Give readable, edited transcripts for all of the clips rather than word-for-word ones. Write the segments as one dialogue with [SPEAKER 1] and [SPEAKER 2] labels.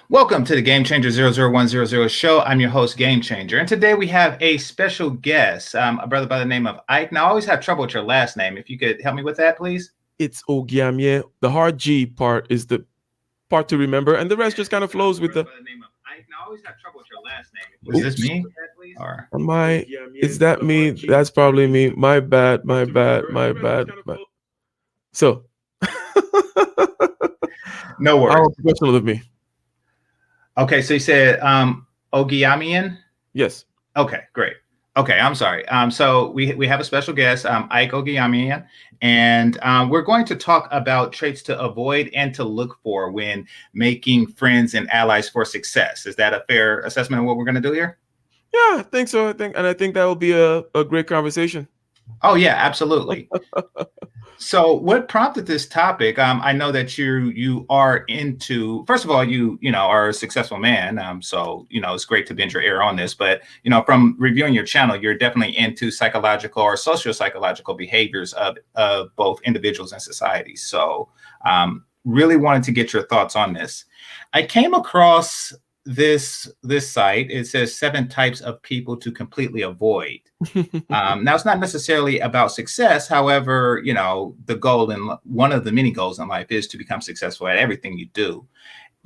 [SPEAKER 1] Welcome to the Game Changer 00100 show. I'm your host, Game Changer. And today we have a special guest, a brother by the name of Ike. Now, I always have trouble with your last name. If you could help me with that, please.
[SPEAKER 2] It's Ogiamie. The hard G part is the part to remember, and the rest just kind of flows with the.
[SPEAKER 1] By the name of Ike. Now, I always have trouble with your last name. Was this
[SPEAKER 2] Oops.
[SPEAKER 1] me? Or
[SPEAKER 2] Am I? Is that me? That's probably me. My bad. My bad. My bad. So,
[SPEAKER 1] no worries.
[SPEAKER 2] how professional of me.
[SPEAKER 1] Okay, so you said Ogiamian?
[SPEAKER 2] Yes.
[SPEAKER 1] Okay, great. Okay, I'm sorry. So we have a special guest, Ike Ogiamian, and we're going to talk about traits to avoid and to look for when making friends and allies for success. Is that a fair assessment of what we're going to do here?
[SPEAKER 2] Yeah, I think so. I think that will be a great conversation.
[SPEAKER 1] Oh yeah, absolutely. So what prompted this topic? I know that you are into, first of all, you are a successful man. So it's great to bend your ear on this, but from reviewing your channel, you're definitely into psychological or social psychological behaviors of both individuals and societies. So really wanted to get your thoughts on this. I came across this site. It says 7 types of people to completely avoid. Now, it's not necessarily about success. However, the goal and one of the many goals in life is to become successful at everything you do.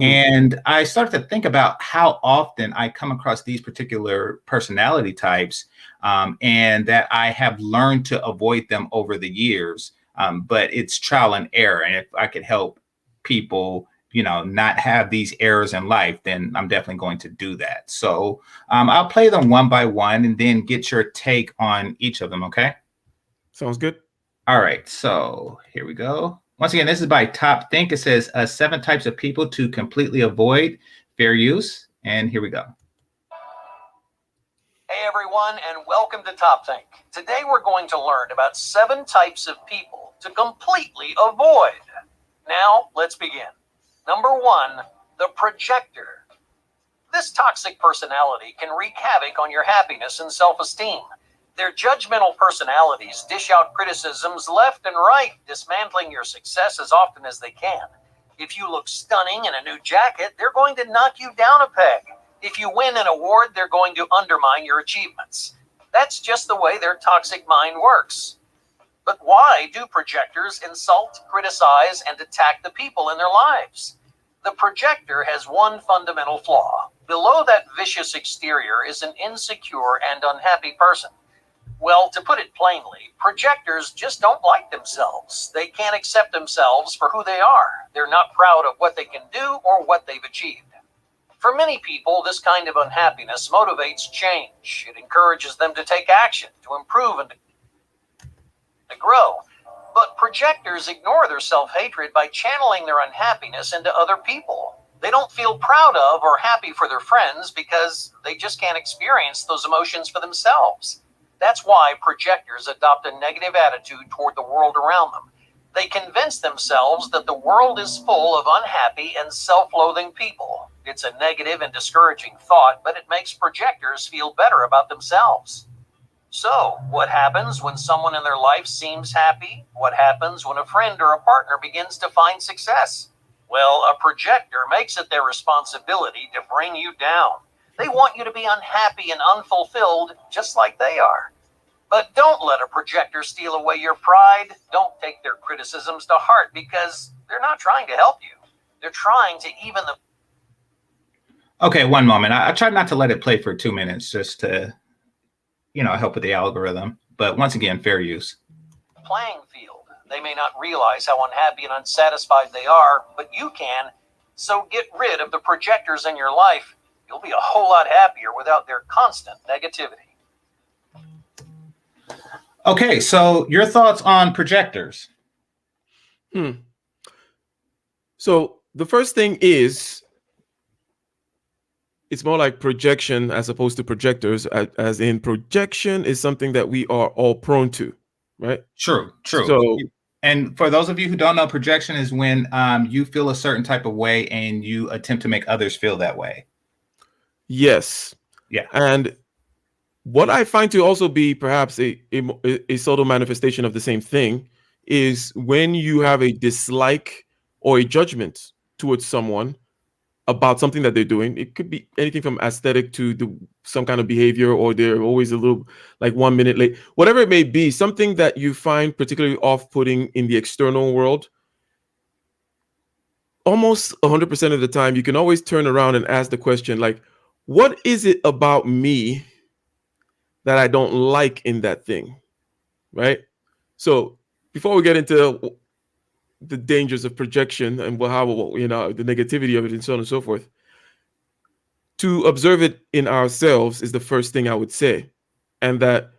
[SPEAKER 1] And I started to think about how often I come across these particular personality types, and that I have learned to avoid them over the years. But it's trial and error. And if I could help people not have these errors in life, then I'm definitely going to do that. So I'll play them one by one and then get your take on each of them. Okay.
[SPEAKER 2] Sounds good.
[SPEAKER 1] All right. So here we go. Once again, this is by Top Think. It says 7 types of people to completely avoid. Fair use. And here we go.
[SPEAKER 3] Hey everyone, and welcome to Top Think. Today we're going to learn about 7 types of people to completely avoid. Now, let's begin. Number 1, the projector. This toxic personality can wreak havoc on your happiness and self-esteem. Their judgmental personalities dish out criticisms left and right, dismantling your success as often as they can. If you look stunning in a new jacket, they're going to knock you down a peg. If you win an award, they're going to undermine your achievements. That's just the way their toxic mind works. But why do projectors insult, criticize, and attack the people in their lives? The projector has one fundamental flaw. Below that vicious exterior is an insecure and unhappy person. Well, to put it plainly, projectors just don't like themselves. They can't accept themselves for who they are. They're not proud of what they can do or what they've achieved. For many people, this kind of unhappiness motivates change. It encourages them to take action, to improve, and to grow. But projectors ignore their self-hatred by channeling their unhappiness into other people. They don't feel proud of or happy for their friends because they just can't experience those emotions for themselves. That's why projectors adopt a negative attitude toward the world around them. They convince themselves that the world is full of unhappy and self-loathing people. It's a negative and discouraging thought, but it makes projectors feel better about themselves. So, what happens when someone in their life seems happy? What happens when a friend or a partner begins to find success? Well, a projector makes it their responsibility to bring you down. They want you to be unhappy and unfulfilled, just like they are. But don't let a projector steal away your pride. Don't take their criticisms to heart because they're not trying to help you. They're trying to even the...
[SPEAKER 1] Okay, one moment. I tried not to let it play for 2 minutes just to help with the algorithm. But once again, fair use.
[SPEAKER 3] Playing field. They may not realize how unhappy and unsatisfied they are, but you can. So get rid of the projectors in your life. You'll be a whole lot happier without their constant negativity.
[SPEAKER 1] Okay, so your thoughts on projectors?
[SPEAKER 2] So the first thing is, it's more like projection as opposed to projectors, as in projection is something that we are all prone to, right?
[SPEAKER 1] True.
[SPEAKER 2] So,
[SPEAKER 1] and for those of you who don't know, projection is when you feel a certain type of way and you attempt to make others feel that way.
[SPEAKER 2] Yes.
[SPEAKER 1] Yeah.
[SPEAKER 2] And what I find to also be perhaps a subtle manifestation of the same thing is when you have a dislike or a judgment towards someone, about something that they're doing. It could be anything from aesthetic to some kind of behavior, or they're always a little like 1 minute late, whatever it may be, something that you find particularly off-putting in the external world. Almost 100% of the time, you can always turn around and ask the question, like, what is it about me that I don't like in that thing, right? So before we get into the dangers of projection and how, the negativity of it and so on and so forth, to observe it in ourselves is the first thing I would say. And that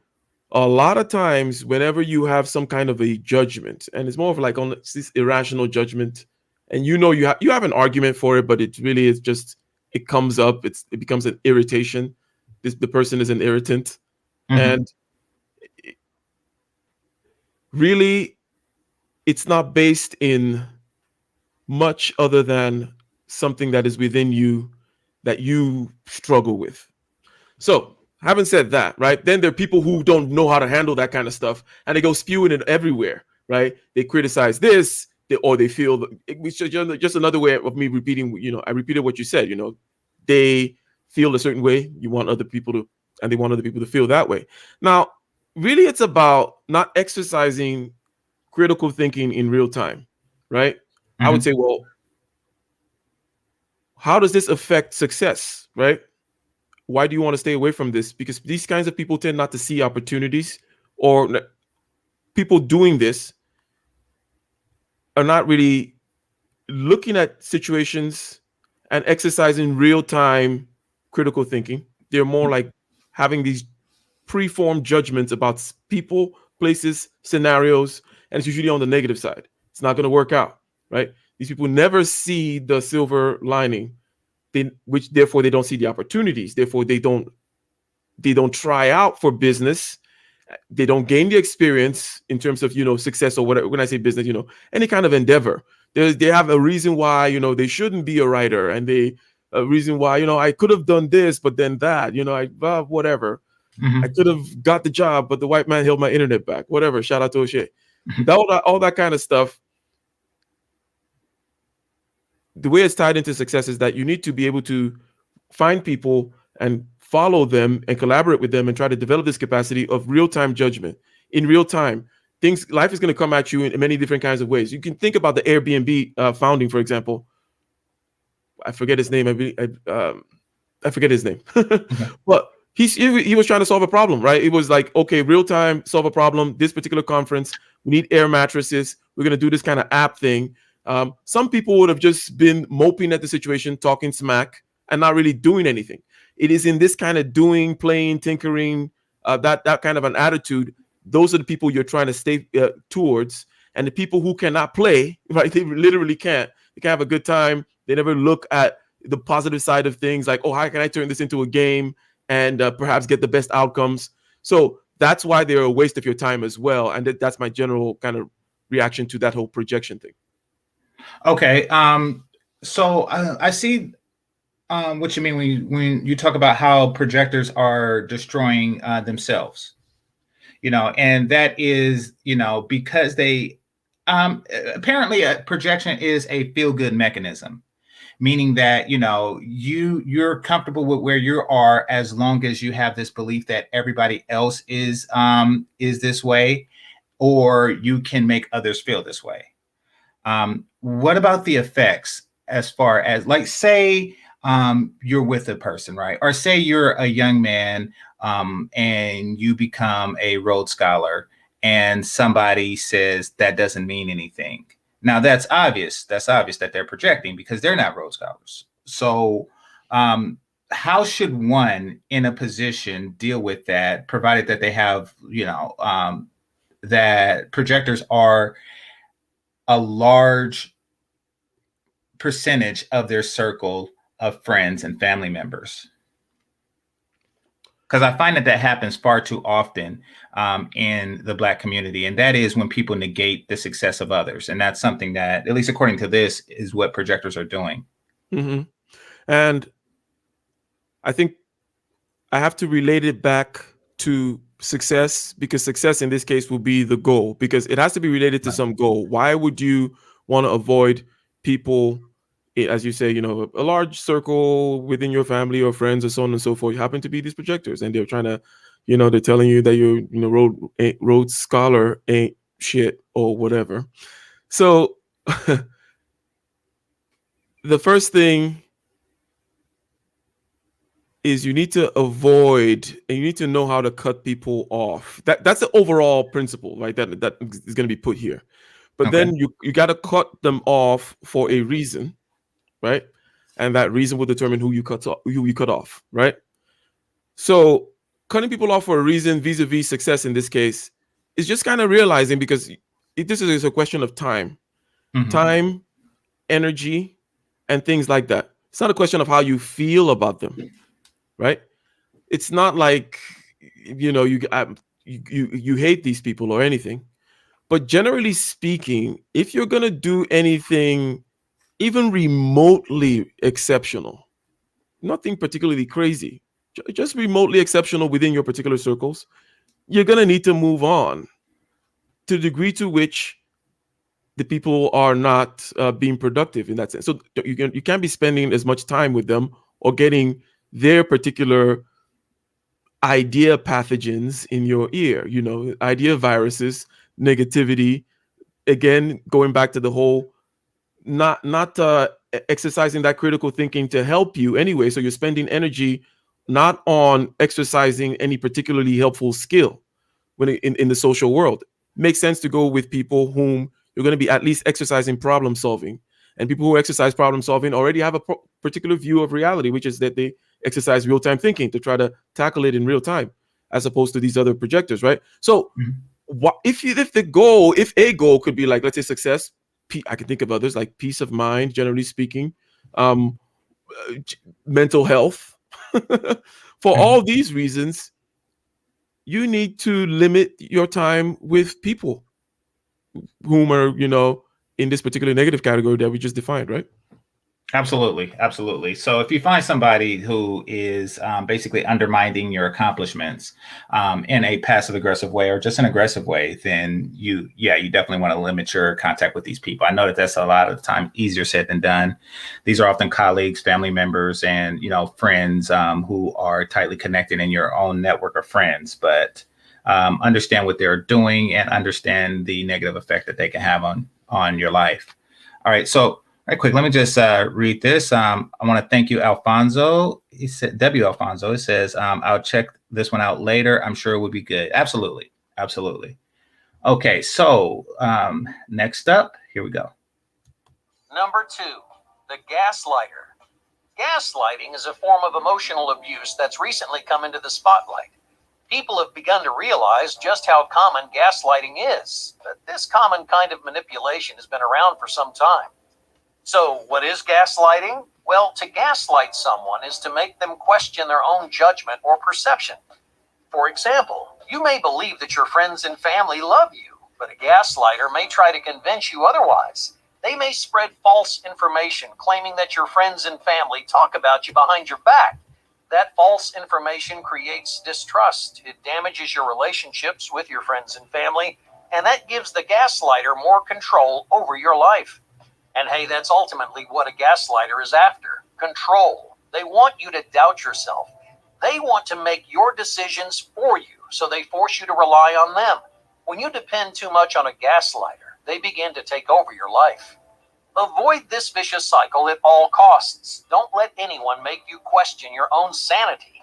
[SPEAKER 2] a lot of times, whenever you have some kind of a judgment, and it's more of like on this irrational judgment, and you have an argument for it, but it really is just, it comes up, it becomes an irritation. The person is an irritant.
[SPEAKER 1] Mhm.
[SPEAKER 2] And really, it's not based in much other than something that is within you that you struggle with. So, having said that, right, then there are people who don't know how to handle that kind of stuff, and they go spewing it everywhere, right? They criticize this, or they feel it's just another way of me repeating. I repeated what you said. They feel a certain way. They want other people to feel that way. Now, really, it's about not exercising critical thinking in real time, right? I would
[SPEAKER 1] Mhm.
[SPEAKER 2] say, well, how does this affect success, right? Why do you want to stay away from this? Because these kinds of people tend not to see opportunities, or people doing this are not really looking at situations and exercising real-time critical thinking. They're more like having these preformed judgments about people, places, scenarios, and it's usually on the negative side. It's not going to work out, right? These people never see the silver lining, which therefore they don't see the opportunities. Therefore, they don't try out for business. They don't gain the experience in terms of success, or whatever. When I say business, any kind of endeavor, they have a reason why they shouldn't be a writer, and a reason why I could have done this, but then that whatever. I
[SPEAKER 1] Mhm.
[SPEAKER 2] could have got the job, but the white man held my internet back. Whatever. Shout out to O'Shea. All that kind of stuff. The way it's tied into success is that you need to be able to find people and follow them and collaborate with them and try to develop this capacity of real-time judgment. In real time, life is going to come at you in many different kinds of ways. You can think about the Airbnb founding, for example. I forget his name. I forget his name,
[SPEAKER 1] Okay.
[SPEAKER 2] but he was trying to solve a problem, right? It was like, okay, real time, solve a problem. This particular conference, we need air mattresses. We're gonna do this kind of app thing. Some people would have just been moping at the situation, talking smack, and not really doing anything. It is in this kind of doing, playing, tinkering, that kind of an attitude. Those are the people you're trying to stay towards, and the people who cannot play, right? They literally can't. They can't have a good time. They never look at the positive side of things, like, oh, how can I turn this into a game and perhaps get the best outcomes? So that's why they're a waste of your time as well. And that's my general kind of reaction to that whole projection thing.
[SPEAKER 1] Okay. So I see what you mean when you talk about how projectors are destroying themselves. And that is, because they apparently a projection is a feel good mechanism, meaning that you're comfortable with where you are as long as you have this belief that everybody else is this way, or you can make others feel this way. What about the effects, as far as, like, say you're with a person, right? Or say you're a young man, and you become a Rhodes Scholar, and somebody says that doesn't mean anything. Now that's obvious. That's obvious that they're projecting because they're not Rhodes Scholars. So, how should one in a position deal with that, provided that they have, that projectors are a large percentage of their circle of friends and family members? Because I find that happens far too often in the Black community, and that is when people negate the success of others, and that's something that, at least according to this, is what projectors are doing.
[SPEAKER 2] Mm-hmm. And I think I have to relate it back to success, because success in this case will be the goal, because it has to be related to
[SPEAKER 1] Right.
[SPEAKER 2] some goal. Why would you want to avoid people as you say, a large circle within your family or friends or so on and so forth happen to be these projectors, and they're trying to, they're telling you that your, Rhodes Scholar ain't shit or whatever. So the first thing is you need to avoid, and you need to know how to cut people off. That's the overall principle, right? That is going to be put here. But
[SPEAKER 1] Okay.
[SPEAKER 2] then you got to cut them off for a reason, right? And that reason will determine who you cut off, right? So cutting people off for a reason, vis-a-vis success in this case, is just kind of realizing, because this is a question of time, time, energy, and things like that. It's not a question of how you feel about them, right? It's not like you hate these people or anything, but generally speaking, if you're gonna do anything even remotely exceptional, nothing particularly crazy, just remotely exceptional within your particular circles, you're gonna need to move on to the degree to which the people are not being productive in that sense. So you can't be spending as much time with them or getting their particular idea pathogens in your ear, idea viruses, negativity. Again, going back to the whole not exercising that critical thinking to help you anyway. So you're spending energy not on exercising any particularly helpful skill when in the social world. Makes sense to go with people whom you're going to be at least exercising problem solving. And people who exercise problem solving already have a particular view of reality, which is that they exercise real-time thinking to try to tackle it in real time, as opposed to these other projectors, right? So if a goal could be like, let's say, success, I can think of others like peace of mind, generally speaking, mental health. For all these reasons, you need to limit your time with people whom are, in this particular negative category that we just defined, right?
[SPEAKER 1] Absolutely. So if you find somebody who is basically undermining your accomplishments in a passive aggressive way or just an aggressive way, then you definitely want to limit your contact with these people. I know that that's a lot of the time easier said than done. These are often colleagues, family members, and friends who are tightly connected in your own network of friends. But understand what they're doing and understand the negative effect that they can have on your life. All right, so. Right quick, let me just read this. I want to thank you, Alfonso. He said, W. Alfonso. It says, I'll check this one out later. I'm sure it would be good. Absolutely. Okay, so next up, here we go.
[SPEAKER 3] Number 2, the gaslighter. Gaslighting is a form of emotional abuse that's recently come into the spotlight. People have begun to realize just how common gaslighting is, but this common kind of manipulation has been around for some time. So what is gaslighting? Well, to gaslight someone is to make them question their own judgment or perception. For example, you may believe that your friends and family love you, but a gaslighter may try to convince you otherwise. They may spread false information claiming that your friends and family talk about you behind your back. That false information creates distrust. It damages your relationships with your friends and family, and that gives the gaslighter more control over your life. And hey, that's ultimately what a gaslighter is after. Control. They want you to doubt yourself. They want to make your decisions for you, so they force you to rely on them. When you depend too much on a gaslighter, they begin to take over your life. Avoid this vicious cycle at all costs. Don't let anyone make you question your own sanity.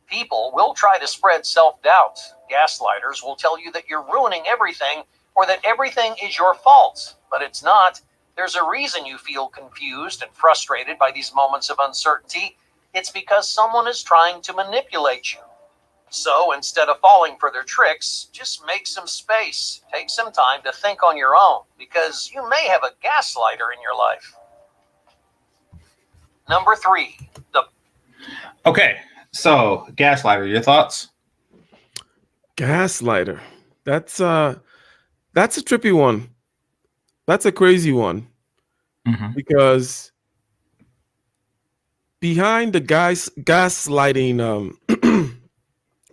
[SPEAKER 3] People will try to spread self-doubt. Gaslighters will tell you that you're ruining everything or that everything is your fault, but it's not. There's a reason you feel confused and frustrated by these moments of uncertainty. It's because someone is trying to manipulate you. So instead of falling for their tricks, just make some space. Take some time to think on your own, because you may have a gaslighter in your life. Number 3,
[SPEAKER 1] Okay, so gaslighter, your thoughts?
[SPEAKER 2] Gaslighter. That's a trippy one. That's a crazy one, because behind the gaslighting,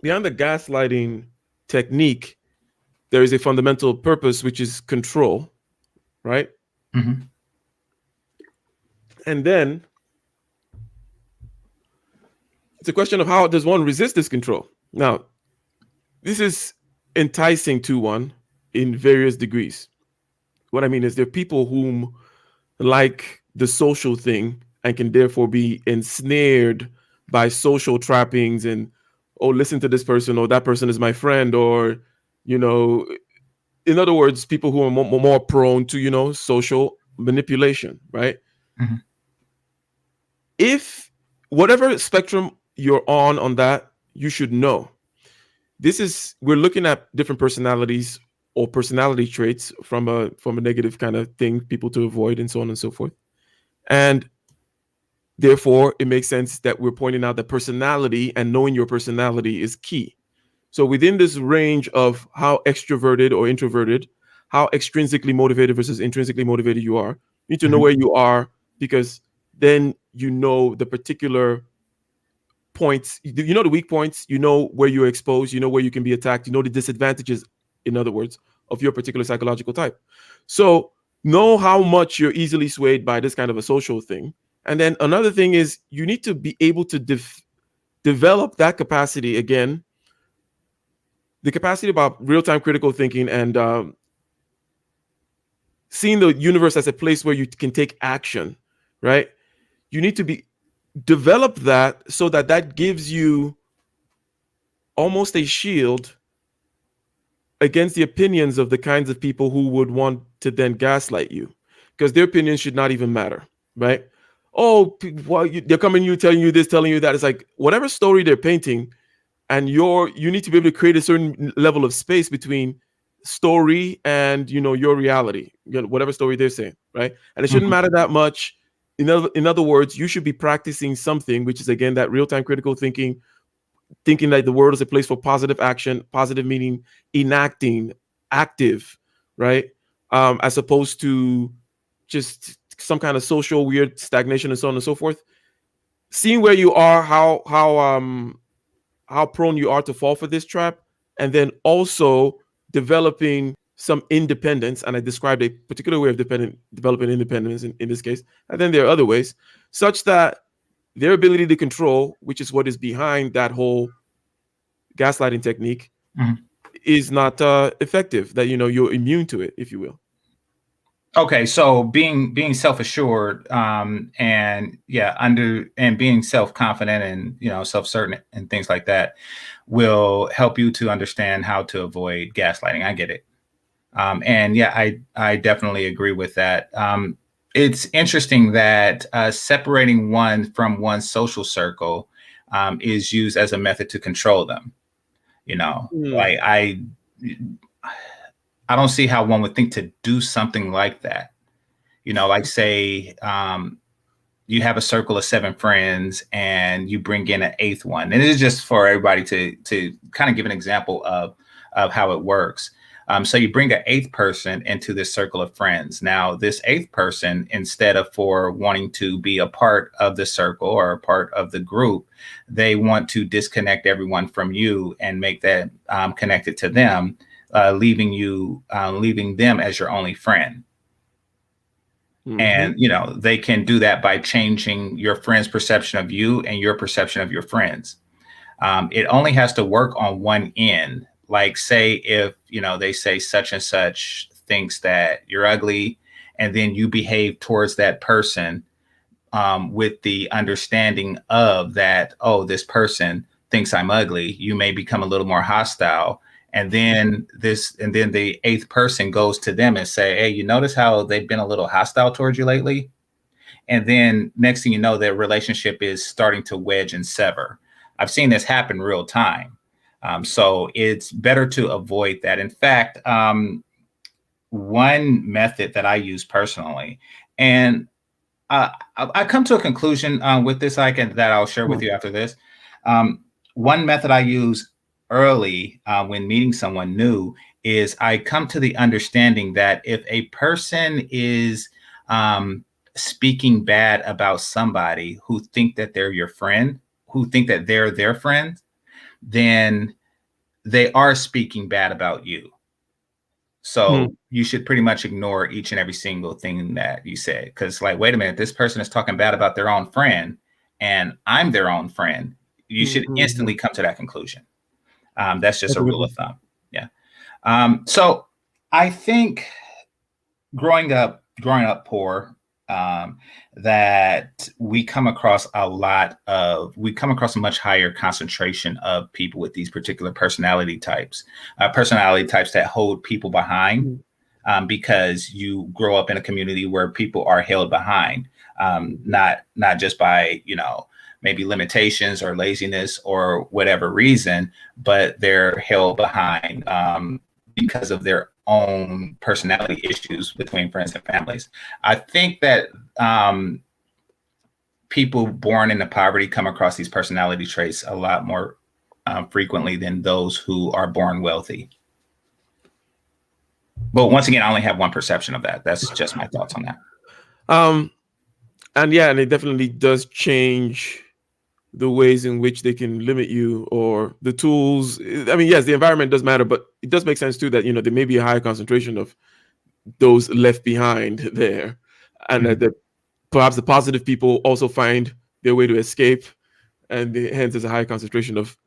[SPEAKER 2] behind the gaslighting technique, there is a fundamental purpose, which is control, right? And then it's a question of how does one resist this control? Now, this is enticing to one in various degrees. What I mean is there are people whom like the social thing and can therefore be ensnared by social trappings and, oh, listen to this person, or that person is my friend, or, you know, in other words, people who are more prone to, social manipulation, right?
[SPEAKER 1] Mhm.
[SPEAKER 2] If whatever spectrum you're on that, you should know we're looking at different personalities or personality traits from a negative kind of thing, people to avoid, and so on and so forth. And therefore, it makes sense that we're pointing out that personality and knowing your personality is key. So within this range of how extroverted or introverted, how extrinsically motivated versus intrinsically motivated you are, you need to know
[SPEAKER 1] Mhm.
[SPEAKER 2] where you are, because then you know the particular points, you know the weak points, you know where you're exposed, you know where you can be attacked, you know the disadvantages, in other words, of your particular psychological type. So know how much you're easily swayed by this kind of a social thing. And then another thing is you need to be able to develop that capacity again, the capacity about real-time critical thinking and seeing the universe as a place where you can take action, right? You need to be develop that so that that gives you almost a shield against the opinions of the kinds of people who would want to then gaslight you, because their opinions should not even matter, right? Oh, they're coming you, telling you this, telling you that. It's like whatever story they're painting, and you need to be able to create a certain level of space between story and your reality, whatever story they're saying, right? And it shouldn't
[SPEAKER 1] Mhm.
[SPEAKER 2] matter that much. In other words, you should be practicing something, which is again that real-time critical thinking that the world is a place for positive action, positive meaning enacting, active, right? As opposed to just some kind of social weird stagnation and so on and so forth. Seeing where you are, how prone you are to fall for this trap, and then also developing some independence. And I described a particular way of developing independence in this case. And then there are other ways, such that their ability to control, which is what is behind that whole gaslighting technique,
[SPEAKER 1] Mhm.
[SPEAKER 2] is not effective. That you're immune to it, if you will.
[SPEAKER 1] Okay, so being self-assured, and yeah, and being self-confident and self-certain and things like that will help you to understand how to avoid gaslighting. I get it. And yeah, I definitely agree with that. It's interesting that separating one from one's social circle is used as a method to control them.
[SPEAKER 2] Mm.
[SPEAKER 1] Like I don't see how one would think to do something like that. Like say you have a circle of 7 friends and you bring in an eighth one, and this is just for everybody to kind of give an example of how it works. So you bring an eighth person into this circle of friends. Now, this eighth person, instead of for wanting to be a part of the circle or a part of the group, they want to disconnect everyone from you and make that connected to them, leaving them as your only friend.
[SPEAKER 2] Hmm.
[SPEAKER 1] And they can do that by changing your friend's perception of you and your perception of your friends. It only has to work on one end. Like say if they say such and such thinks that you're ugly, and then you behave towards that person with the understanding of that, oh, this person thinks I'm ugly, you may become a little more hostile. And then the eighth person goes to them and say, hey, you notice how they've been a little hostile towards you lately? And then next thing you know, their relationship is starting to wedge and sever. I've seen this happen real time. So it's better to avoid that. In fact, one method that I use personally, and I come to a conclusion with this, that I'll share with you after this. Um, One method I use early when meeting someone new is I come to the understanding that if a person is speaking bad about somebody who think that they're your friend, who think that they're their friend, then they are speaking bad about you. So you should pretty much ignore each and every single thing that you said. Because, like, wait a minute, this person is talking bad about their own friend, and I'm their own friend. You should instantly come to that conclusion. That's just a rule of thumb. Yeah. So I think growing up poor, that we come across a much higher concentration of people with these particular personality types that hold people behind, because you grow up in a community where people are held behind, not just by, maybe limitations or laziness or whatever reason, but they're held behind because of their own personality issues between friends and families. I think that people born into poverty come across these personality traits a lot more frequently than those who are born wealthy. But once again, I only have one perception of that. That's just my thoughts on that.
[SPEAKER 2] And it definitely does change the ways in which they can limit you, or the tools. I mean, yes, the environment does matter, but it does make sense too that, there may be a higher concentration of those left behind there, and that perhaps the positive people also find their way to escape, and hence there's a higher concentration of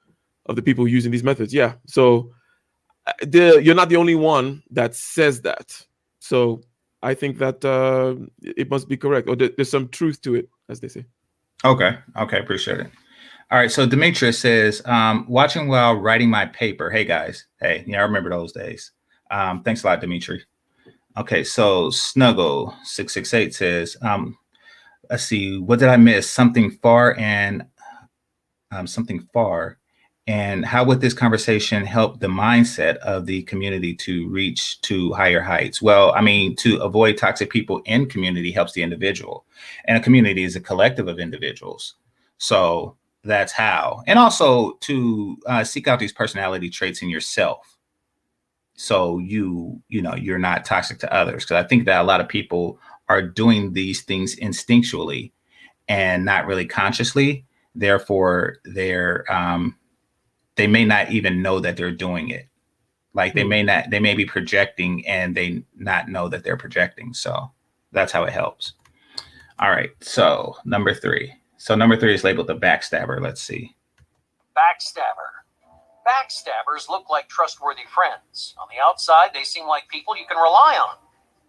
[SPEAKER 2] the people using these methods. Yeah. So you're not the only one that says that. So I think that it must be correct, or there's some truth to it, as they say.
[SPEAKER 1] Okay. Appreciate it. All right. So Demetrius says, watching while writing my paper. Hey guys. Hey, I remember those days. Thanks a lot, Dimitri. Okay. So Snuggle 668 says, let's see, what did I miss? Something far, and how would this conversation help the mindset of the community to reach to higher heights? Well, I mean, to avoid toxic people in community helps the individual, and a community is a collective of individuals. So that's how. And also to seek out these personality traits in yourself, so you're not toxic to others. Because I think that a lot of people are doing these things instinctually and not really consciously. Therefore, they may not even know that they're doing it. Like they may be projecting and they not know that they're projecting. So that's how it helps. All right. So number 3. So number 3 is labeled the backstabber. Let's see.
[SPEAKER 3] Backstabber. Backstabbers look like trustworthy friends. On the outside, they seem like people you can rely on.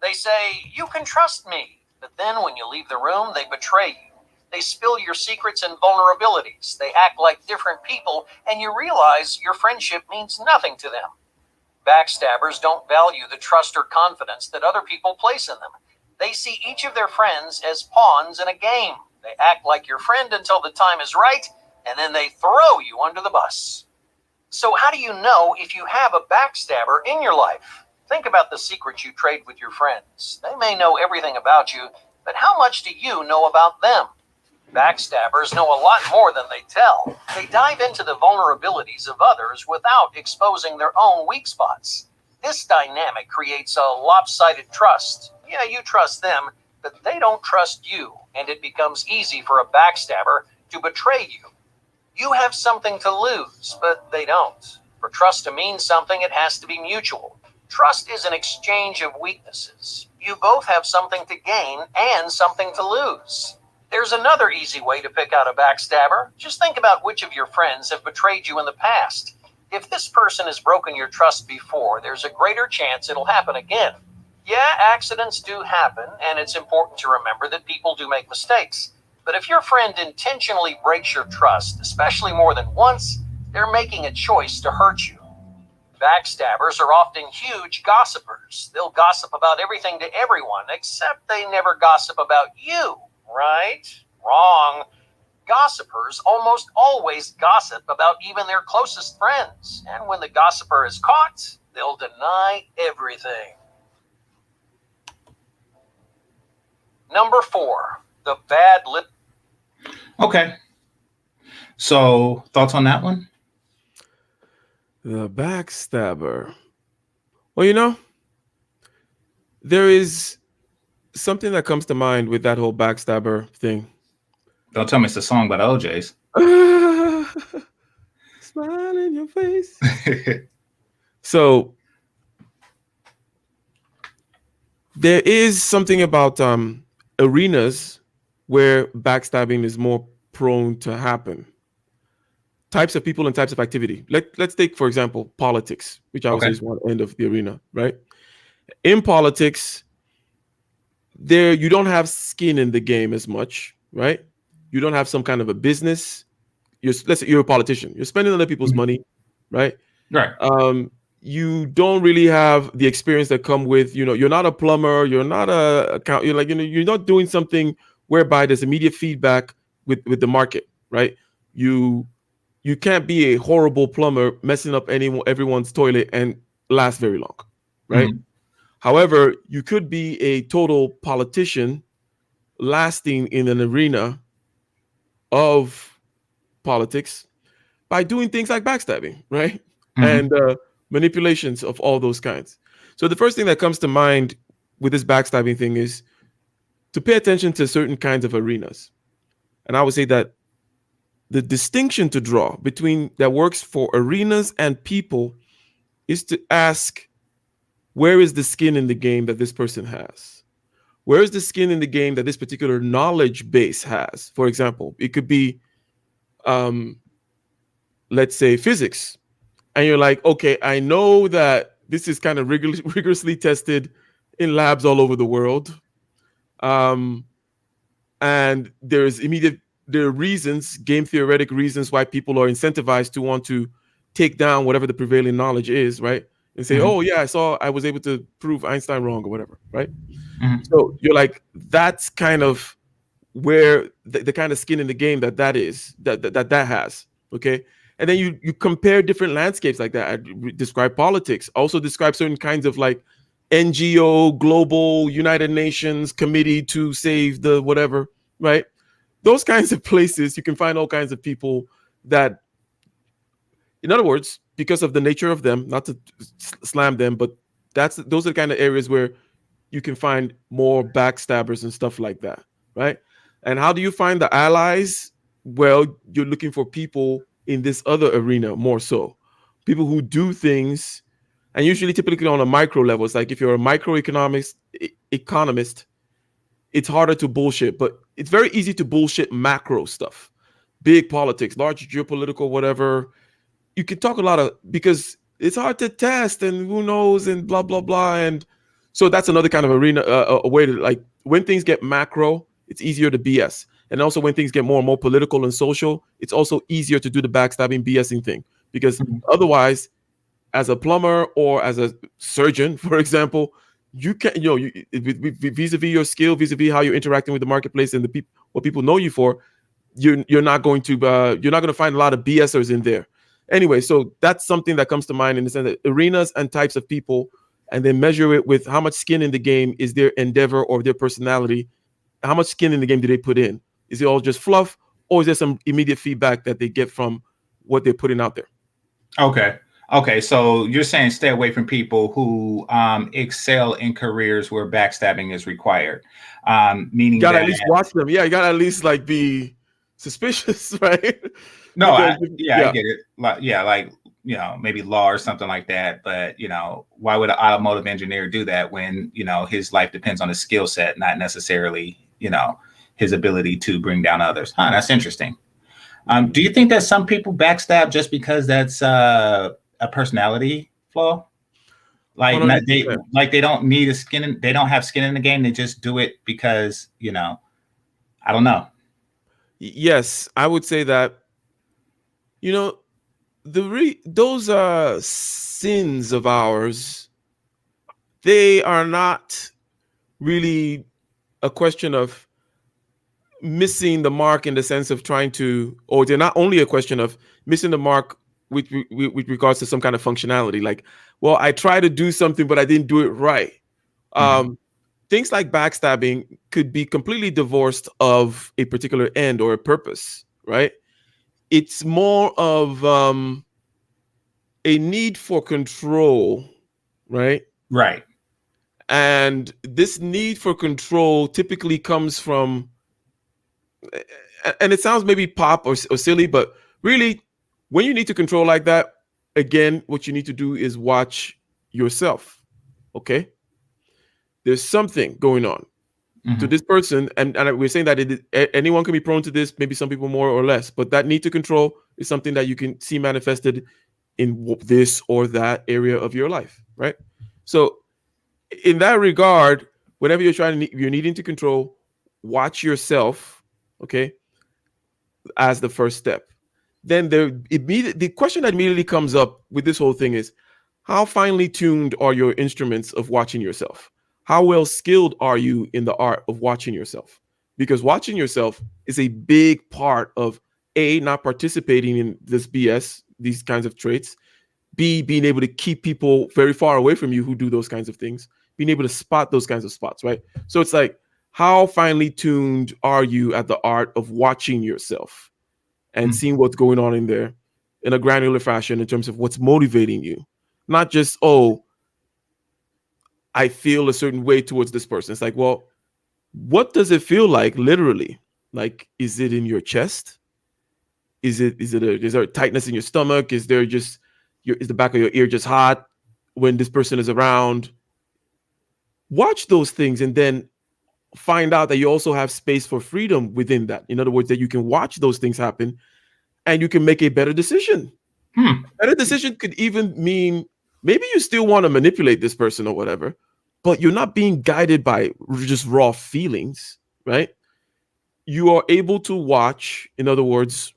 [SPEAKER 3] They say, "You can trust me." But then when you leave the room, they betray you. They spill your secrets and vulnerabilities. They act like different people, and you realize your friendship means nothing to them. Backstabbers don't value the trust or confidence that other people place in them. They see each of their friends as pawns in a game. They act like your friend until the time is right, and then they throw you under the bus. So how do you know if you have a backstabber in your life? Think about the secrets you trade with your friends. They may know everything about you, but how much do you know about them? Backstabbers know a lot more than they tell. They dive into the vulnerabilities of others without exposing their own weak spots. This dynamic creates a lopsided trust. Yeah, you trust them, but they don't trust you, and it becomes easy for a backstabber to betray you. You have something to lose, but they don't. For trust to mean something, it has to be mutual. Trust is an exchange of weaknesses. You both have something to gain and something to lose. There's another easy way to pick out a backstabber. Just think about which of your friends have betrayed you in the past. If this person has broken your trust before, there's a greater chance it'll happen again. Yeah, accidents do happen, and it's important to remember that people do make mistakes. But if your friend intentionally breaks your trust, especially more than once, they're making a choice to hurt you. Backstabbers are often huge gossipers. They'll gossip about everything to everyone, except they never gossip about you, right? Wrong. Gossipers almost always gossip about even their closest friends. And when the gossiper is caught, they'll deny everything. Number 4, the bad lip.
[SPEAKER 1] Okay. So thoughts on that one?
[SPEAKER 2] The backstabber. Well, there is something that comes to mind with that whole backstabber thing.
[SPEAKER 1] Don't tell me it's a song by the OJs.
[SPEAKER 2] Smile in your face. So There is something about arenas where backstabbing is more prone to happen. Types of people and types of activity. Let's take, for example, politics, which I would say
[SPEAKER 1] Okay.
[SPEAKER 2] is one end of the arena, right? In politics, there you don't have skin in the game as much, right? You don't have some kind of a business. Let's say you're a politician. You're spending other people's
[SPEAKER 1] Mhm.
[SPEAKER 2] money, right?
[SPEAKER 1] Right.
[SPEAKER 2] You don't really have the experience that come with, you're not a plumber, you're not a account, you're like, you're not doing something whereby there's immediate feedback with the market, right? You can't be a horrible plumber messing up everyone's toilet and last very long, right?
[SPEAKER 1] Mhm.
[SPEAKER 2] However, you could be a total politician lasting in an arena of politics by doing things like backstabbing, right?
[SPEAKER 1] Mhm.
[SPEAKER 2] And manipulations of all those kinds. So the first thing that comes to mind with this backstabbing thing is to pay attention to certain kinds of arenas. And I would say that the distinction to draw between that works for arenas and people is to ask, where is the skin in the game that this person has? Where is the skin in the game that this particular knowledge base has? For example, it could be, um, let's say, physics. And you're like, okay, I know that this is kind of rigorously tested in labs all over the world. Um, and there are reasons, game theoretic reasons why people are incentivized to want to take down whatever the prevailing knowledge is, right? And say,
[SPEAKER 1] Mhm.
[SPEAKER 2] oh yeah, I was able to prove Einstein wrong or whatever, right?
[SPEAKER 1] Mhm.
[SPEAKER 2] So you're like, that's kind of where the kind of skin in the game that is that has, okay. And then you compare different landscapes like that. I describe politics, also describe certain kinds of like NGO, global United Nations committee to save the whatever, right? Those kinds of places you can find all kinds of people that, in other words, because of the nature of them, not to slam them, but those are the kind of areas where you can find more backstabbers and stuff like that, right? And how do you find the allies? Well, you're looking for people in this other arena more so, people who do things, and usually typically on a micro level. It's like if you're a economist, it's harder to bullshit, but it's very easy to bullshit macro stuff, big politics, large geopolitical, whatever. You can talk a lot of, because it's hard to test and who knows and blah blah blah. And so that's another kind of arena, a way to, like, when things get macro, it's easier to BS. And also when things get more and more political and social, it's also easier to do the backstabbing BSing thing, because
[SPEAKER 1] Mhm.
[SPEAKER 2] otherwise, as a plumber or as a surgeon, for example, you can, vis-a-vis your skill, vis-a-vis how you're interacting with the marketplace and the people, what people know you for, you're not going to find a lot of BSers in there. Anyway, so that's something that comes to mind in the sense that arenas and types of people, and then measure it with how much skin in the game is their endeavor or their personality. How much skin in the game do they put in? Is it all just fluff, or is there some immediate feedback that they get from what they're putting out there?
[SPEAKER 1] Okay. Okay. So you're saying stay away from people who excel in careers where backstabbing is required,
[SPEAKER 2] You
[SPEAKER 1] meaning
[SPEAKER 2] gotta at
[SPEAKER 1] that
[SPEAKER 2] least watch them. Yeah, you gotta at least like be suspicious, right?
[SPEAKER 1] no,
[SPEAKER 2] Because
[SPEAKER 1] yeah, I
[SPEAKER 2] yeah,
[SPEAKER 1] get it. Like, yeah, like maybe law or something like that. But why would an automotive engineer do that when his life depends on his skill set, not necessarily his ability to bring down others? Huh, that's interesting. Do you think that some people backstab just because that's a personality flaw? Like not, they
[SPEAKER 2] 100%.
[SPEAKER 1] like they don't need a skin in, they don't have skin in the game. They just do it because I don't know.
[SPEAKER 2] Yes, I would say that, you know, those sins of ours, they are not really a question of missing the mark in the sense of trying to, or they're not only a question of missing the mark with regards to some kind of functionality. Like, well, I tried to do something, but I didn't do it right.
[SPEAKER 1] Mhm.
[SPEAKER 2] Um, Things like backstabbing could be completely divorced of a particular end or a purpose, right? It's more of a need for control, right?
[SPEAKER 1] Right.
[SPEAKER 2] And this need for control typically comes from, and it sounds maybe pop or silly, but really, when you need to control like that, again, what you need to do is watch yourself, okay? there's something going on to this person, and we're saying that anyone can be prone to this, maybe some people more or less, but that need to control is something that you can see manifested in this or that area of your life, right? So in that regard, whenever you're needing to control, watch yourself, okay, as the first step. Then the question that immediately comes up with this whole thing is, how finely tuned are your instruments of watching yourself? How well skilled are you in the art of watching yourself? Because watching yourself is a big part of A, not participating in this BS, these kinds of traits, B, being able to keep people very far away from you who do those kinds of things, being able to spot those kinds of spots, right? So it's like, how finely tuned are you at the art of watching yourself and seeing what's going on in there in a granular fashion in terms of what's motivating you? Not just, oh, I feel a certain way towards this person. It's like, well, what does it feel like literally? Like, is it in your chest? Is there a tightness in your stomach? Is there just is the back of your ear just hot when this person is around? Watch those things and then find out that you also have space for freedom within that. In other words, that you can watch those things happen and you can make a better decision. Better decision could even mean maybe you still want to manipulate this person or whatever, but you're not being guided by just raw feelings, right? You are able to watch, in other words,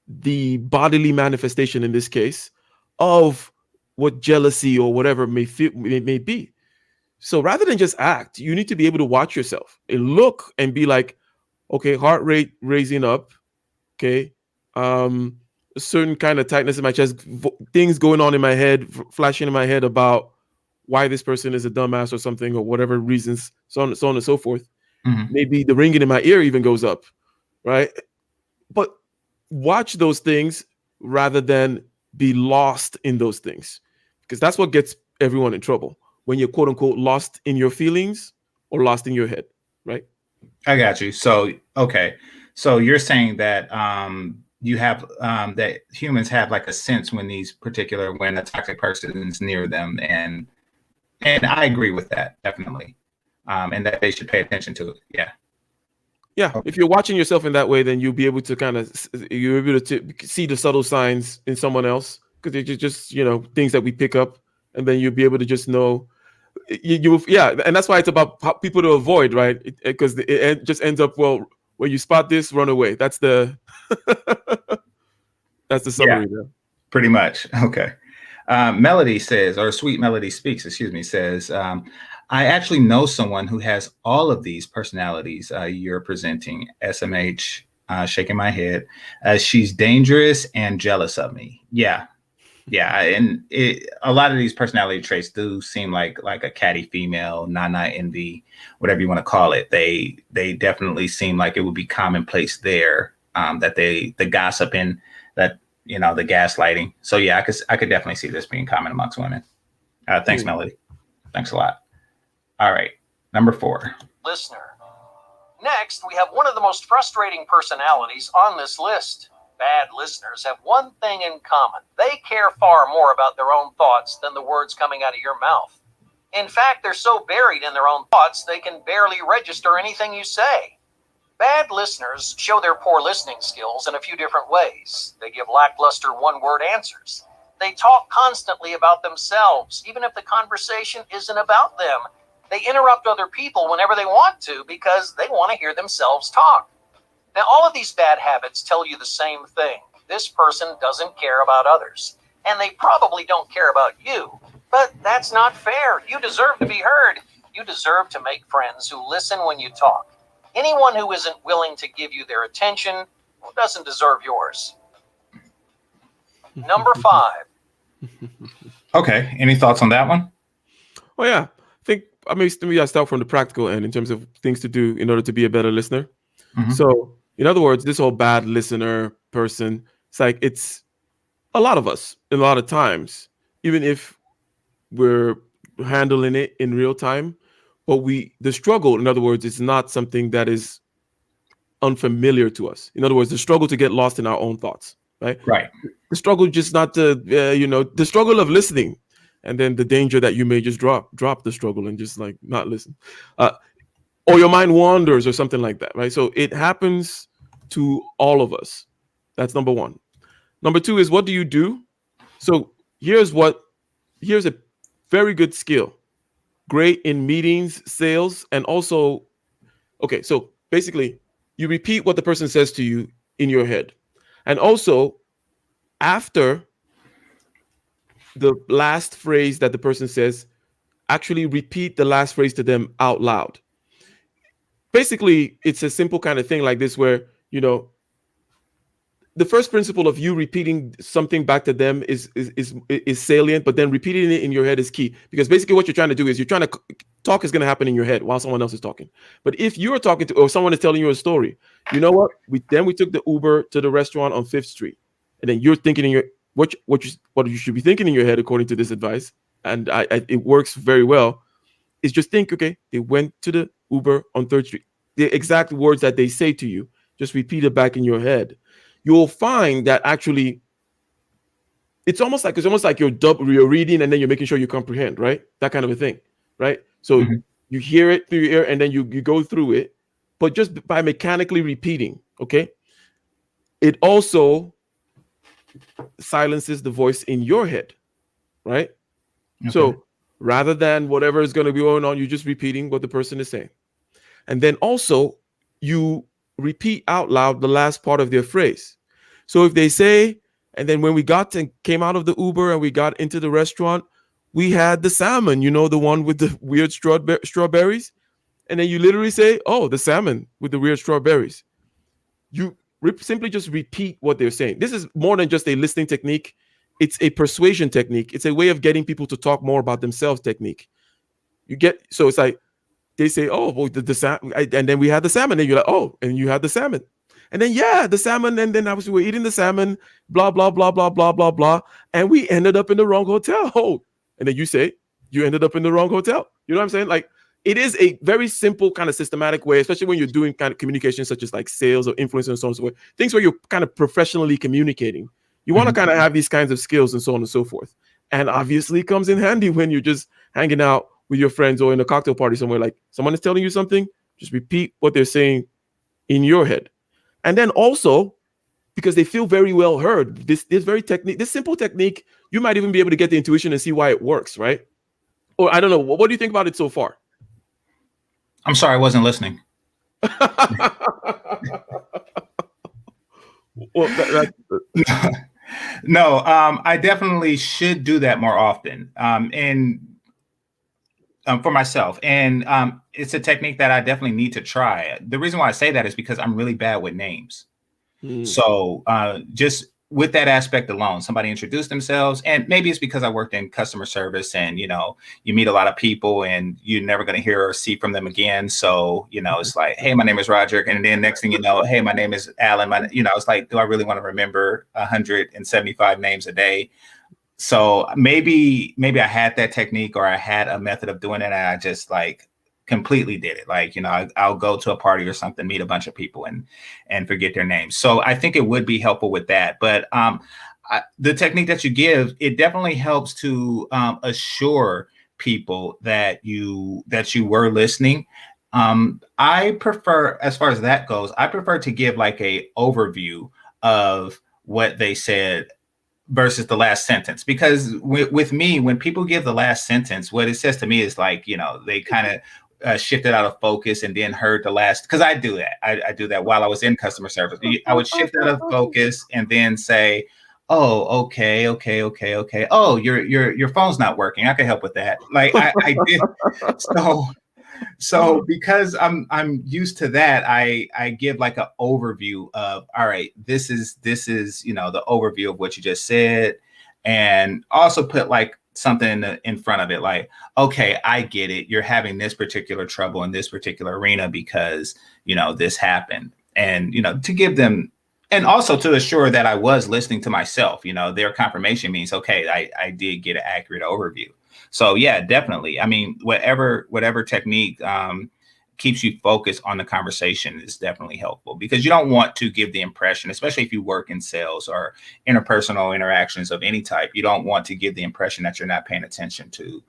[SPEAKER 2] the bodily manifestation in this case of what jealousy or whatever may be. So rather than just act, you need to be able to watch yourself and look and be like, okay, heart rate raising up, okay, a certain kind of tightness in my chest, things going on in my head, flashing in my head about why this person is a dumbass or something or whatever reasons, so on and so forth. Maybe the ringing in my ear even goes up, right? But watch those things rather than be lost in those things, because that's what gets everyone in trouble, when you're quote unquote lost in your feelings or lost in your head, right?
[SPEAKER 1] I got you. So, okay. So you're saying that you have that humans have like a sense when a toxic person is near them, and I agree with that definitely, and that they should pay attention to it. Yeah.
[SPEAKER 2] Yeah, if you're watching yourself in that way, then you'll be able to you're able to see the subtle signs in someone else, because they're just things that we pick up, and then you'll be able to just know. And that's why it's about people to avoid, right? Because it just ends up, well, when you spot this, run away. That's the that's the summary.
[SPEAKER 1] Yeah, pretty much. Okay. Melody says, or Sweet Melody Speaks, excuse me, says, I actually know someone who has all of these personalities you're presenting. SMH, shaking my head. She's dangerous and jealous of me. Yeah. Yeah. And a lot of these personality traits do seem like a catty female, nana envy, whatever you want to call it. They definitely seem like it would be commonplace there, that the gossiping, that, the gaslighting. So yeah, I could definitely see this being common amongst women. Thanks, Melody. Thanks a lot. All right, number 4.
[SPEAKER 3] Listener. Next, we have one of the most frustrating personalities on this list. Bad listeners have one thing in common. They care far more about their own thoughts than the words coming out of your mouth. In fact, they're so buried in their own thoughts, they can barely register anything you say. Bad listeners show their poor listening skills in a few different ways. They give lackluster one-word answers. They talk constantly about themselves, even if the conversation isn't about them. They interrupt other people whenever they want to because they want to hear themselves talk. Now, all of these bad habits tell you the same thing. This person doesn't care about others, and they probably don't care about you. But that's not fair. You deserve to be heard. You deserve to make friends who listen when you talk. Anyone who isn't willing to give you their attention doesn't deserve yours. Number 5.
[SPEAKER 1] Okay. Any thoughts on that one?
[SPEAKER 2] Oh yeah, I start from the practical end in terms of things to do in order to be a better listener. So, in other words, this whole bad listener person, it's a lot of us, a lot of times, even if we're handling it in real time, but the struggle, in other words, is not something that is unfamiliar to us. In other words, the struggle to get lost in our own thoughts, right?
[SPEAKER 1] Right.
[SPEAKER 2] The struggle just not to, the struggle of listening and then the danger that you may just drop the struggle and just like not listen, or your mind wanders or something like that, right? So it happens to all of us. That's number one. Number two is, what do you do? So here's a very good skill, great in meetings, sales, and also, okay, so basically you repeat what the person says to you in your head, and also after the last phrase that the person says, actually repeat the last phrase to them out loud. Basically, it's a simple kind of thing like this, where, you know, the first principle of you repeating something back to them is salient, but then repeating it in your head is key, because basically what you're trying to do is, you're trying to talk is going to happen in your head while someone else is talking. But if you're talking to, or someone is telling you a story, you know what? We took the Uber to the restaurant on 5th Street, and then you're thinking in your what you should be thinking in your head according to this advice, and it works very well. Is just think, okay, they went to the Uber on 3rd Street. The exact words that they say to you, just repeat it back in your head. You'll find that actually it's almost like you're reading and then you're making sure you comprehend, right? That kind of a thing, right? So you hear it through your ear and then you go through it, but just by mechanically repeating, okay? It also silences the voice in your head, right? Okay. So rather than whatever is going to be going on, you're just repeating what the person is saying. And then also you repeat out loud the last part of their phrase. So if they say, and then when we came out of the Uber and we got into the restaurant, we had the salmon, you know, the one with the weird strawberries. And then you literally say, oh, the salmon with the weird strawberries. You simply just repeat what they're saying. This is more than just a listening technique. It's a persuasion technique. It's a way of getting people to talk more about themselves technique. So it's like, they say, oh, well, the salmon, and then we had the salmon. And you're like, oh, and you had the salmon. And then, yeah, the salmon. And then obviously we're eating the salmon, blah, blah, blah, blah, blah, blah, blah. And we ended up in the wrong hotel. Oh, and then you say, you ended up in the wrong hotel. You know what I'm saying? Like, it is a very simple kind of systematic way, especially when you're doing kind of communication such as like sales or influence and so on and so forth. Things where you're kind of professionally communicating. You want to kind of have these kinds of skills and so on and so forth. And obviously it comes in handy when you're just hanging out with your friends or in a cocktail party somewhere, like someone is telling you something, just repeat what they're saying in your head. And then also, because they feel very well heard, this simple technique, you might even be able to get the intuition and see why it works, right? Or I don't know, what do you think about it so far?
[SPEAKER 1] I'm sorry, I wasn't listening.
[SPEAKER 2] Well,
[SPEAKER 1] no, I definitely should do that more often. And for myself. And it's a technique that I definitely need to try. The reason why I say that is because I'm really bad with names. So just with that aspect alone, somebody introduced themselves, and maybe it's because I worked in customer service and, you know, you meet a lot of people and you're never going to hear or see from them again. So, you know, it's like, hey, my name is Roger. And then next thing you know, hey, my name is Alan. It's like, do I really want to remember 175 names a day? So maybe I had that technique, or I had a method of doing it, and I just like completely did it. Like, you know, I'll go to a party or something, meet a bunch of people and forget their names. So I think it would be helpful with that. But the technique that you give, it definitely helps to assure people that you were listening. I prefer, as far as that goes, I prefer to give like a overview of what they said versus the last sentence, because with me, when people give the last sentence, what it says to me is like, you know, they kind of shifted out of focus and then heard the last, because I do that. I do that while I was in customer service. I would shift out of focus and then say, oh, okay. Oh, your phone's not working. I can help with that. Like I did. So because I'm used to that, I give like an overview of, all right, this is, you know, the overview of what you just said, and also put like something in front of it, like, okay, I get it. You're having this particular trouble in this particular arena because, you know, this happened. And, you know, to give them, and also to assure that I was listening to myself, you know, their confirmation means, okay, I did get an accurate overview. So yeah, definitely. I mean, whatever technique keeps you focused on the conversation is definitely helpful, because you don't want to give the impression, especially if you work in sales or interpersonal interactions of any type, you don't want to give the impression that you're not paying attention to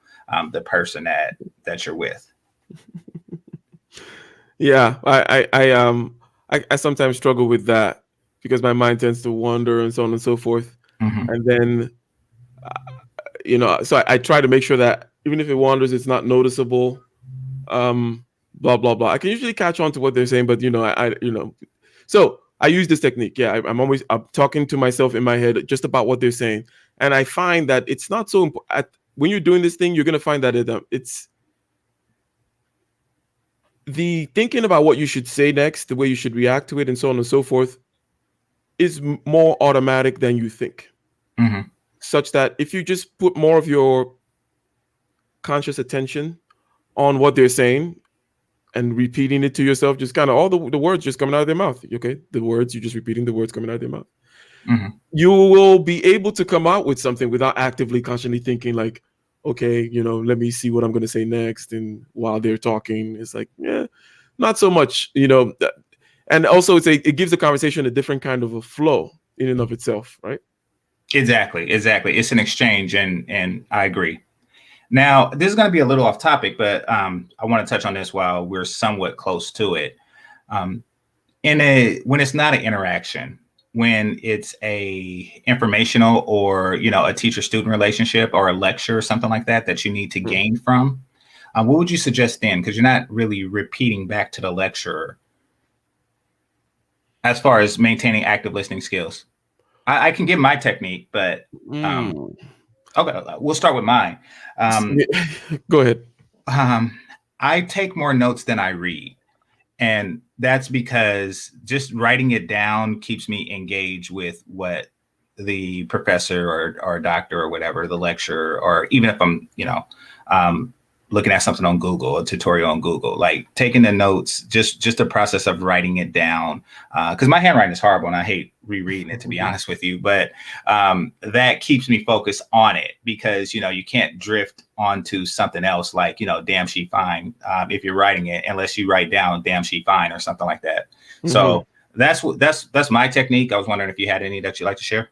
[SPEAKER 1] the person that you're with.
[SPEAKER 2] Yeah, I sometimes struggle with that because my mind tends to wander and so on and so forth.
[SPEAKER 1] Mhm.
[SPEAKER 2] And then, so I try to make sure that even if it wanders, it's not noticeable. Blah blah blah. I can usually catch on to what they're saying, but so I use this technique. Yeah, I'm talking to myself in my head just about what they're saying, and I find that it's not so important. When you're doing this thing, you're gonna find that it's the thinking about what you should say next, the way you should react to it, and so on and so forth, is more automatic than you think.
[SPEAKER 1] Mhm.
[SPEAKER 2] Such that if you just put more of your conscious attention on what they're saying and repeating it to yourself, just kind of all the words just coming out of their mouth. Okay, the words, you're just repeating the words coming out of their mouth.
[SPEAKER 1] Mhm.
[SPEAKER 2] You will be able to come out with something without actively, consciously thinking like, okay, let me see what I'm going to say next. And while they're talking, it's like, yeah, not so much, And also, it gives the conversation a different kind of a flow in and of itself, right?
[SPEAKER 1] Exactly. It's an exchange, and I agree. Now, this is going to be a little off topic, but I want to touch on this while we're somewhat close to it. Um, when it's not an interaction, when it's a informational or a teacher-student relationship or a lecture or something like that you need to gain from, what would you suggest then? Because you're not really repeating back to the lecturer as far as maintaining active listening skills. I can give my technique, but okay, we'll start with mine.
[SPEAKER 2] Go ahead.
[SPEAKER 1] I take more notes than I read. And that's because just writing it down keeps me engaged with what the professor or doctor or whatever, the lecturer, or even if I'm, looking at something on Google, a tutorial on Google, like taking the notes, just the process of writing it down. Because my handwriting is horrible and I hate rereading it, to be honest with you. But that keeps me focused on it, because, you can't drift onto something else like, damn, she fine, if you're writing it, unless you write down damn, she fine or something like that. Mm-hmm. So that's my technique. I was wondering if you had any that you'd like to share.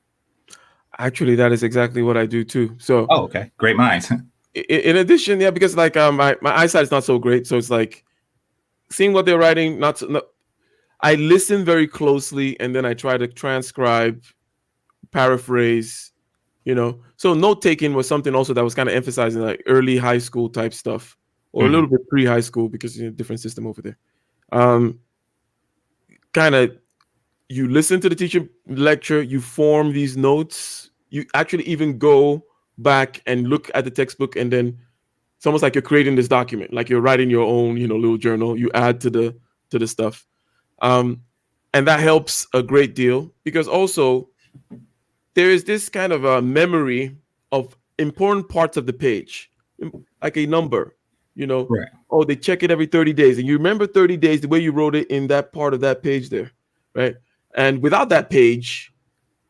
[SPEAKER 2] Actually, that is exactly what I do too. So,
[SPEAKER 1] okay, great minds.
[SPEAKER 2] In addition, yeah, because like my eyesight is not so great, so it's like seeing what they're writing. I listen very closely, and then I try to transcribe, paraphrase. So note taking was something also that was kind of emphasizing like early high school type stuff, or a little bit pre-high school, because different system over there. Kind of, you listen to the teacher lecture, you form these notes, you actually even go back and look at the textbook, and then it's almost like you're creating this document, like you're writing your own, little journal. You add to the stuff, and that helps a great deal, because also there is this kind of a memory of important parts of the page, like a number,
[SPEAKER 1] Right.
[SPEAKER 2] Oh, they check it every 30 days, and you remember 30 days the way you wrote it in that part of that page there, right? And without that page,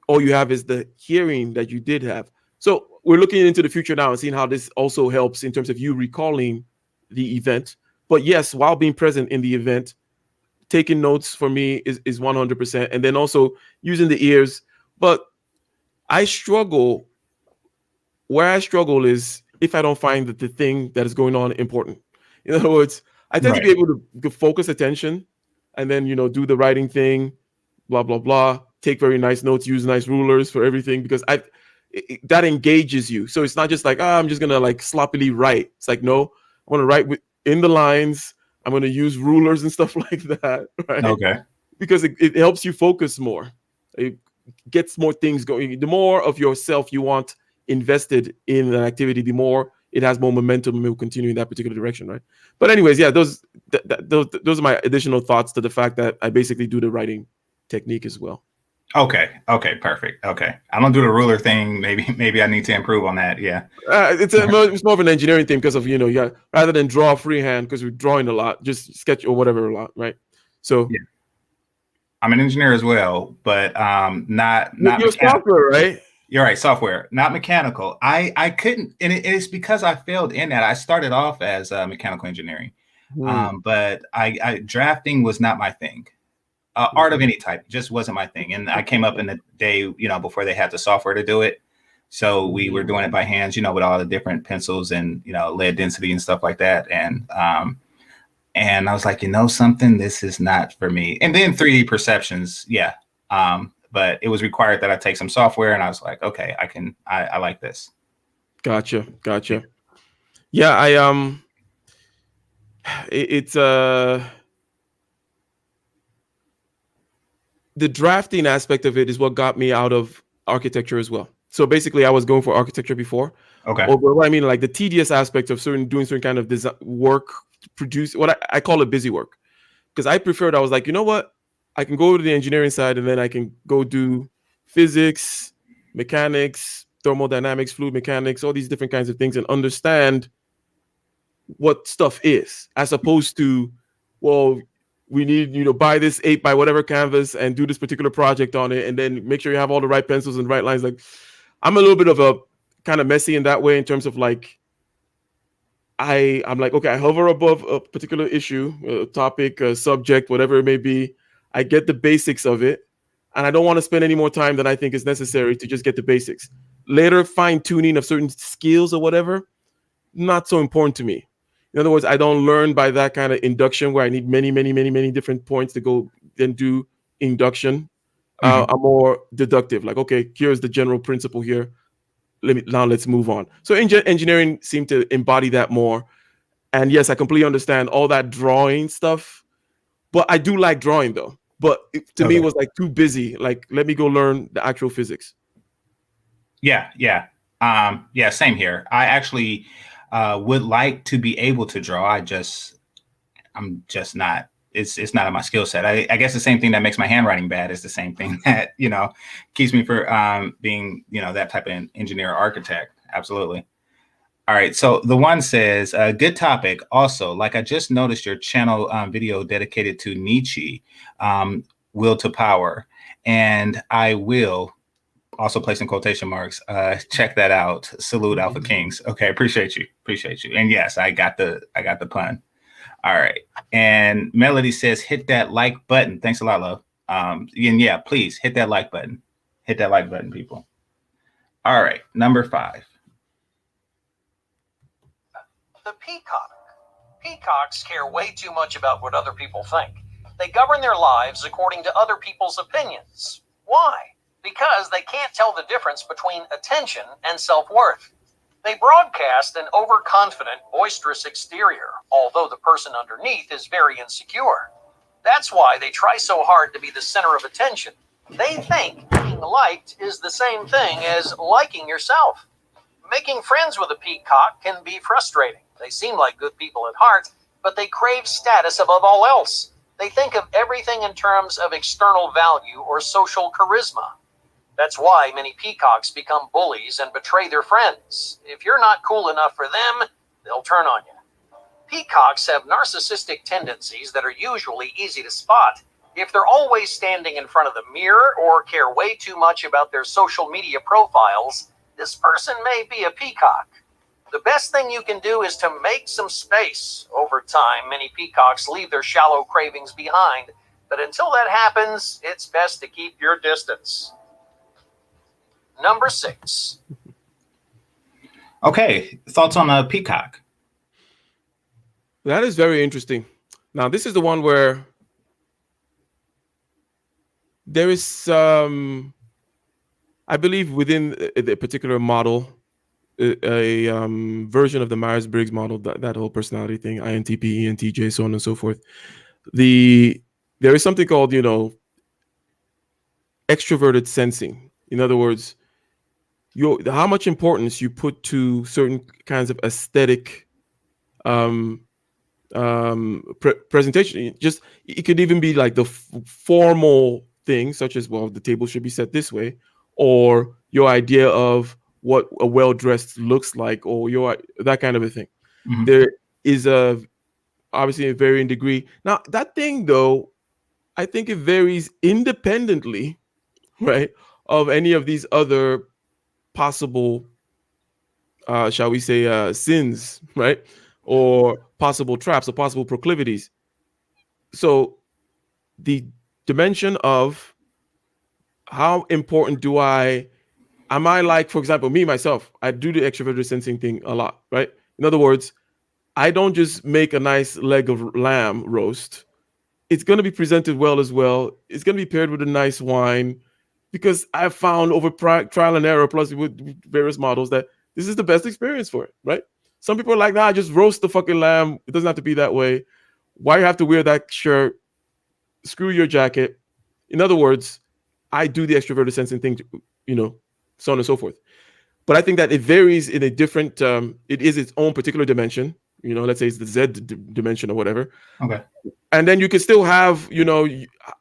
[SPEAKER 2] all you have is the hearing that you did have. So we're looking into the future now and seeing how this also helps in terms of you recalling the event. But yes, while being present in the event, taking notes for me is 100%. And then also using the ears. But where I struggle is if I don't find that the thing that is going on important. In other words, I tend to be able to focus attention and then, do the writing thing, blah, blah, blah, take very nice notes, use nice rulers for everything, because that engages you. So it's not just like, I'm just going to like sloppily write. It's like, no, I want to write in the lines. I'm going to use rulers and stuff like that. Right?
[SPEAKER 1] Okay.
[SPEAKER 2] Because it helps you focus more. It gets more things going. The more of yourself you want invested in an activity, the more it has more momentum and will continue in that particular direction. Right. But anyways, yeah, those are my additional thoughts to the fact that I basically do the writing technique as well.
[SPEAKER 1] Okay, perfect. Okay, I don't do the ruler thing. Maybe I need to improve on that. Yeah,
[SPEAKER 2] it's more of an engineering thing, because of rather than draw freehand, because we're drawing a lot, just sketch or whatever a lot, right? So
[SPEAKER 1] yeah, I'm an engineer as well, but not
[SPEAKER 2] you're software, right?
[SPEAKER 1] You're right, software, not mechanical. I couldn't, and it's because I failed in that. I started off as mechanical engineering, But I drafting was not my thing. Art of any type just wasn't my thing. And I came up in the day, before they had the software to do it. So we were doing it by hands, with all the different pencils and, lead density and stuff like that. And I was like, something, this is not for me. And then 3D perceptions. Yeah. But it was required that I take some software, and I was like, okay, I like this.
[SPEAKER 2] Gotcha. Yeah. It's the drafting aspect of it is what got me out of architecture as well. So basically, I was going for architecture before.
[SPEAKER 1] Okay.
[SPEAKER 2] Or what I mean, like the tedious aspect of doing certain kind of design work, produce what I call it busy work, because I preferred. I was like, you know what, I can go to the engineering side, and then I can go do physics, mechanics, thermodynamics, fluid mechanics, all these different kinds of things, and understand what stuff is, as opposed to, well, we need, buy this 8 by whatever canvas and do this particular project on it, and then make sure you have all the right pencils and right lines. Like, I'm a little bit of a kind of messy in that way, in terms of like, I'm like, okay, I hover above a particular issue, a topic, a subject, whatever it may be. I get the basics of it, and I don't want to spend any more time than I think is necessary to just get the basics. Later, fine tuning of certain skills or whatever, not so important to me. In other words, I don't learn by that kind of induction where I need many different points to go then do induction. I'm more deductive. Like, okay, here's the general principle here. Let's move on. So engineering seemed to embody that more. And yes, I completely understand all that drawing stuff, but I do like drawing though. But to me, it was like too busy. Like, let me go learn the actual physics.
[SPEAKER 1] Yeah. Same here. I actually would like to be able to draw. I'm just not. It's not in my skill set. I guess the same thing that makes my handwriting bad is the same thing that keeps me from being that type of engineer or architect. Absolutely. All right. So the one says, good topic. Also, like, I just noticed your channel video dedicated to Nietzsche, will to power, and I will, also placing quotation marks, check that out. Salute, Alpha Kings. Okay, appreciate you. And yes, I got the pun. All right. And Melody says, hit that like button. Thanks a lot, love. And yeah, please hit that like button. Hit that like button, people. All right, number 5.
[SPEAKER 3] The peacock. Peacocks care way too much about what other people think. They govern their lives according to other people's opinions. Why? Because they can't tell the difference between attention and self-worth. They broadcast an overconfident, boisterous exterior, although the person underneath is very insecure. That's why they try so hard to be the center of attention. They think being liked is the same thing as liking yourself. Making friends with a peacock can be frustrating. They seem like good people at heart, but they crave status above all else. They think of everything in terms of external value or social charisma. That's why many peacocks become bullies and betray their friends. If you're not cool enough for them, they'll turn on you. Peacocks have narcissistic tendencies that are usually easy to spot. If they're always standing in front of the mirror or care way too much about their social media profiles, this person may be a peacock. The best thing you can do is to make some space. Over time, many peacocks leave their shallow cravings behind, but until that happens, it's best to keep your distance. Number 6.
[SPEAKER 1] Okay, thoughts on a peacock?
[SPEAKER 2] That is very interesting. Now, this is the one where there is, I believe, within the particular model, a version of the Myers-Briggs model, that whole personality thing, INTP, ENTJ, so on and so forth. There is something called, extroverted sensing. In other words, how much importance you put to certain kinds of aesthetic presentation. Just, it could even be like the formal thing, such as, well, the table should be set this way, or your idea of what a well-dressed looks like, or that kind of a thing. Mm-hmm. There is obviously a varying degree. Now, that thing, though, I think it varies independently, right, of any of these other possible, shall we say, sins, right? or possible traps or possible proclivities. So the dimension of how important am I like, for example, me, myself, I do the extroverted sensing thing a lot, right? In other words, I don't just make a nice leg of lamb roast. It's going to be presented well as well. It's going to be paired with a nice wine, because I've found over trial and error, plus with various models, that this is the best experience for it, right? Some people are like, nah, just roast the fucking lamb. It doesn't have to be that way. Why you have to wear that shirt? Screw your jacket. In other words, I do the extroverted sensing thing, so on and so forth. But I think that it varies in a different, it is its own particular dimension. Let's say it's the Z dimension or whatever.
[SPEAKER 1] Okay.
[SPEAKER 2] And then you can still have,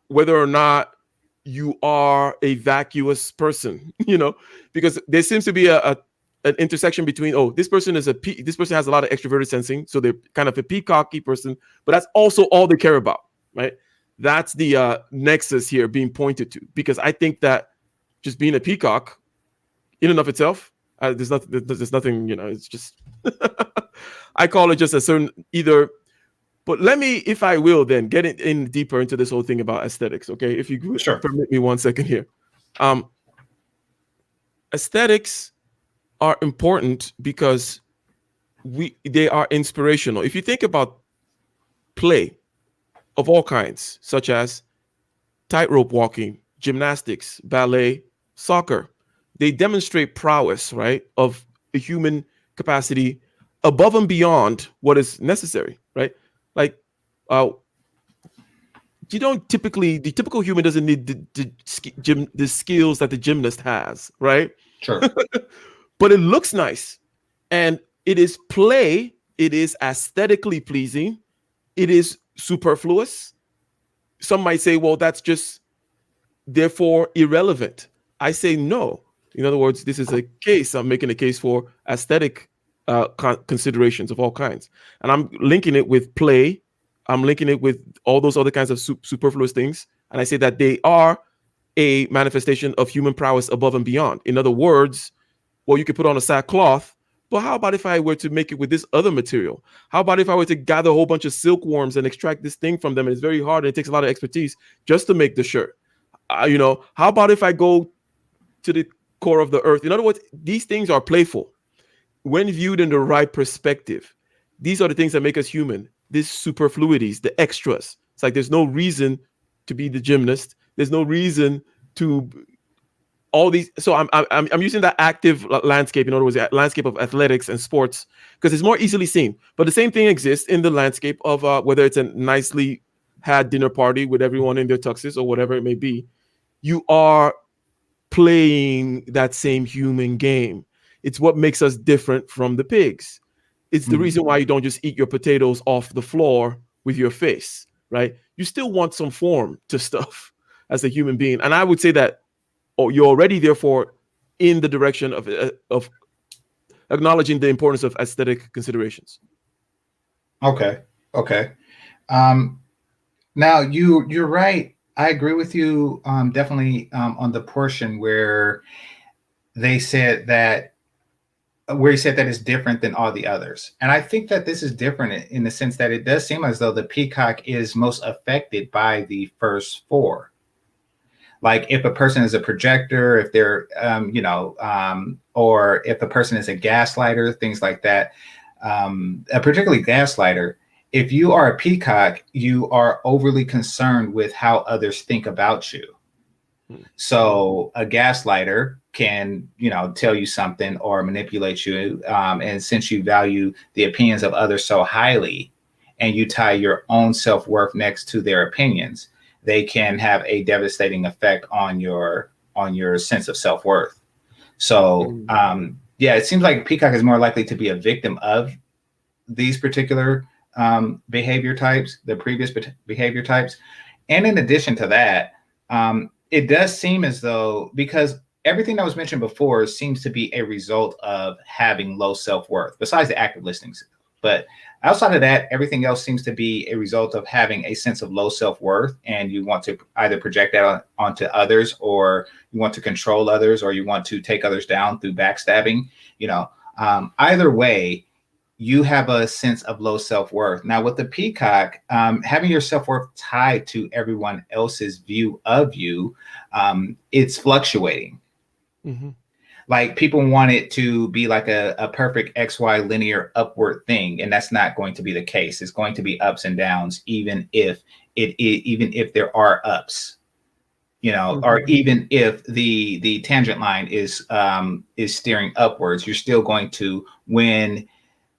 [SPEAKER 2] whether or not you are a vacuous person, because there seems to be an intersection between, this person has a lot of extroverted sensing, so they're kind of a peacocky person, but that's also all they care about, right? That's the nexus here being pointed to, because I think that just being a peacock in and of itself, there's nothing, it's just, I call it just a certain either. But let me, if I will, then get in deeper into this whole thing about aesthetics. Okay, if you could permit me 1 second here. Aesthetics are important because they are inspirational. If you think about play of all kinds, such as tightrope walking, gymnastics, ballet, soccer, they demonstrate prowess, right, of a human capacity above and beyond what is necessary, right? Like, the typical human doesn't need the skills that the gymnast has, right?
[SPEAKER 1] Sure.
[SPEAKER 2] But it looks nice, and it is play. It is aesthetically pleasing. It is superfluous. Some might say, well, that's just therefore irrelevant. I say no. In other words, this is a case. I'm making a case for aesthetic considerations of all kinds, and I'm linking it with play. I'm linking it with all those other kinds of superfluous things, and I say that they are a manifestation of human prowess above and beyond. In other words, well, you could put on a sackcloth, but how about if I were to make it with this other material? How about if I were to gather a whole bunch of silkworms and extract this thing from them? And it's very hard and it takes a lot of expertise just to make the shirt. How about if I go to the core of the earth? In other words, these things are playful when viewed in the right perspective. These are the things that make us human. These superfluities, the extras. It's like there's no reason to be the gymnast. There's no reason to all these. So I'm using that active landscape, in other words, the landscape of athletics and sports, because it's more easily seen. But the same thing exists in the landscape of whether it's a nicely had dinner party with everyone in their tuxes or whatever it may be. You are playing that same human game. It's what makes us different from the pigs. It's the reason why you don't just eat your potatoes off the floor with your face, right? You still want some form to stuff as a human being. And I would say that you're already, therefore, in the direction of acknowledging the importance of aesthetic considerations.
[SPEAKER 1] Okay. Now you're right. I agree with you definitely on the portion where they said that it's different than all the others. And I think that this is different in the sense that it does seem as though the peacock is most affected by the first four. Like if a person is a projector, if they're, or if a person is a gaslighter, things like that, particularly gaslighter, if you are a peacock, you are overly concerned with how others think about you. So a gaslighter can, tell you something or manipulate you. And since you value the opinions of others so highly, and you tie your own self-worth next to their opinions, they can have a devastating effect on your sense of self-worth. So, it seems like peacock is more likely to be a victim of these particular behavior types, the previous behavior types. And in addition to that, it does seem as though, because everything that was mentioned before seems to be a result of having low self-worth, besides the active listings. But outside of that, everything else seems to be a result of having a sense of low self-worth, and you want to either project that onto others, or you want to control others, or you want to take others down through backstabbing. Either way, you have a sense of low self-worth. Now with the peacock, having your self-worth tied to everyone else's view of you, it's fluctuating.
[SPEAKER 2] Mm-hmm.
[SPEAKER 1] Like people want it to be like a perfect XY linear upward thing, and that's not going to be the case. It's going to be ups and downs, even if even if there are ups, you know, or
[SPEAKER 2] Mm-hmm.
[SPEAKER 1] even if the tangent line is steering upwards, you're still going to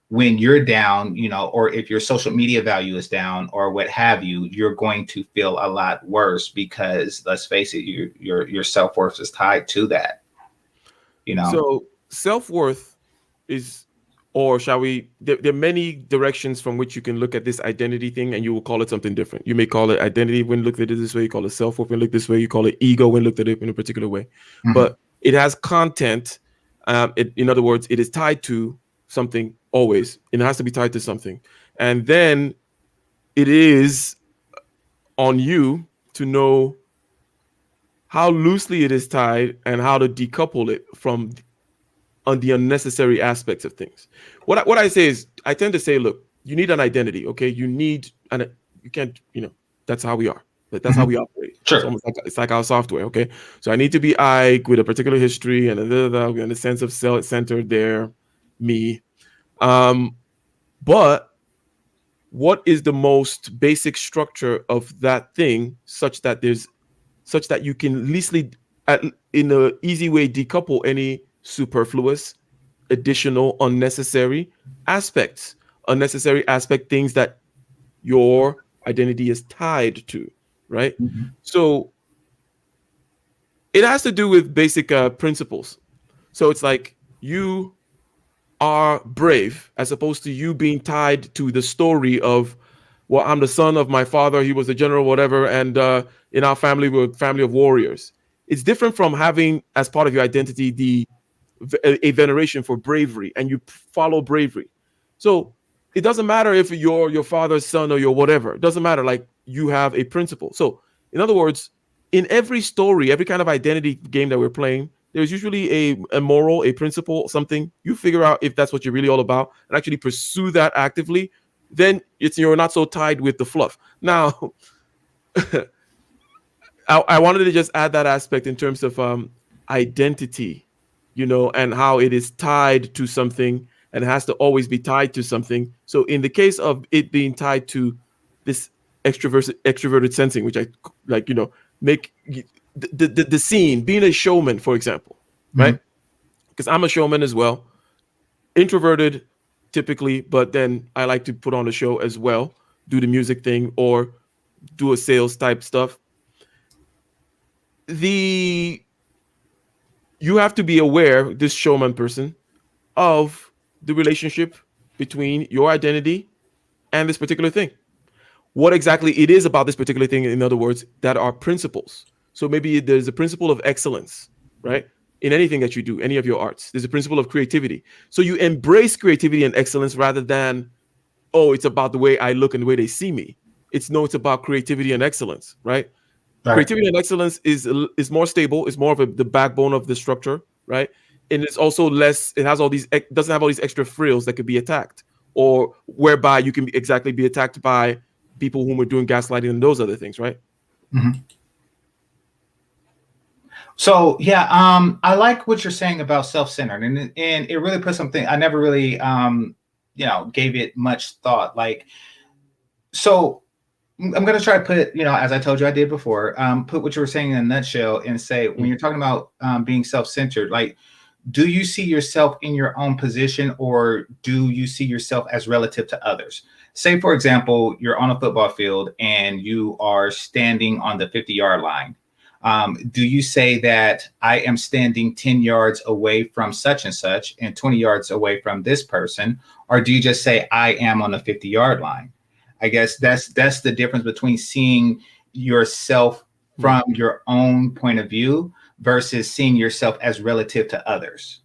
[SPEAKER 1] when you're down, you know, or if your social media value is down or what have you, you're going to feel a lot worse because let's face it, your self-worth is tied to that, you know.
[SPEAKER 2] So self-worth is, or shall we, there are many directions from which you can look at this identity thing, and you will call it something different. You may call it identity when looked at it this way, you call it self-worth when looked this way, you call it ego when looked at it in a particular way.
[SPEAKER 1] Mhm.
[SPEAKER 2] But it has content. In other words, it is tied to something always. It has to be tied to something. And then it is on you to know how loosely it is tied and how to decouple it from on the unnecessary aspects of things. What I say is, I tend to say, look, you need an identity, okay? You need an, you can't, you know, that's how we are. That's how
[SPEAKER 1] Mhm.
[SPEAKER 2] we operate. It's
[SPEAKER 1] Sure.
[SPEAKER 2] almost like it's like our software, okay? So I need to be Ike with a particular history and a sense of self-centered there, me. But what is the most basic structure of that thing, such that you can leastly, in a easy way, decouple any superfluous, additional, unnecessary aspect things that your identity is tied to, right?
[SPEAKER 1] Mhm.
[SPEAKER 2] So it has to do with basic principles. So it's like you are brave as opposed to you being tied to the story of, well, I'm the son of my father, he was a general, whatever, and in our family we're a family of warriors. It's different from having as part of your identity a veneration for bravery, and you follow bravery. So it doesn't matter if you're your father's son or your whatever. It doesn't matter. Like, you have a principle. So in other words, in every story, every kind of identity game that we're playing, there's usually a moral, a principle, something. You figure out if that's what you're really all about and actually pursue that actively, then you're not so tied with the fluff. Now, I wanted to just add that aspect in terms of identity, you know, and how it is tied to something and has to always be tied to something. So in the case of it being tied to this extroverted sensing, which I like, you know, make the scene, being a showman, for example, right?
[SPEAKER 1] Mhm.
[SPEAKER 2] Because I'm a showman as well, introverted typically, but then I like to put on a show as well, do the music thing or do a sales type stuff. The You have to be aware, this showman person, of the relationship between your identity and this particular thing. What exactly it is about this particular thing, in other words, that are principles. So maybe there's a principle of excellence, right? In anything that you do, any of your arts, there's a principle of creativity. So you embrace creativity and excellence rather than, oh, it's about the way I look and the way they see me. It's no, it's about creativity and excellence, right?
[SPEAKER 1] Right.
[SPEAKER 2] Creativity and excellence is more stable, is more of the backbone of the structure, right? And it's also less, it has all these, doesn't have all these extra frills that could be attacked, or whereby you can exactly be attacked by people whom are doing gaslighting and those other things, right?
[SPEAKER 1] Mhm. So yeah, I like what you're saying about self-centered, and it really puts something I never really you know, gave it much thought. Like, so I'm going to try to put, you know, as I told you I did before, put what you were saying in a nutshell and say, when
[SPEAKER 2] Mm.
[SPEAKER 1] you're talking about being self-centered, like, do you see yourself in your own position or do you see yourself as relative to others? Say, for example, you're on a football field and you are standing on the 50-yard line. Do you say that I am standing 10 yards away from such and such and 20 yards away from this person? Or do you just say I am on the 50-yard line? I guess that's the difference between seeing yourself
[SPEAKER 2] Mm.
[SPEAKER 1] from your own point of view versus seeing yourself as relative to others.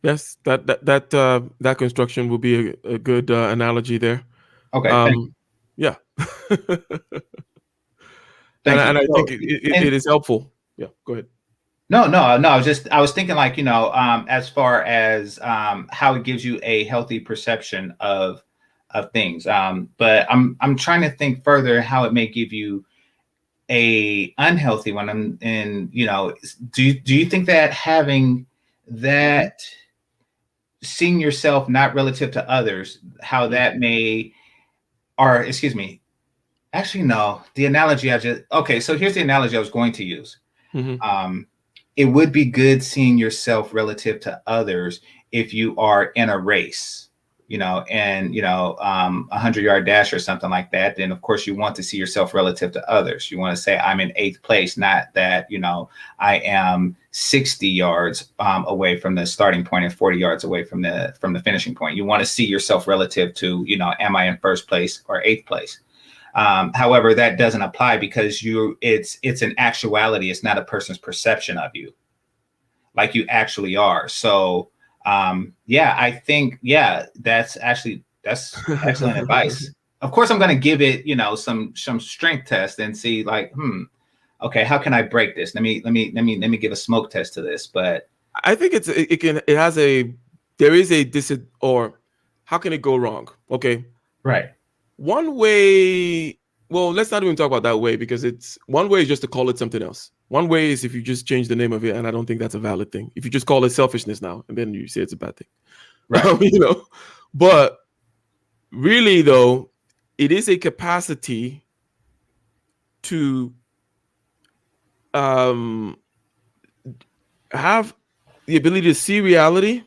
[SPEAKER 2] Yes, that construction will be a good analogy there.
[SPEAKER 1] Okay,
[SPEAKER 2] Um, yeah,
[SPEAKER 1] thank you.
[SPEAKER 2] and I think
[SPEAKER 1] So,
[SPEAKER 2] it
[SPEAKER 1] and
[SPEAKER 2] is helpful. Yeah, go ahead.
[SPEAKER 1] No. I was thinking like, as far as how it gives you a healthy perception of things. But I'm trying to think further how it may give you a unhealthy one. And do you think that having
[SPEAKER 2] Mhm.
[SPEAKER 1] that seeing yourself not relative to others, how
[SPEAKER 2] Mhm.
[SPEAKER 1] that may, or excuse me, actually no, the analogy I just okay, so here's the analogy I was going to use.
[SPEAKER 2] Mhm.
[SPEAKER 1] um, it would be good seeing yourself relative to others if you are in a race, and 100-yard dash or something like that. Then of course you want to see yourself relative to others. You want to say I'm in eighth place, not that I am 60 yards away from the starting point and 40 yards away from the finishing point. You want to see yourself relative to am I in first place or eighth place. However, that doesn't apply because it's an actuality. It's not a person's perception of you, like you actually are. So, yeah, I think, yeah, that's excellent advice. Of course, I'm going to give it, some strength test and see, like, okay, how can I break this? Let me give a smoke test to this. But
[SPEAKER 2] I think it has there is a or how can it go wrong? Okay.
[SPEAKER 1] right.
[SPEAKER 2] One way, well, let's not even talk about that way because it's one way is just to call it something else. One way is if you just change the name of it, and I don't think that's a valid thing. If you just call it selfishness now, and then you say it's a bad thing,
[SPEAKER 1] Right.
[SPEAKER 2] you know. But really, though, it is a capacity to um, have the ability to see reality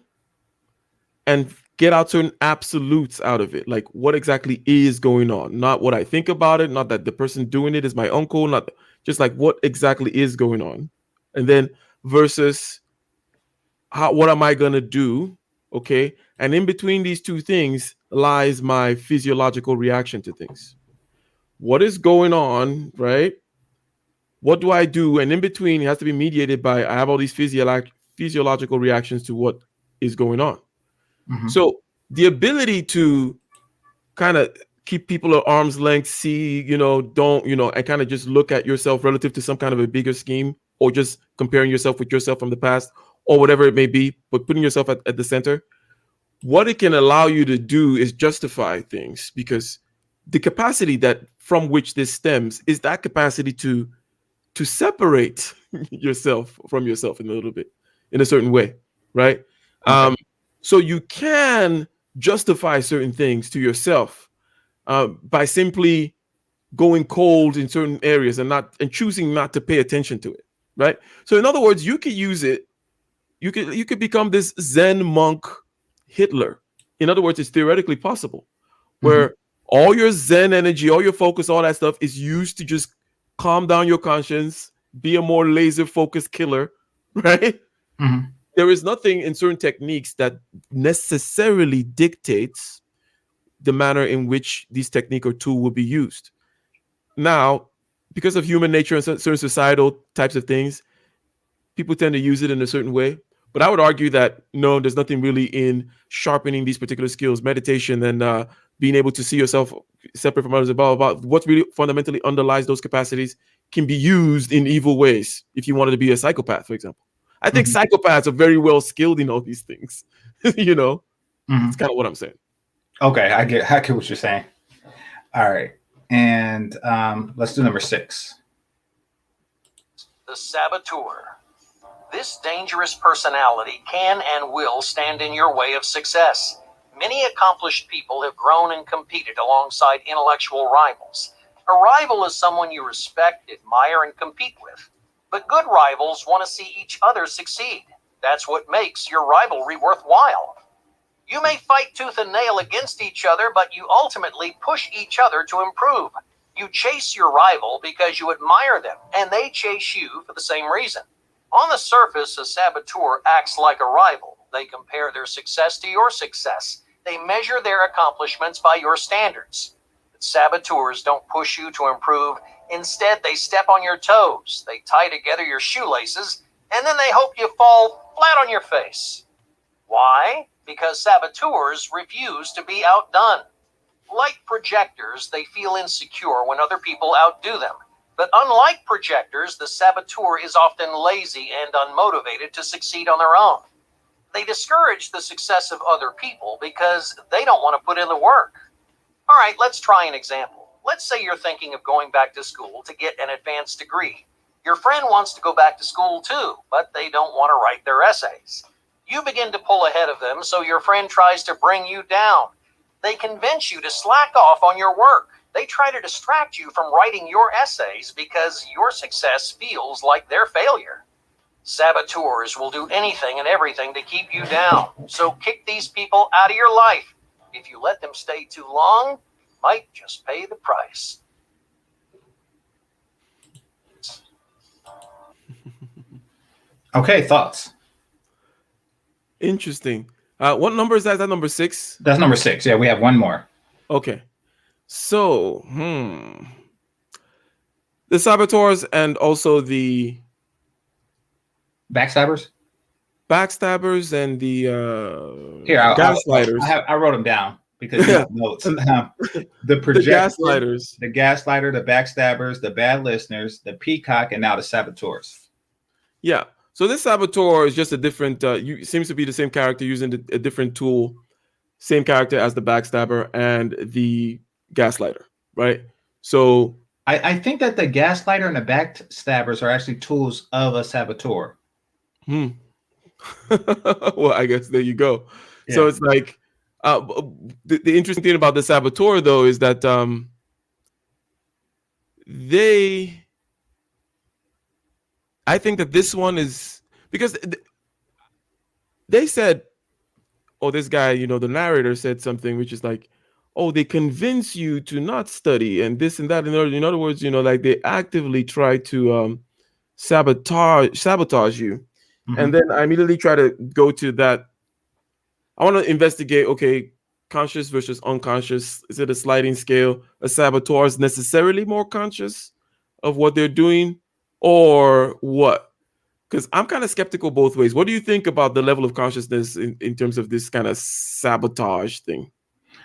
[SPEAKER 2] and get out certain absolutes out of it, like what exactly is going on, not what I think about it, not that the person doing it is my uncle, not just like what exactly is going on, and then versus what am I gonna do, okay? And in between these two things lies my physiological reaction to things. What is going on, right? What do I do? And in between, it has to be mediated by I have all these physiological reactions to what is going on.
[SPEAKER 1] Hmm.
[SPEAKER 2] So the ability to kind of keep people at arm's length, see, don't, and kind of just look at yourself relative to some kind of a bigger scheme, or just comparing yourself with yourself from the past, or whatever it may be, but putting yourself at the center. What it can allow you to do is justify things because the capacity that from which this stems is that capacity to separate yourself from yourself in a little bit, in a certain way, right?
[SPEAKER 1] Okay.
[SPEAKER 2] Um, so you can justify certain things to yourself by simply going cold in certain areas and choosing not to pay attention to it, right? So in other words, you could use it. You could become this Zen monk Hitler. In other words, it's theoretically possible
[SPEAKER 1] Hmm.
[SPEAKER 2] where all your Zen energy, all your focus, all that stuff is used to just calm down your conscience, be a more laser focused killer, right?
[SPEAKER 1] Hmm.
[SPEAKER 2] There is nothing in certain techniques that necessarily dictates the manner in which this technique or tool will be used. Now, because of human nature and certain societal types of things, people tend to use it in a certain way. But I would argue that no, there's nothing really in sharpening these particular skills, meditation, and being able to see yourself separate from others. About what really fundamentally underlies those capacities can be used in evil ways. If you wanted to be a psychopath, for example, I think
[SPEAKER 1] Hmm.
[SPEAKER 2] psychopaths are very well skilled in all these things. It's
[SPEAKER 1] Hmm.
[SPEAKER 2] kind of what I'm saying.
[SPEAKER 1] Okay, I get what you're saying. All right. And let's do number 6.
[SPEAKER 3] The saboteur. This dangerous personality can and will stand in your way of success. Many accomplished people have grown and competed alongside intellectual rivals. A rival is someone you respect, admire, and compete with. But good rivals want to see each other succeed. That's what makes your rivalry worthwhile. You may fight tooth and nail against each other, but you ultimately push each other to improve. You chase your rival because you admire them, and they chase you for the same reason. On the surface, a saboteur acts like a rival. They compare their success to your success. They measure their accomplishments by your standards. But saboteurs don't push you to improve. Instead, they step on your toes. They tie together your shoelaces, and then they hope you fall flat on your face. Why? Because saboteurs refuse to be outdone. Like projectors, they feel insecure when other people outdo them. But unlike projectors, the saboteur is often lazy and unmotivated to succeed on their own. They discourage the success of other people because they don't want to put in the work. All right, let's try an example. Let's say you're thinking of going back to school to get an advanced degree. Your friend wants to go back to school too, but they don't want to write their essays. You begin to pull ahead of them, so your friend tries to bring you down. They convince you to slack off on your work. They try to distract you from writing your essays because your success feels like their failure. Saboteurs will do anything and everything to keep you down. So kick these people out of your life. If you let them stay too long, you might just pay the price.
[SPEAKER 1] Okay, thoughts?
[SPEAKER 2] Interesting. What number is that? Is that number 6?
[SPEAKER 1] That's number 6. Yeah, we have one more.
[SPEAKER 2] Okay. So, the saboteurs and also the
[SPEAKER 1] Backstabbers?
[SPEAKER 2] backstabbers and the
[SPEAKER 1] Here,
[SPEAKER 2] gaslighters.
[SPEAKER 1] I wrote them down because you have notes. The projector,
[SPEAKER 2] gaslighters.
[SPEAKER 1] the gaslighter, the backstabbers, the bad listeners, the peacock, and now the saboteurs.
[SPEAKER 2] Yeah. So this saboteur is just a different. Seems to be the same character using a different tool, same character as the backstabber and the gaslighter, right? So
[SPEAKER 1] I think that the gaslighter and the backstabbers are actually tools of a saboteur.
[SPEAKER 2] Well, I guess there you go.
[SPEAKER 1] Yeah.
[SPEAKER 2] So it's like the interesting thing about the saboteur, though, is that I think that this one is because they said, oh, this guy, the narrator said something which is like, oh, they convince you to not study and this and that. In other words, like they actively try to sabotage you.
[SPEAKER 1] Mhm.
[SPEAKER 2] And then I immediately try to go to that. I want to investigate, okay, conscious versus unconscious. Is it a sliding scale? A saboteur is necessarily more conscious of what they're doing or what? Because I'm kind of skeptical both ways. What do you think about the level of consciousness in terms of this kind of sabotage thing?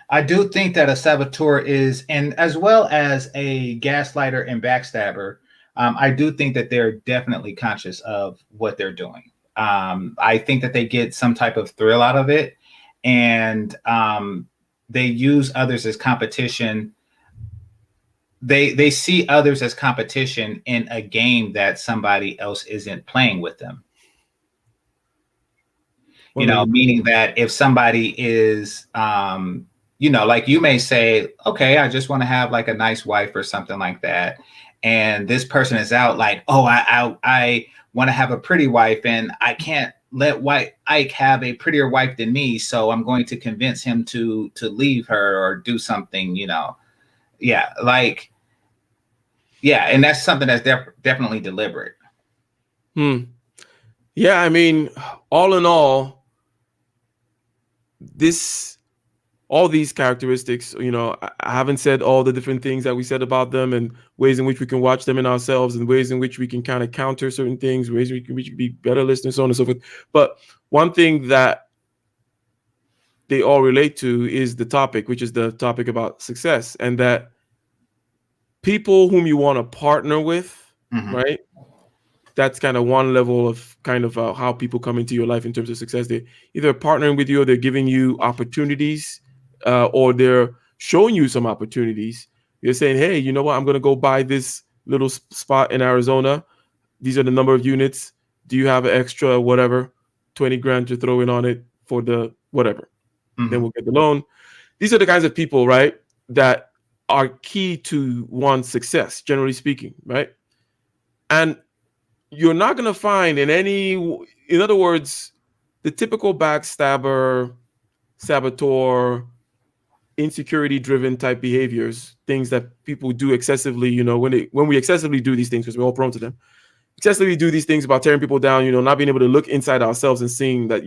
[SPEAKER 1] I do think that a saboteur is, and as well as a gaslighter and backstabber, I do think that they're definitely conscious of what they're doing. I think that they get some type of thrill out of it, and they use others as competition. They see others as competition in a game that somebody else isn't playing with them. Meaning that if somebody is, like you may say, okay, I just want to have like a nice wife or something like that. And this person is out like, oh, I want to have a pretty wife and I can't let White Ike have a prettier wife than me. So I'm going to convince him to leave her or do something, Yeah. Yeah. And that's something that's definitely deliberate.
[SPEAKER 2] Yeah. I mean, all in all, all these characteristics, I haven't said all the different things that we said about them and ways in which we can watch them in ourselves and ways in which we can kind of counter certain things, ways we can be better listeners, so on and so forth. But one thing that they all relate to is the topic, which is the topic about success, and that people whom you want to partner with, right? That's kind of one level of kind of how people come into your life in terms of success. They're either partnering with you or they're giving you opportunities. Or they're showing you some opportunities. You're saying, hey, you know what? I'm going to go buy this little spot in Arizona. These are the number of units. Do you have an extra whatever, 20 grand to throw in on it for the whatever? Then we'll get the loan. These are the kinds of people, right, that are key to one's success, generally speaking, right? And you're not going to find in other words, the typical backstabber, saboteur, insecurity-driven type behaviors, things that people do excessively, when we excessively do these things, because we're all prone to them, excessively do these things about tearing people down, not being able to look inside ourselves and seeing that,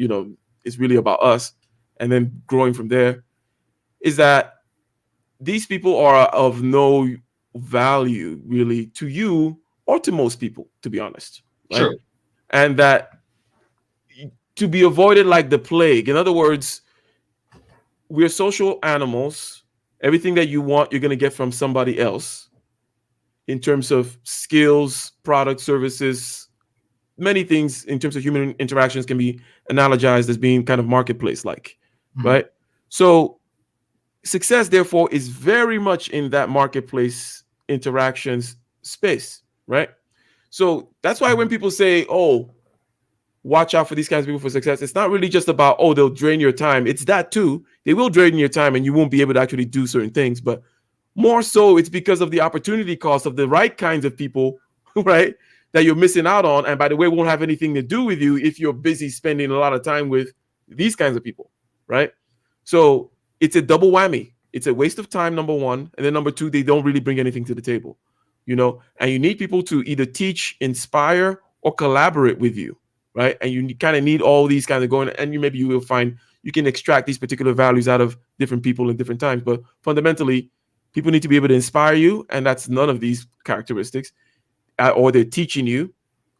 [SPEAKER 2] it's really about us, and then growing from there, is that these people are of no value really to you or to most people, to be honest. Right?
[SPEAKER 1] Sure.
[SPEAKER 2] And that to be avoided like the plague. In other words, we're social animals. Everything that you want, you're going to get from somebody else. in terms of skills, products, services, many things in terms of human interactions can be analogized as being kind of marketplace like, right? So success, therefore, is very much in that marketplace interactions space, right? So that's why when people say, oh, watch out for these kinds of people for success, it's not really just about, oh, they'll drain your time. It's that too. They will drain your time and you won't be able to actually do certain things. But more so, it's because of the opportunity cost of the right kinds of people, right, that you're missing out on. And by the way, won't have anything to do with you if you're busy spending a lot of time with these kinds of people, right? So it's a double whammy. It's a waste of time, number one. And then number two, they don't really bring anything to the table, and you need people to either teach, inspire, or collaborate with you, right? And you kind of need all these kinds of going, and maybe you will find you can extract these particular values out of different people in different times. But fundamentally, people need to be able to inspire you, and that's none of these characteristics, or they're teaching you,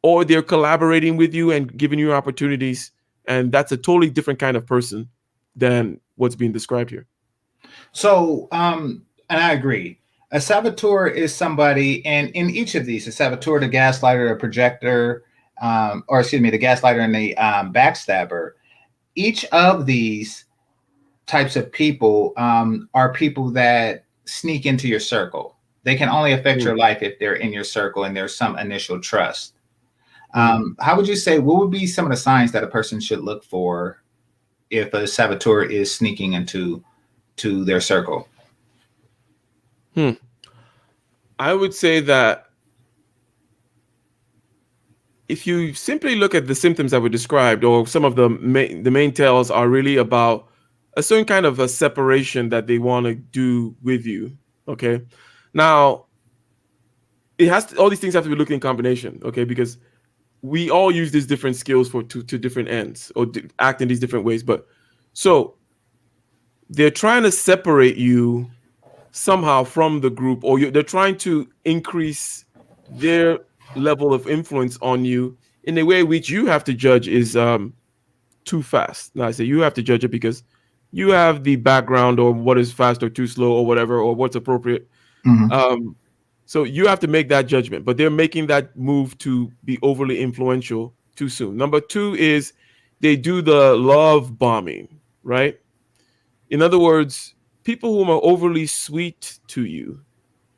[SPEAKER 2] or they're collaborating with you and giving you opportunities, and that's a totally different kind of person than what's being described here.
[SPEAKER 1] So, and I agree. A saboteur is somebody, and in each of these, a saboteur, the gaslighter, a projector, or excuse me, the gaslighter and the backstabber, each of these types of people are people that sneak into your circle. They can only affect your life if they're in your circle and there's some initial trust. How would you say, what would be some of the signs that a person should look for if a saboteur is sneaking into their circle?
[SPEAKER 2] I would say that if you simply look at the symptoms that were described, or some of the main tells are really about a certain kind of a separation that they want to do with you. Okay. Now, all these things have to be looked in combination. Okay. Because we all use these different skills to different ends, or act in these different ways. But so they're trying to separate you somehow from the group, or they're trying to increase their level of influence on you in a way which you have to judge is too fast. Now I say you have to judge it because you have the background, or what is fast or too slow, or whatever, or what's appropriate. So you have to make that judgment, but they're making that move to be overly influential too soon. Number two is they do the love bombing, right? In other words, people who are overly sweet to you,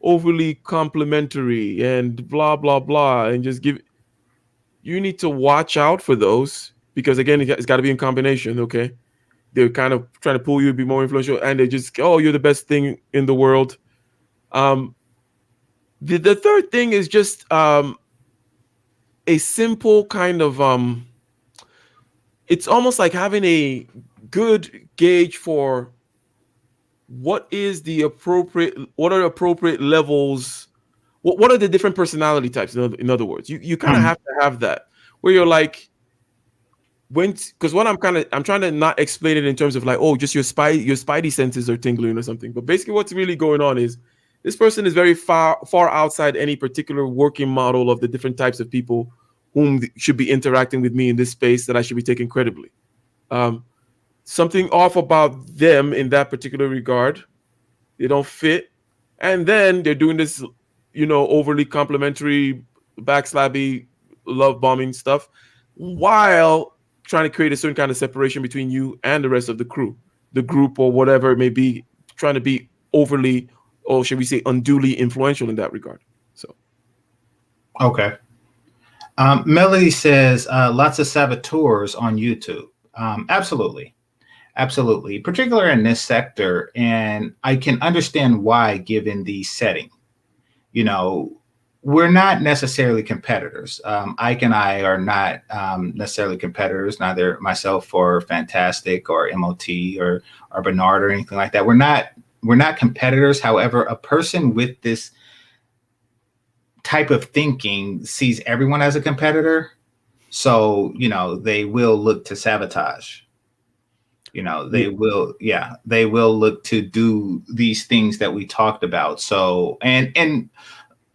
[SPEAKER 2] overly complimentary, and blah, blah, blah, and just you need to watch out for those, because again, it's got to be in combination, okay? They're kind of trying to pull you to be more influential, and they just, oh, you're the best thing in the world. The third thing is just a simple kind of, it's almost like having a good gauge for what are the appropriate levels, what are the different personality types, in other words. You kind of have to have that, where you're like, because what I'm trying to not explain it in terms of like, oh, just your spidey senses are tingling or something, but basically what's really going on is this person is very far outside any particular working model of the different types of people whom should be interacting with me in this space that I should be taking credibly. Something off about them in that particular regard. They don't fit. And then they're doing this, overly complimentary, backslabby, love bombing stuff, while trying to create a certain kind of separation between you and the rest of the group, or whatever it may be, trying to be overly, or should we say unduly influential in that regard. So.
[SPEAKER 1] Okay. Melody says, lots of saboteurs on YouTube. Absolutely. Absolutely. Particularly in this sector. And I can understand why, given the setting. We're not necessarily competitors. Ike and I are not necessarily competitors, neither myself or Fantastic or MOT or Bernard or anything like that. We're not competitors. However, a person with this type of thinking sees everyone as a competitor. So, they will look to sabotage. They will look to do these things that we talked about. So, and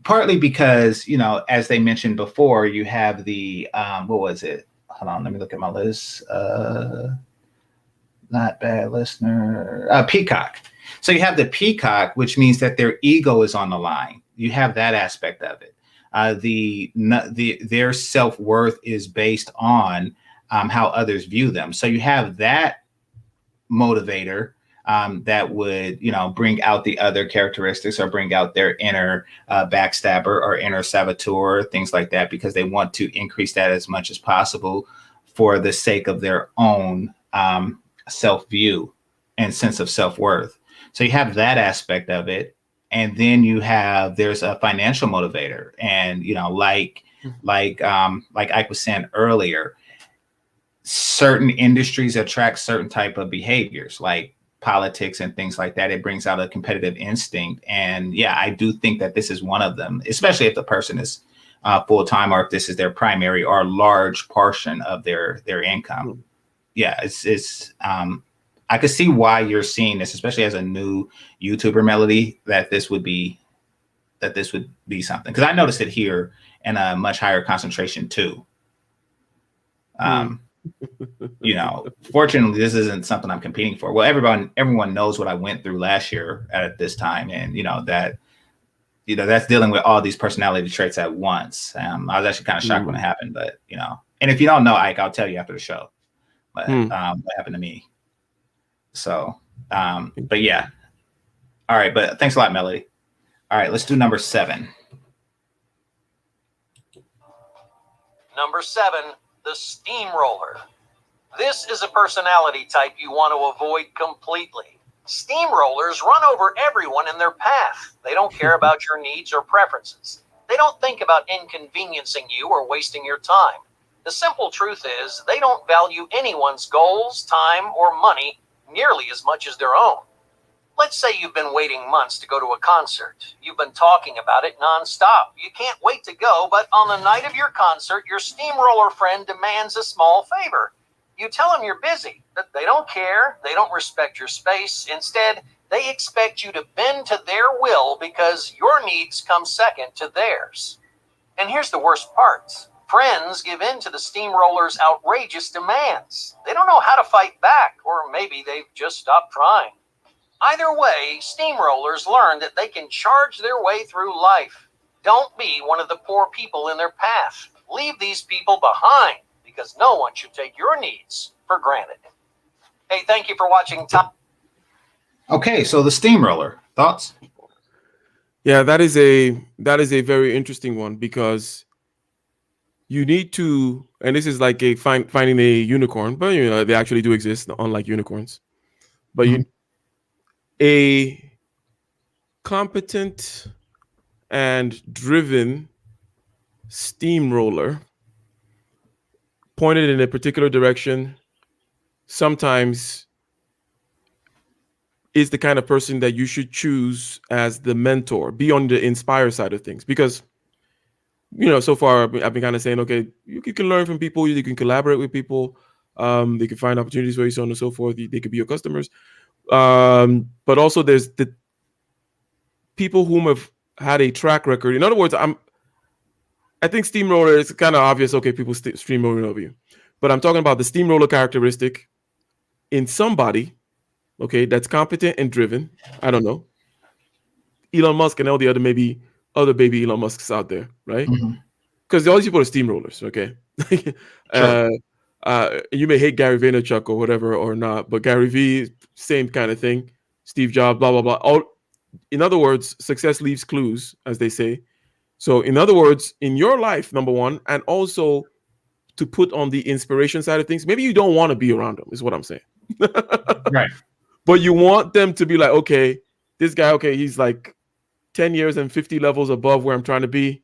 [SPEAKER 1] partly because, as they mentioned before, you have the, what was it? Hold on, let me look at my list. Not bad listener, peacock. So you have the peacock, which means that their ego is on the line. you have that aspect of it. Their self-worth is based on how others view them. So you have that motivator that would, bring out the other characteristics or bring out their inner backstabber or inner saboteur, things like that, because they want to increase that as much as possible for the sake of their own self-view and sense of self-worth. So you have that aspect of it. And then there's a financial motivator. And, like Ike was saying earlier, certain industries attract certain type of behaviors, like politics and things like that. It brings out a competitive instinct. And yeah, I do think that this is one of them, especially if the person is full-time, or if this is their primary or large portion of their income. Yeah, it's I could see why you're seeing this, especially as a new YouTuber, Melody, that this would be something. Because I noticed it here in a much higher concentration too. Fortunately, this isn't something I'm competing for. Well, everyone knows what I went through last year at this time, and that's dealing with all these personality traits at once. I was actually kind of shocked when it happened, but and if you don't know, Ike, I'll tell you after the show. But what happened to me? So, but yeah. All right, but thanks a lot, Melody. All right, let's do number 7.
[SPEAKER 3] Number 7, the steamroller. This is a personality type you want to avoid completely. Steamrollers run over everyone in their path. They don't care about your needs or preferences. They don't think about inconveniencing you or wasting your time. The simple truth is they don't value anyone's goals, time, or money nearly as much as their own. Let's say you've been waiting months to go to a concert. You've been talking about it nonstop. You can't wait to go, but on the night of your concert, your steamroller friend demands a small favor. You tell them you're busy, that they don't care, they don't respect your space. Instead, they expect you to bend to their will because your needs come second to theirs. And here's the worst part. Friends give in to the steamroller's outrageous demands. They don't know how to fight back, or maybe they've just stopped trying. Either way, steamrollers learn that they can charge their way through life. Don't be one of the poor people in their path. Leave these people behind, because no one should take your needs for granted. Hey, thank you for watching.
[SPEAKER 1] Okay, so the steamroller. Thoughts?
[SPEAKER 2] Yeah, that is a very interesting one, because you need to, and this is like finding a unicorn, but they actually do exist, unlike unicorns. But a competent and driven steamroller pointed in a particular direction sometimes is the kind of person that you should choose as the mentor, be on the inspire side of things. Because so far I've been kind of saying, okay, you can learn from people, you can collaborate with people, they can find opportunities for you, so on and so forth. They could be your customers, but also there's the people whom have had a track record. In other words, I think steamroller is kind of obvious. Okay, people steamrolling over you, but I'm talking about the steamroller characteristic in somebody, okay, that's competent and driven. I don't know, Elon Musk and all the other baby Elon Musks out there, right? Because all these people are steamrollers, okay? Sure. You may hate Gary Vaynerchuk or whatever or not, but Gary V, same kind of thing. Steve Jobs, blah, blah, blah. In other words, success leaves clues, as they say. So in other words, in your life, number one, and also to put on the inspiration side of things, maybe you don't want to be around them, is what I'm saying.
[SPEAKER 1] Right.
[SPEAKER 2] But you want them to be like, okay, this guy, okay, he's like 10 years and 50 levels above where I'm trying to be,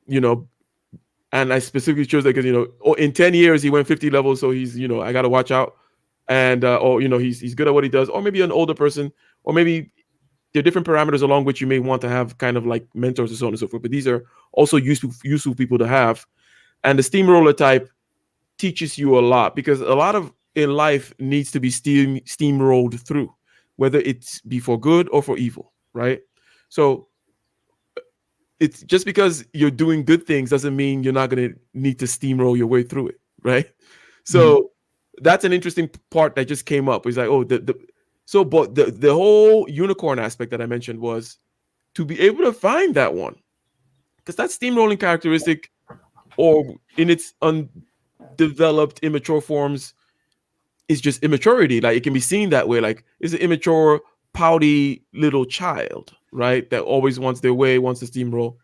[SPEAKER 2] and I specifically chose that because, in 10 years, he went 50 levels. So he's, I got to watch out. And, he's good at what he does. Or maybe an older person, or maybe there are different parameters along which you may want to have kind of like mentors and so on and so forth. But these are also useful people to have. And the steamroller type teaches you a lot, because a lot of in life needs to be steamrolled through, whether it's be for good or for evil, right? So it's just because you're doing good things doesn't mean you're not going to need to steamroll your way through it, right? So that's an interesting part that just came up. It's like, oh, but the whole unicorn aspect that I mentioned was to be able to find that one, because that steamrolling characteristic, or in its undeveloped, immature forms, is just immaturity. Like, it can be seen that way. Like, it's an immature, pouty little child, right? That always wants their way, wants to steamroll.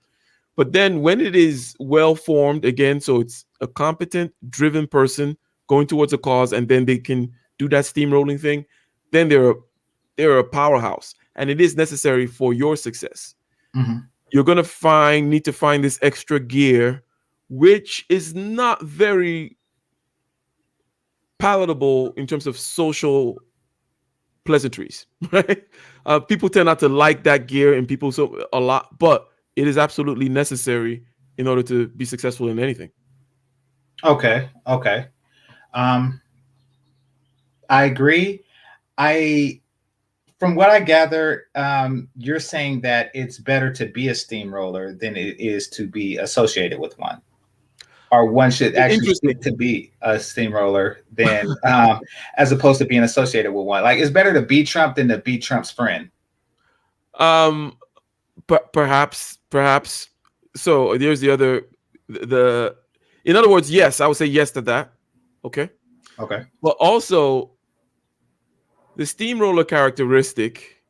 [SPEAKER 2] But then when it is well formed, again, so it's a competent, driven person going towards a cause, and then they can do that steamrolling thing, then they're a powerhouse, and it is necessary for your success.
[SPEAKER 1] Mhm.
[SPEAKER 2] You're gonna need to find this extra gear, which is not very palatable in terms of social pleasantries, right? People tend not to like that gear and people so a lot, but it is absolutely necessary in order to be successful in anything.
[SPEAKER 1] Okay. Okay. Um, I agree. I, from what I gather, you're saying that it's better to be a steamroller than it is to be associated with one, or one should actually
[SPEAKER 2] Interesting.
[SPEAKER 1] stick to be a steamroller than, as opposed to being associated with one. Like, it's better to be Trump than to be Trump's friend.
[SPEAKER 2] Um, perhaps. So there's the. In other words, yes, I would say yes to that. Okay,
[SPEAKER 1] Okay.
[SPEAKER 2] but also the steamroller characteristic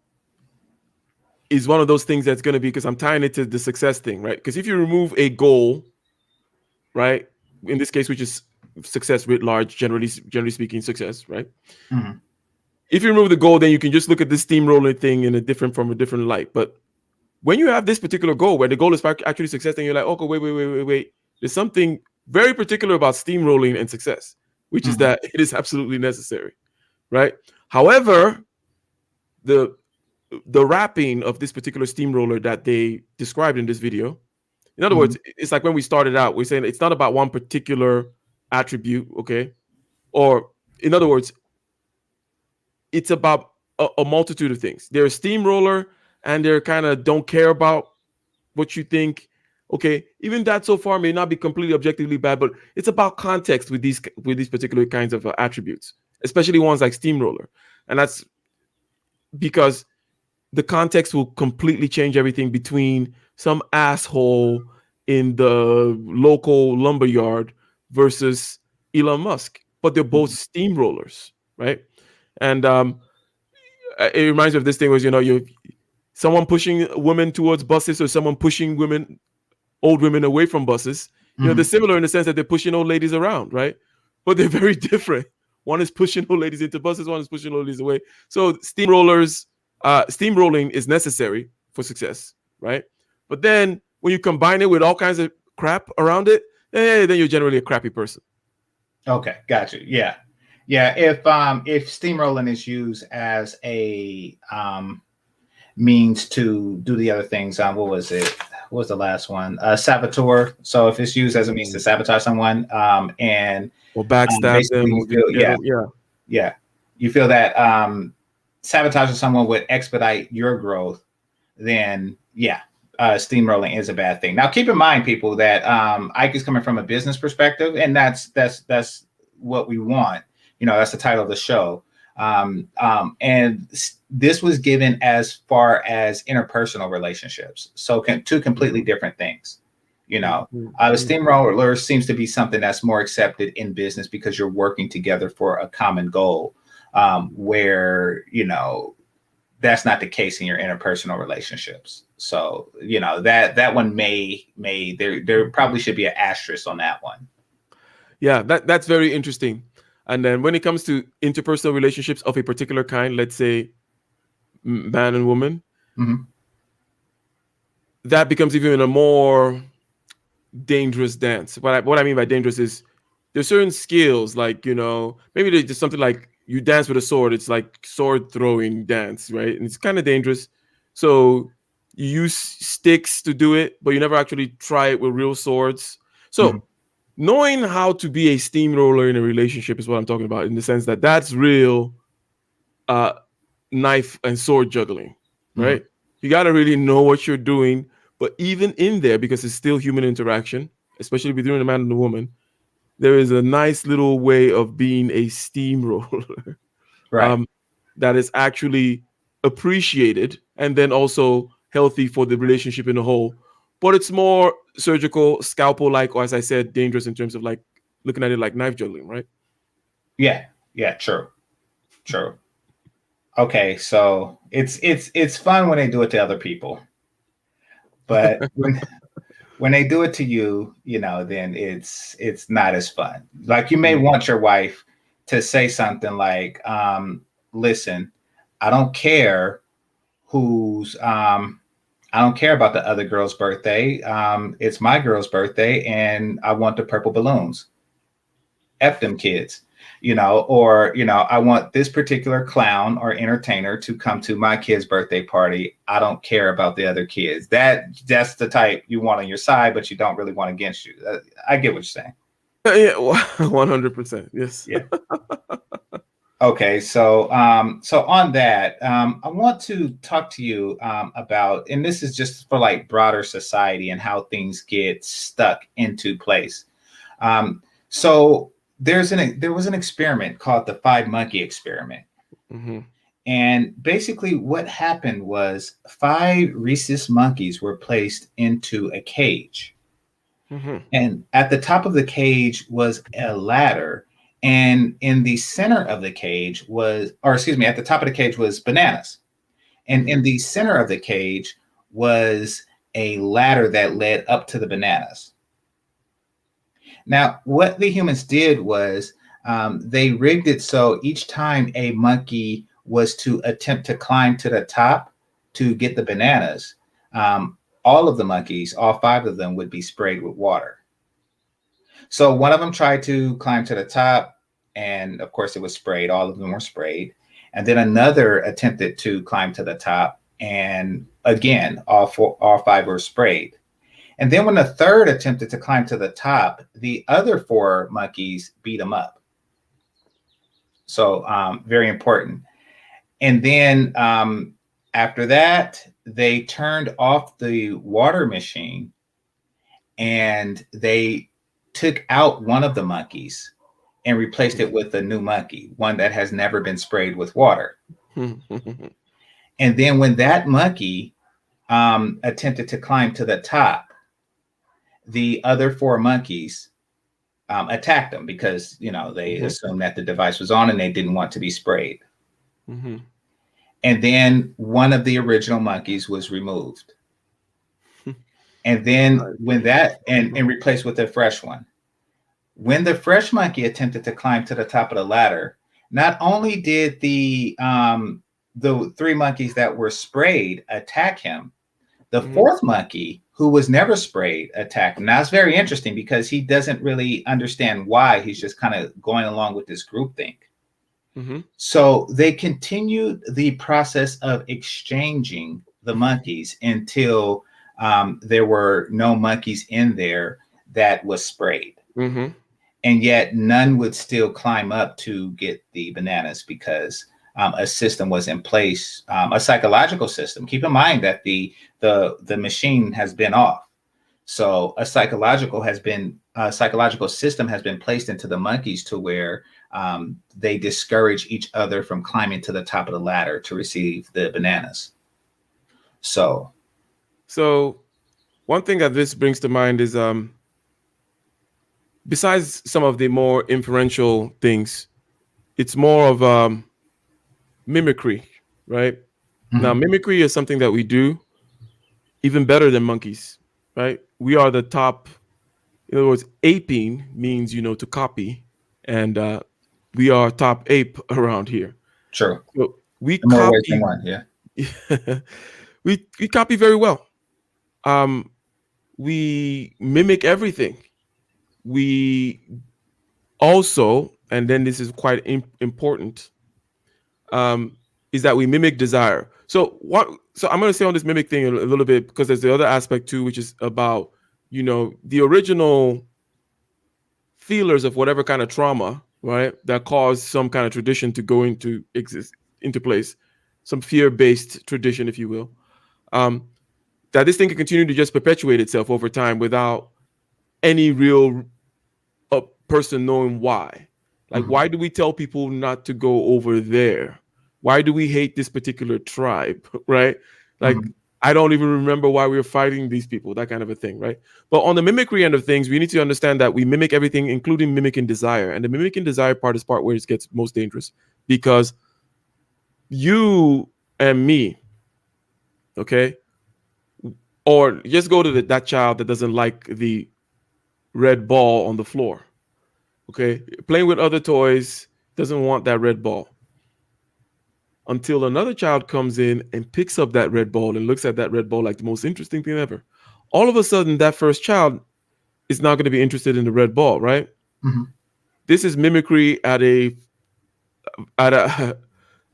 [SPEAKER 2] is one of those things that's going to be, because I'm tying it to the success thing, right? Because if you remove a goal, right, in this case, which is success writ large, generally speaking, success, right?
[SPEAKER 1] Mm-hmm.
[SPEAKER 2] If you remove the goal, then you can just look at this steamroller thing from a different light. But when you have this particular goal, where the goal is actually success, then you're like, okay, wait. There's something very particular about steamrolling and success, which is that it is absolutely necessary, right? However, the wrapping of this particular steamroller that they described in this video, in other words, it's like when we started out, we're saying it's not about one particular attribute, okay? Or in other words, it's about a multitude of things. They're a steamroller, and they're kind of don't care about what you think. Okay, even that so far may not be completely objectively bad, but it's about context with these particular kinds of attributes, especially ones like steamroller, and that's because the context will completely change everything between some asshole in the local lumberyard versus Elon Musk, but they're both steamrollers, right? And it reminds me of this thing was, you someone pushing women towards buses, or someone pushing old women away from buses. They're similar in the sense that they're pushing old ladies around, right? But they're very different. One is pushing old ladies into buses, one is pushing old ladies away. So steamrolling is necessary for success, right? But then when you combine it with all kinds of crap around it, then you're generally a crappy person.
[SPEAKER 1] Okay, gotcha. Yeah. If steamrolling is used as a means to do the other things, what was it? What was the last one? Saboteur. So if it's used as a means to sabotage someone, and
[SPEAKER 2] or backstab them,
[SPEAKER 1] you feel, you feel that sabotaging someone would expedite your growth, then steamrolling is a bad thing. Now, keep in mind, people, that Ike is coming from a business perspective, and that's what we want. That's the title of the show. And this was given as far as interpersonal relationships. So two completely different things. The steamroller seems to be something that's more accepted in business because you're working together for a common goal, where, that's not the case in your interpersonal relationships. So, that one there probably should be an asterisk on that one.
[SPEAKER 2] Yeah, that's very interesting. And then when it comes to interpersonal relationships of a particular kind, let's say man and woman, that becomes even a more dangerous dance. What I mean by dangerous is there's certain skills, like, maybe there's just something like you dance with a sword. It's like sword throwing dance, right? And it's kind of dangerous. So you use sticks to do it, but you never actually try it with real swords. So knowing how to be a steamroller in a relationship is what I'm talking about, in the sense that that's real knife and sword juggling, right? You got to really know what you're doing. But even in there, because it's still human interaction, especially between the man and the woman, there is a nice little way of being a steamroller,
[SPEAKER 1] right?
[SPEAKER 2] That is actually appreciated, and then also healthy for the relationship in a whole. But it's more surgical, scalpel-like, or as I said, dangerous in terms of like looking at it like knife juggling, right?
[SPEAKER 1] Yeah. Yeah. True. True. Okay. So it's fun when they do it to other people, but when they do it to you, then it's not as fun. Like you may want your wife to say something like, listen, I don't care who's I don't care about the other girl's birthday. It's my girl's birthday and I want the purple balloons. F them kids. Or I want this particular clown or entertainer to come to my kid's birthday party. I don't care about the other kids. That's the type you want on your side, but you don't really want against you. I get what you're saying.
[SPEAKER 2] Yeah, 100%. Yes.
[SPEAKER 1] Yeah. Okay, so on that, I want to talk to you about, and this is just for like broader society and how things get stuck into place. So there was an experiment called the 5-monkey experiment.
[SPEAKER 2] Mm-hmm.
[SPEAKER 1] And basically what happened was 5 rhesus monkeys were placed into a cage.
[SPEAKER 2] Mm-hmm.
[SPEAKER 1] And at the top of the cage was a ladder. And in the center of the cage at the top of the cage was bananas. And in the center of the cage was a ladder that led up to the bananas. Now, what the humans did was they rigged it so each time a monkey was to attempt to climb to the top to get the bananas, all of the monkeys, all 5 of them, would be sprayed with water. So one of them tried to climb to the top, and of course it was sprayed. All of them were sprayed. And then another attempted to climb to the top, and again, all 5 were sprayed. And then when the third attempted to climb to the top, the other 4 monkeys beat him up. So very important. And then after that, they turned off the water machine and they took out one of the monkeys and replaced it with a new monkey, one that has never been sprayed with water. And then when that monkey attempted to climb to the top, the other 4 monkeys attacked them because, they assumed that the device was on and they didn't want to be sprayed.
[SPEAKER 2] Mm-hmm.
[SPEAKER 1] And then one of the original monkeys was removed. And then when that and replaced with a fresh one. When the fresh monkey attempted to climb to the top of the ladder, not only did the 3 monkeys that were sprayed attack him, the 4th monkey, who was never sprayed, attacked him. Now it's very interesting because he doesn't really understand why. He's just kind of going along with this groupthink.
[SPEAKER 2] Mm-hmm.
[SPEAKER 1] So they continued the process of exchanging the monkeys until there were no monkeys in there that was sprayed.
[SPEAKER 2] Mm-hmm.
[SPEAKER 1] And yet none would still climb up to get the bananas because a system was in place, a psychological system. Keep in mind that the machine has been off. So a psychological system has been placed into the monkeys to where they discourage each other from climbing to the top of the ladder to receive the bananas. So
[SPEAKER 2] one thing that this brings to mind is besides some of the more inferential things, it's more of mimicry, right? Mm-hmm. Now, mimicry is something that we do even better than monkeys, right? We are the top. In other words, aping means, to copy, and we are top ape around here.
[SPEAKER 1] True.
[SPEAKER 2] So we
[SPEAKER 1] more ways than one, yeah.
[SPEAKER 2] we copy very well. We mimic everything. We also, and then this is quite important, is that we mimic desire. So I'm going to say on this mimic thing a little bit because there's the other aspect too, which is about, the original feelers of whatever kind of trauma, right, that caused some kind of tradition to go into place, some fear-based tradition, if you will, that this thing can continue to just perpetuate itself over time without any real person knowing why. Like, why do we tell people not to go over there? Why do we hate this particular tribe, right? Like, I don't even remember why we were fighting these people, that kind of a thing, right? But on the mimicry end of things, we need to understand that we mimic everything, including mimicking desire. And the mimicking desire part is part where it gets most dangerous, because you and me, okay, or just go to that child that doesn't like the red ball on the floor, okay, playing with other toys, doesn't want that red ball, until another child comes in and picks up that red ball and looks at that red ball like the most interesting thing ever. All of a sudden, that first child is not going to be interested in the red ball, right?
[SPEAKER 1] Mm-hmm.
[SPEAKER 2] This is mimicry at a at a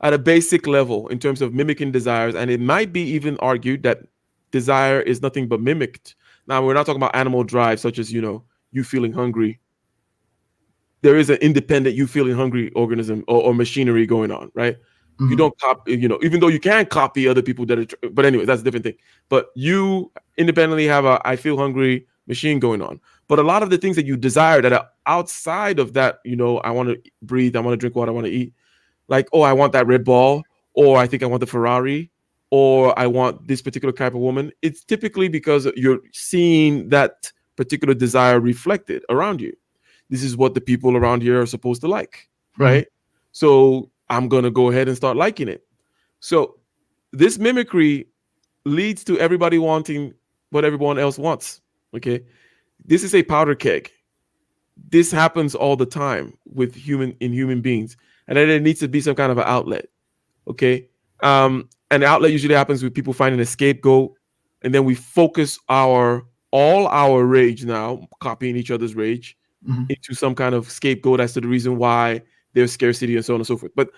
[SPEAKER 2] at a basic level in terms of mimicking desires, and it might be even argued that desire is nothing but mimicked. Now, we're not talking about animal drive, such as you feeling hungry. There is an independent you feeling hungry organism or machinery going on, right?
[SPEAKER 1] Mm-hmm.
[SPEAKER 2] You don't copy, even though you can copy other people that are, but anyway, that's a different thing. But you independently have a I feel hungry machine going on. But a lot of the things that you desire that are outside of that, I want to breathe, I want to drink water, I want to eat, like, oh, I want that red ball, or I think I want the Ferrari, or I want this particular type of woman. It's typically because you're seeing that particular desire reflected around you. This is what the people around here are supposed to like, right? Mm-hmm. So I'm going to go ahead and start liking it. So this mimicry leads to everybody wanting what everyone else wants, okay? This is a powder keg. This happens all the time with human beings. And then there needs to be some kind of an outlet, okay? And the outlet usually happens with people finding a scapegoat, and then we focus all our rage now, copying each other's rage, mm-hmm. into some kind of scapegoat as to the reason why there's scarcity and so on and so forth. But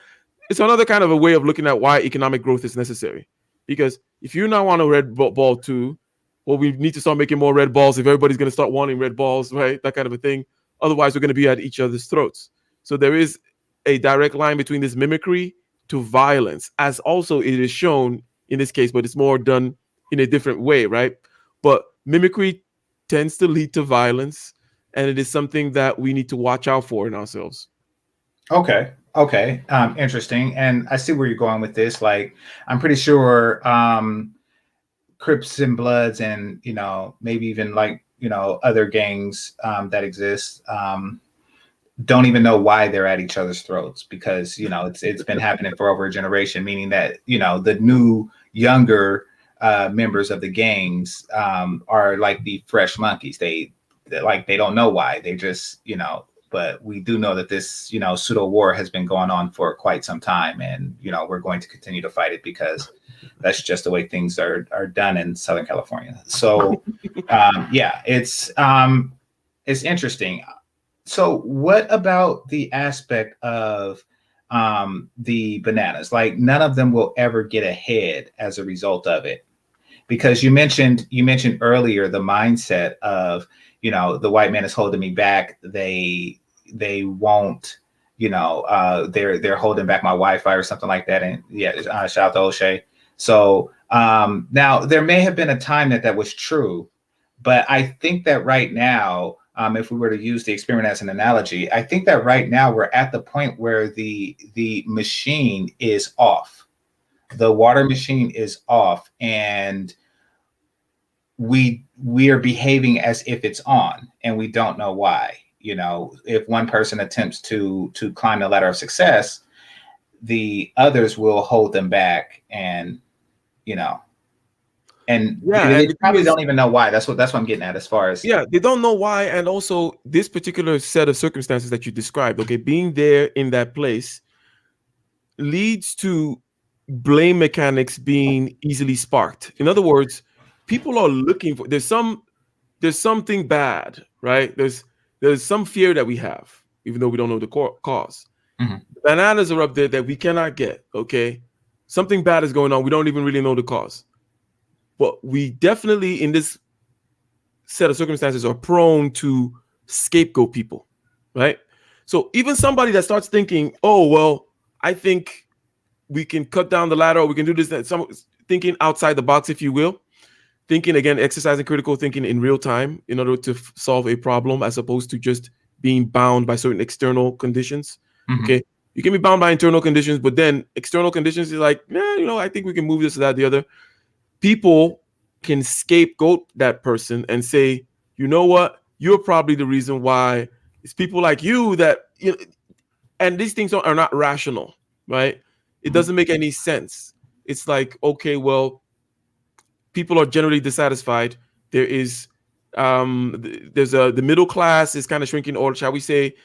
[SPEAKER 2] it's another kind of a way of looking at why economic growth is necessary. Because if you now want a red ball too, well, we need to start making more red balls if everybody's going to start wanting red balls, right? That kind of a thing. Otherwise, we're going to be at each other's throats. So there is a direct line between this mimicry to violence, as also it is shown in this case, but it's more done in a different way, right? But mimicry tends to lead to violence, and it is something that we need to watch out for in ourselves.
[SPEAKER 1] Okay. Interesting. And I see where you're going with this. Like, I'm pretty sure Crips and Bloods and, maybe even like, other gangs that exist don't even know why they're at each other's throats, because, it's been happening for over a generation, meaning that, the new younger members of the gangs are like the fresh monkeys. They don't know why. They just, but we do know that this, pseudo war has been going on for quite some time. And, we're going to continue to fight it because that's just the way things are done in Southern California. So, yeah, it's interesting. So what about the aspect of the bananas? Like, none of them will ever get ahead as a result of it. Because you mentioned earlier the mindset of, the white man is holding me back. They won't, they're holding back my Wi-Fi or something like that. And yeah, shout out to O'Shea. So now there may have been a time that was true, but I think that right now, if we were to use the experiment as an analogy, I think that right now we're at the point where the machine is off. The water machine is off, and we are behaving as if it's on, and we don't know why. If one person attempts to climb the ladder of success, the others will hold them back, and they probably don't even know why. That's what I'm getting at, as far as
[SPEAKER 2] they don't know why. And also this particular set of circumstances that you described, okay, being there in that place leads to blame mechanics being easily sparked. In other words, people are looking for there's something bad, right? There's some fear that we have, even though we don't know the cause. Mm-hmm. Bananas are up there that we cannot get, okay? Something bad is going on. We don't even really know the cause. But we definitely, in this set of circumstances, are prone to scapegoat people, right? So even somebody that starts thinking, oh, well, I think we can cut down the ladder, or we can do this, some thinking outside the box, if you will. Thinking, again, exercising critical thinking in real time in order to solve a problem, as opposed to just being bound by certain external conditions. Mm-hmm. Okay, you can be bound by internal conditions, but then external conditions is like, I think we can move this, that, the other. people can scapegoat that person and say, you know what, you're probably the reason why it's people like you that, you know, and these things are not rational, right? It doesn't make any sense. It's like, okay, well, people are generally dissatisfied. There is there's the middle class is kind of shrinking, or shall we say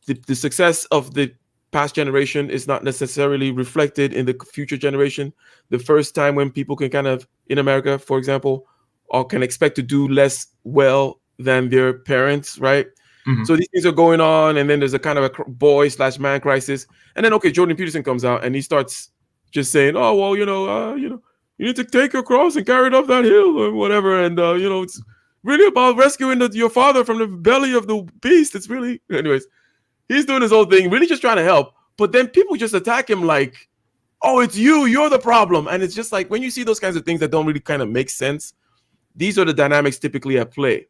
[SPEAKER 2] the success of the past generation is not necessarily reflected in the future generation. The first time when people can kind of, in America, for example, or can expect to do less well than their parents, right?
[SPEAKER 1] Mhm.
[SPEAKER 2] So these things are going on, and then there's a kind of a boy/man crisis, and then okay, Jordan Peterson comes out and he starts just saying, "Oh well, you need to take your cross and carry it up that hill or whatever," and it's really about rescuing your father from the belly of the beast. It's really, anyways, he's doing his whole thing, really just trying to help, but then people just attack him like, "Oh, it's you're the problem," and it's just like when you see those kinds of things that don't really kind of make sense. These are the dynamics typically at play.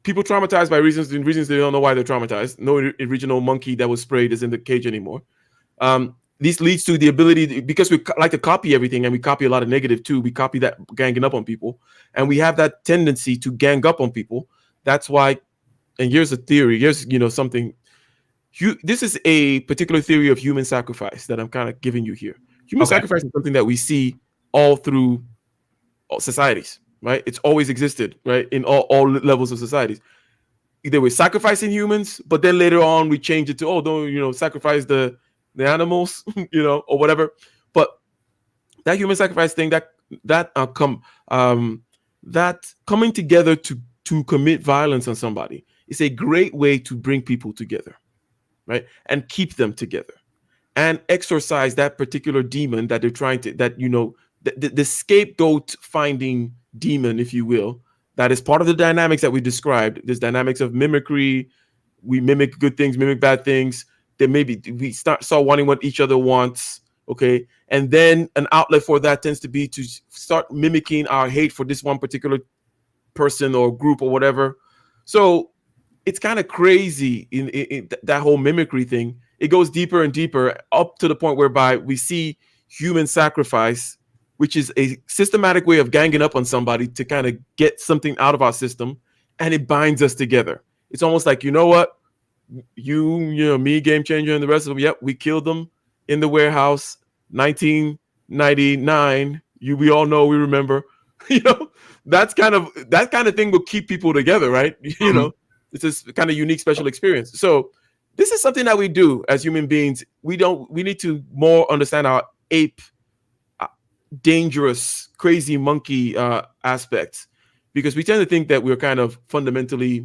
[SPEAKER 2] People traumatized by reasons they don't know why they're traumatized. No original monkey that was sprayed is in the cage anymore. This leads to the ability because we like to copy everything, and we copy a lot of negative too. We copy that ganging up on people, and we have that tendency to gang up on people. That's why. And here's a theory. Here's something. This is a particular theory of human sacrifice that I'm kind of giving you here. Human sacrifice is something that we see all through all societies, right? It's always existed, right? In all levels of societies. Either we're sacrificing humans, but then later on we change it to, oh, don't sacrifice the animals, or whatever. But that human sacrifice thing, that coming together to commit violence on somebody is a great way to bring people together, right? And keep them together and exorcise that particular demon that they're trying to, the scapegoat finding demon, if you will, that is part of the dynamics that we described. There's dynamics of mimicry. We mimic good things, mimic bad things. Then maybe we start wanting what each other wants. Okay. And then an outlet for that tends to be to start mimicking our hate for this one particular person or group or whatever. So it's kind of crazy in that whole mimicry thing. It goes deeper and deeper up to the point whereby we see human sacrifice, which is a systematic way of ganging up on somebody to kind of get something out of our system, and it binds us together. It's almost like, you know what? Me, Game Changer, and the rest of them, yep, we killed them in the warehouse, 1999. We all know, we remember. That kind of thing will keep people together, right? It's this kind of unique, special experience. So this is something that we do as human beings. We need to more understand our ape, dangerous, crazy monkey aspects, because we tend to think that we're kind of fundamentally,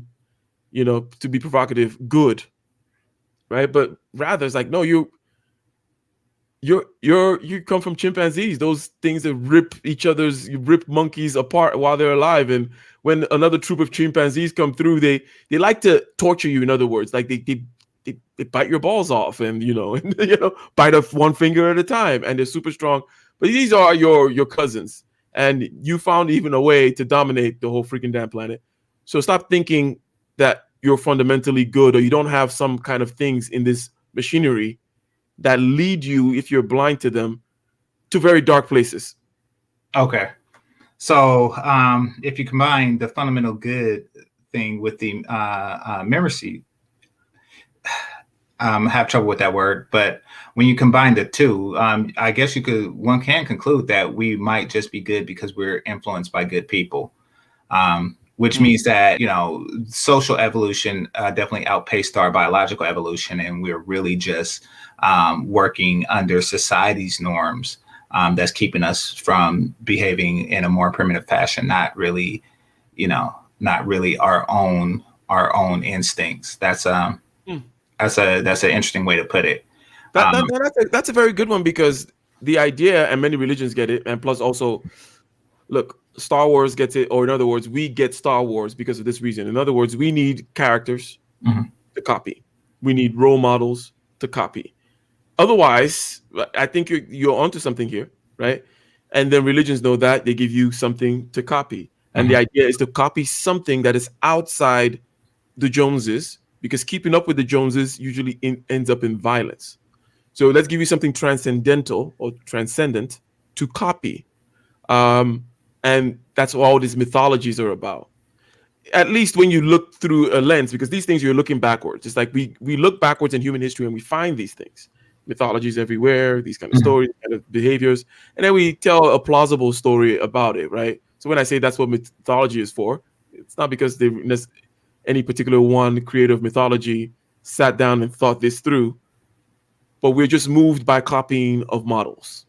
[SPEAKER 2] to be provocative, good, right? But rather, it's like, no, you come from chimpanzees, those things that rip monkeys apart while they're alive. And when another troop of chimpanzees come through, they like to torture you. In other words, like they bite your balls off and bite off one finger at a time, and they're super strong. But these are your cousins, and you found even a way to dominate the whole freaking damn planet. So stop thinking that you're fundamentally good, or you don't have some kind of things in this machinery that lead you, if you're blind to them, to very dark places.
[SPEAKER 1] Okay. So if you combine the fundamental good thing with the miracy, I have trouble with that word, but when you combine the two, I guess one can conclude that we might just be good because we're influenced by good people, which means that, social evolution definitely outpaced our biological evolution. And we're really just working under society's norms that's keeping us from behaving in a more primitive fashion, not really our own instincts. That's an interesting way to put it.
[SPEAKER 2] That's a very good one, because the idea, and many religions get it, and plus also, look, Star Wars gets it, or in other words, we get Star Wars because of this reason. In other words, we need characters to copy. We need role models to copy. Otherwise, I think you're onto something here, right? And then religions know that they give you something to copy. And the idea is to copy something that is outside the Joneses, because keeping up with the Joneses usually ends up in violence. So let's give you something transcendental or transcendent, to copy. And that's what all these mythologies are about. At least when you look through a lens, because these things you're looking backwards. It's like we look backwards in human history and we find these things, mythologies everywhere, these kind of stories, kind of behaviors, and then we tell a plausible story about it, right? So when I say that's what mythology is for, it's not because any particular one creator of mythology sat down and thought this through, but we're just moved by copying of models.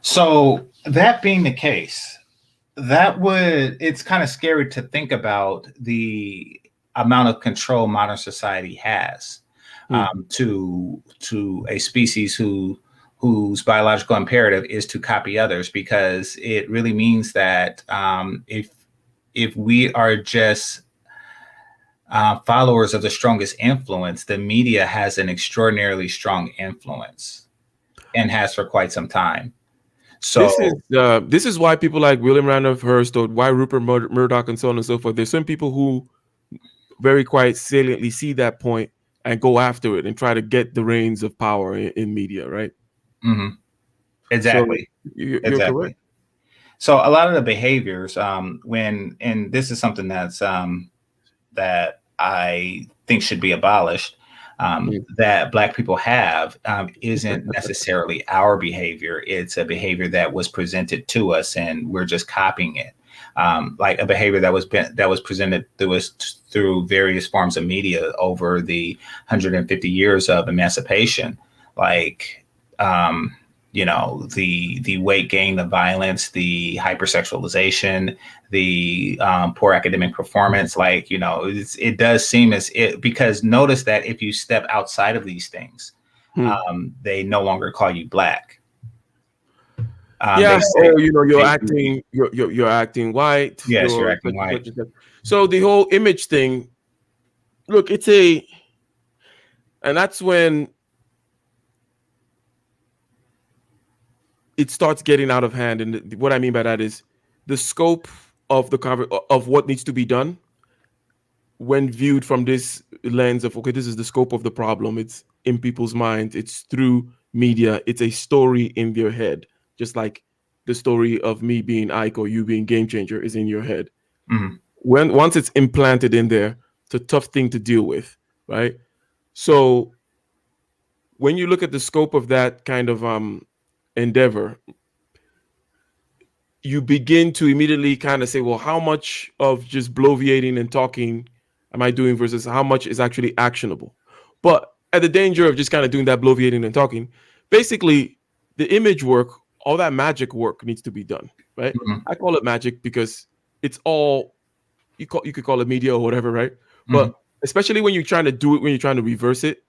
[SPEAKER 1] So that being the case, it's kind of scary to think about the amount of control modern society has to a species whose biological imperative is to copy others, because it really means that if we are just followers of the strongest influence, the media has an extraordinarily strong influence and has for quite some time. So
[SPEAKER 2] this is why people like William Randolph Hearst, or why Rupert Murdoch and so on and so forth. There's some people who very quite saliently see that point and go after it and try to get the reins of power in media, right?
[SPEAKER 1] Mm-hmm. Exactly.
[SPEAKER 2] So you're
[SPEAKER 1] exactly.
[SPEAKER 2] correct.
[SPEAKER 1] So a lot of the behaviors, and this is something that I think should be abolished, that Black people have, isn't necessarily our behavior. It's a behavior that was presented to us, and we're just copying it. Like a behavior that was presented to us through various forms of media over the 150 years of emancipation, like the weight gain, the violence, the hypersexualization, the poor academic performance. Like, it does seem as it, because notice that if you step outside of these things, they no longer call you Black.
[SPEAKER 2] You're acting white.
[SPEAKER 1] Yes, you're acting white.
[SPEAKER 2] So the whole image thing, look, and that's when it starts getting out of hand. And what I mean by that is the scope of of what needs to be done when viewed from this lens of, okay, this is the scope of the problem. It's in people's minds. It's through media. It's a story in their head, just like the story of me being Ike or you being Game Changer is in your head.
[SPEAKER 1] Mm-hmm.
[SPEAKER 2] Once it's implanted in there, it's a tough thing to deal with, right? So when you look at the scope of that kind of endeavor, you begin to immediately kind of say, well, how much of just bloviating and talking am I doing versus how much is actually actionable? But at the danger of just kind of doing that bloviating and talking, basically the image work, all that magic work needs to be done, right?
[SPEAKER 1] Mm-hmm.
[SPEAKER 2] I call it magic because it's all, you could call it media or whatever, right? But especially when you're trying to do it, when you're trying to reverse it,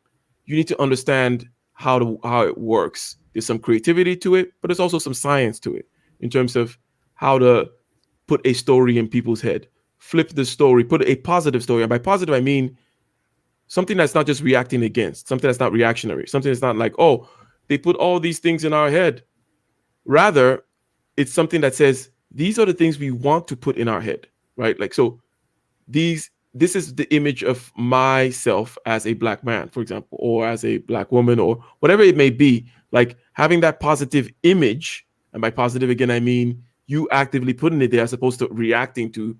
[SPEAKER 2] you need to understand how it works. There's some creativity to it, but there's also some science to it in terms of how to put a story in people's head, flip the story, put a positive story. And by positive, I mean something that's not just reacting against, something that's not reactionary, something that's not like, oh, they put all these things in our head. Rather, it's something that says, these are the things we want to put in our head, right? Like, so this is the image of myself as a Black man, for example, or as a Black woman, or whatever it may be. Like having that positive image, and by positive again, I mean you actively putting it there as opposed to reacting to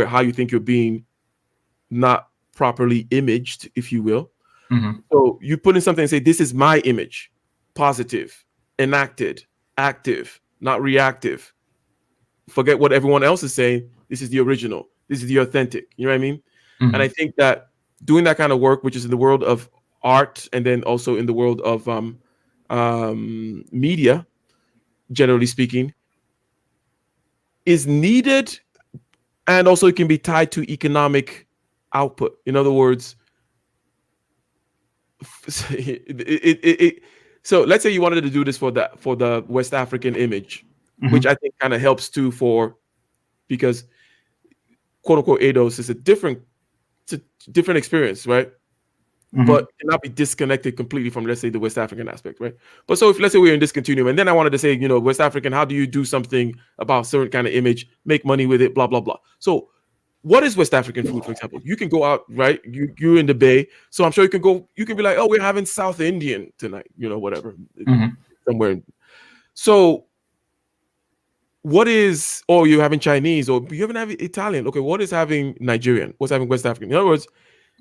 [SPEAKER 2] how you think you're being not properly imaged, if you will. So you put in something and say, this is my image, positive, enacted, active, not reactive. Forget what everyone else is saying. This is the original. This is the authentic. You know what I mean? And I think that doing that kind of work, which is in the world of art and then also in the world of media, generally speaking, is needed, and also it can be tied to economic output. In other words, so let's say you wanted to do this for the West African image, which I think kind of helps too, because quote unquote ADOS is a different experience, right? But cannot be disconnected completely from, let's say, the West African aspect, right? But so if, let's say, we're in this continuum, and then I wanted to say, West African, how do you do something about certain kind of image, make money with it, blah, blah, blah. So what is West African food, for example? You can go out, right? You're in the Bay. So I'm sure you can be like, oh, we're having South Indian tonight, whatever, somewhere. So what is, or you're having Chinese, or you haven't having Italian. Okay, what is having Nigerian? What's having West African? In other words,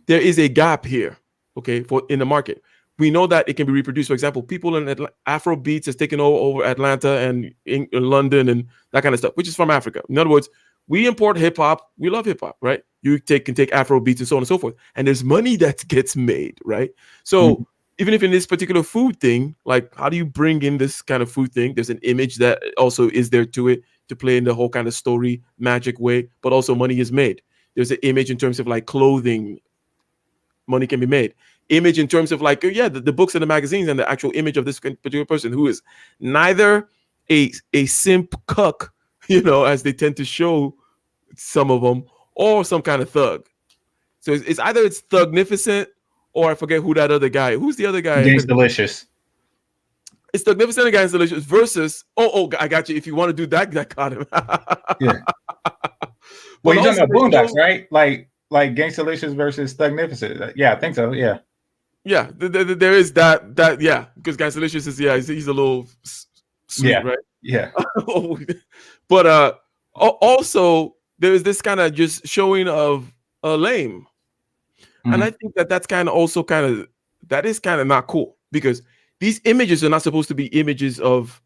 [SPEAKER 2] there is a gap here, okay, for in the market. We know that it can be reproduced. For example, people in Afro beats has taken over Atlanta and in London and that kind of stuff, which is from Africa. In other words, we import hip hop. We love hip hop, right? You can take Afro beats and so on and so forth, and there's money that gets made, right? So even if in this particular food thing, like how do you bring in this kind of food thing? There's an image that also is there to it to play in the whole kind of story magic way, but also money is made. There's an image in terms of like clothing, money can be made. Image in terms of like, the books and the magazines and the actual image of this particular person who is neither a simp cuck, as they tend to show some of them, or some kind of thug. So it's either it's thugnificent, or I forget who that other guy. Who's the other guy?
[SPEAKER 1] Gangsta Delicious.
[SPEAKER 2] It's thugnificent and Gangsta Delicious versus I got you. If you want to do that got him.
[SPEAKER 1] Yeah. Well, you're talking about Boondocks, right? Like Gangsta Delicious versus Thugnificent. Yeah, I think so. Yeah.
[SPEAKER 2] Yeah, there is that. Yeah, because Gangsta Delicious is he's a little sweet, right?
[SPEAKER 1] Yeah.
[SPEAKER 2] But also there is this kind of just showing of a lame. And I think that's kind of also that is kind of not cool, because these images are not supposed to be images of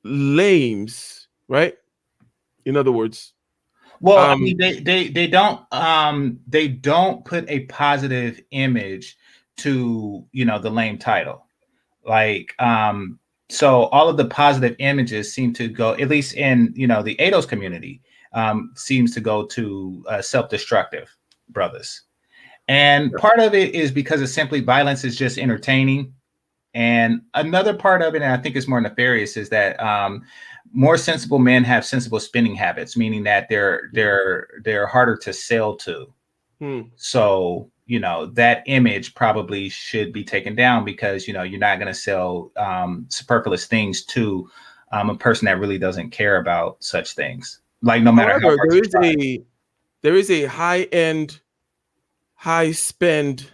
[SPEAKER 2] lames, right? In other words,
[SPEAKER 1] well, I mean, they don't put a positive image to the lame title, like so all of the positive images seem to go, at least in the ADOS community, seems to go to self-destructive brothers. And part of it is because it's simply violence is just entertaining. And another part of it, and I think it's more nefarious, is that more sensible men have sensible spending habits, meaning that they're harder to sell to. So, that image probably should be taken down, because, you're not going to sell superfluous things to a person that really doesn't care about such things. Like, no matter how hard
[SPEAKER 2] there is a high-end, high spend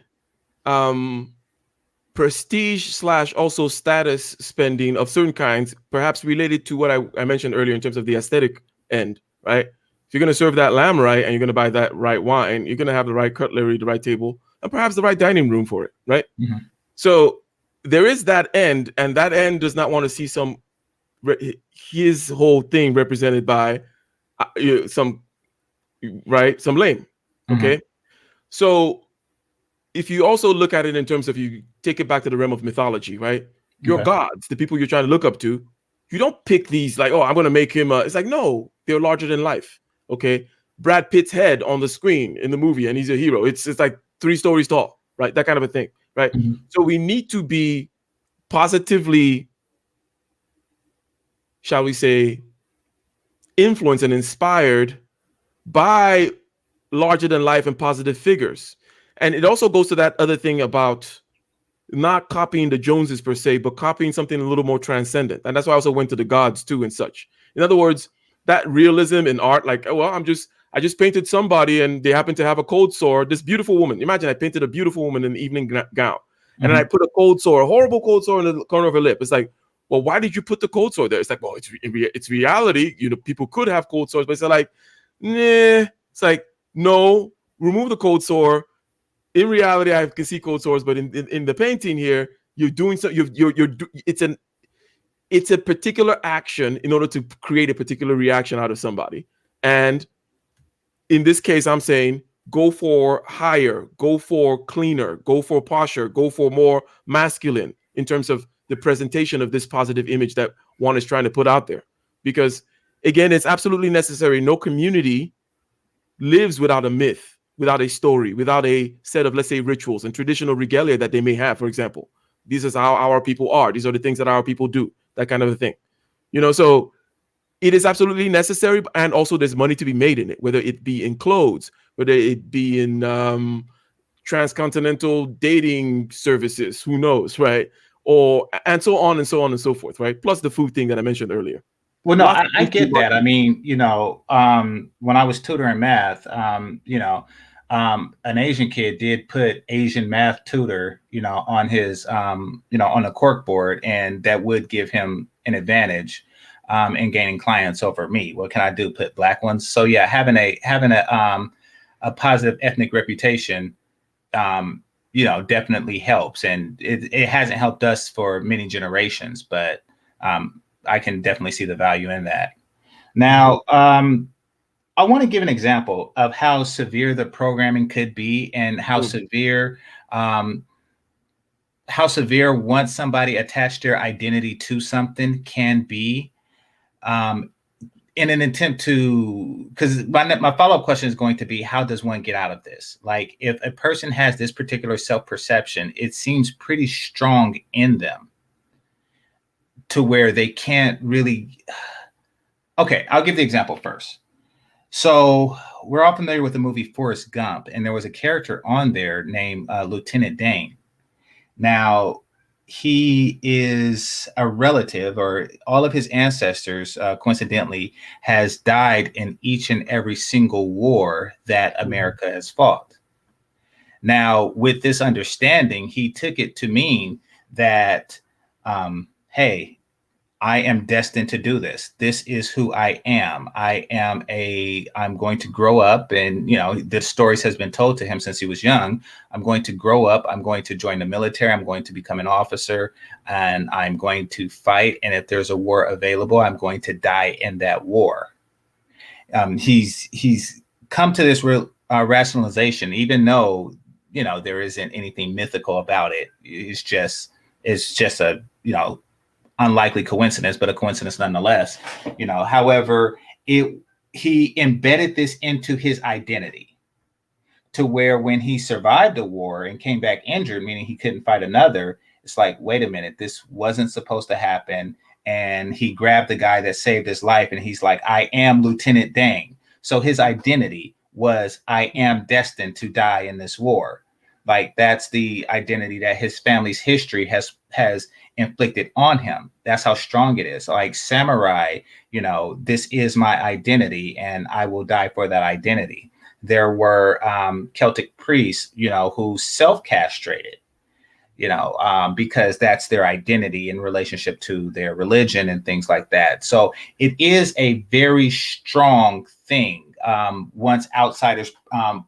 [SPEAKER 2] prestige / also status spending of certain kinds, perhaps related to what I mentioned earlier in terms of the aesthetic end, right? If you're going to serve that lamb right, and you're going to buy that right wine, you're going to have the right cutlery, the right table, and perhaps the right dining room for it, right? So there is that end, and that end does not want to see his whole thing represented by some lame, okay? So if you also look at it in terms of, you take it back to the realm of mythology, right? Your gods, the people you're trying to look up to, you don't pick these like, I'm going to make him it's like, no, they're larger than life. Okay. Brad Pitt's head on the screen in the movie, and he's a hero. It's like 3 stories tall, right? That kind of a thing, right? So we need to be positively, shall we say, influenced and inspired by larger than life and positive figures. And it also goes to that other thing about not copying the Joneses per se, but copying something a little more transcendent. And that's why I also went to the gods too and such. In other words, that realism in art, like, I just painted somebody and they happen to have a cold sore. This beautiful woman. Imagine I painted a beautiful woman in an evening gown, and then I put a horrible cold sore in the corner of her lip. It's like, well, why did you put the cold sore there? It's like, well, it's reality. People could have cold sores, but it's like, nah. It's like, no, remove the cold sore. In reality, I can see cold sores, but in the painting here, you're doing so. It's a particular action in order to create a particular reaction out of somebody. And in this case, I'm saying go for higher, go for cleaner, go for posher, go for more masculine in terms of the presentation of this positive image that one is trying to put out there. Because again, it's absolutely necessary. No community lives without a myth, without a story, without a set of, let's say, rituals and traditional regalia that they may have. For example, this is how our people are. These are the things that our people do, that kind of a thing. So it is absolutely necessary. And also there's money to be made in it, whether it be in clothes, whether it be in transcontinental dating services, who knows, right? And so on and so on and so forth, right? Plus the food thing that I mentioned earlier.
[SPEAKER 1] Well, no, I get that. I mean, when I was tutoring math, an Asian kid did put Asian math tutor, on his, on a cork board, and that would give him an advantage. and gaining clients over me. What can I do? Put black ones. So yeah, having a positive ethnic reputation, definitely helps. And it hasn't helped us for many generations, but I can definitely see the value in that. Now, I want to give an example of how severe the programming could be, and um, how severe once somebody attached their identity to something can be, um, in an attempt to, because my follow-up question is going to be, how does one get out of this? Like, if a person has this particular self-perception, it seems pretty strong in them to where they can't really. Okay, I'll give the example first. So we're all familiar with the movie Forrest Gump, and there was a character on there named Lieutenant Dane. Now, he is a relative, or all of his ancestors, coincidentally, has died in each and every single war that America has fought. Now, with this understanding, he took it to mean that, hey, I am destined to do this. This is who I am. I'm going to grow up, and the stories has been told to him since he was young. I'm going to grow up. I'm going to join the military. I'm going to become an officer, and I'm going to fight. And if there's a war available, I'm going to die in that war. He's come to this rationalization, even though there isn't anything mythical about it. It's just a unlikely coincidence, but a coincidence nonetheless. However, he embedded this into his identity, to where when he survived a war and came back injured, meaning he couldn't fight another, it's like, wait a minute, this wasn't supposed to happen. And he grabbed the guy that saved his life, and he's like, I am Lieutenant Dane. So his identity was, I am destined to die in this war. Like, that's the identity that his family's history has inflicted on him. That's how strong it is. Like samurai, this is my identity, and I will die for that identity. There were Celtic priests, who self-castrated, because that's their identity in relationship to their religion and things like that. So it is a very strong thing once outsiders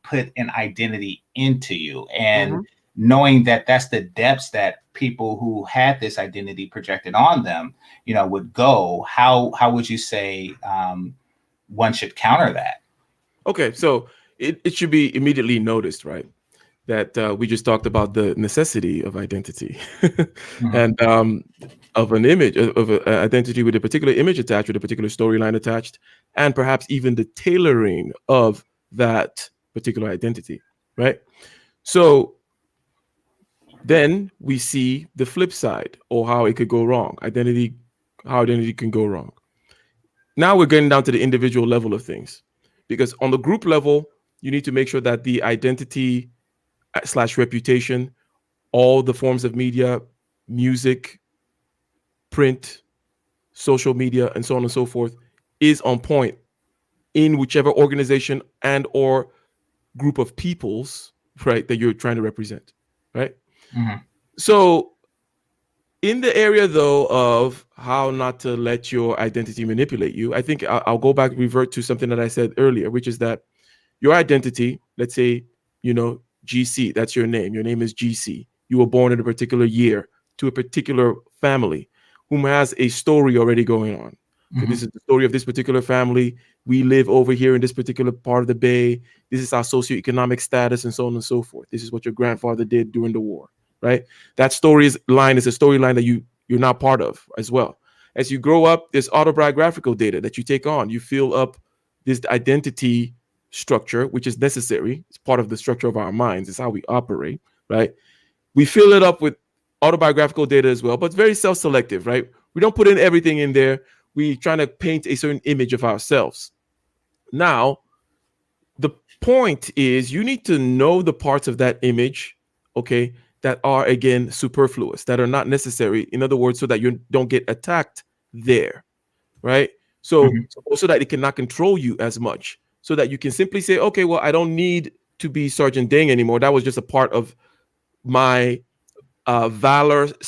[SPEAKER 1] put an identity into you, and knowing that that's the depths that people who had this identity projected on them, would go. How would you say one should counter that?
[SPEAKER 2] Okay, so it should be immediately noticed, right, that we just talked about the necessity of identity and of an image, of an identity with a particular image attached, with a particular storyline attached, and perhaps even the tailoring of that particular identity, right? So then we see the flip side, or how it could go wrong. How identity can go wrong. Now we're getting down to the individual level of things, because on the group level, you need to make sure that the identity / reputation, all the forms of media, music, print, social media, and so on and so forth, is on point in whichever organization and or group of peoples, right, that you're trying to represent, right? So in the area, though, of how not to let your identity manipulate you, I think I'll go back, revert to something that I said earlier, which is that your identity, let's say, GC, that's your name. Your name is GC. You were born in a particular year to a particular family whom has a story already going on. Okay, this is the story of this particular family. We live over here in this particular part of the Bay. This is our socioeconomic status, and so on and so forth. This is what your grandfather did during the war, right? That line is a storyline that you're not part of as well. As you grow up, there's autobiographical data that you take on. You fill up this identity structure, which is necessary. It's part of the structure of our minds. It's how we operate, right? We fill it up with autobiographical data as well, but it's very self-selective, right? We don't put in everything in there. We trying to paint a certain image of ourselves. Now, the point is, you need to know the parts of that image, okay, that are, again, superfluous, that are not necessary. In other words, so that you don't get attacked there, right? So that it cannot control you as much, so that you can simply say, okay, well, I don't need to be Sergeant Ding anymore. That was just a part of my valor /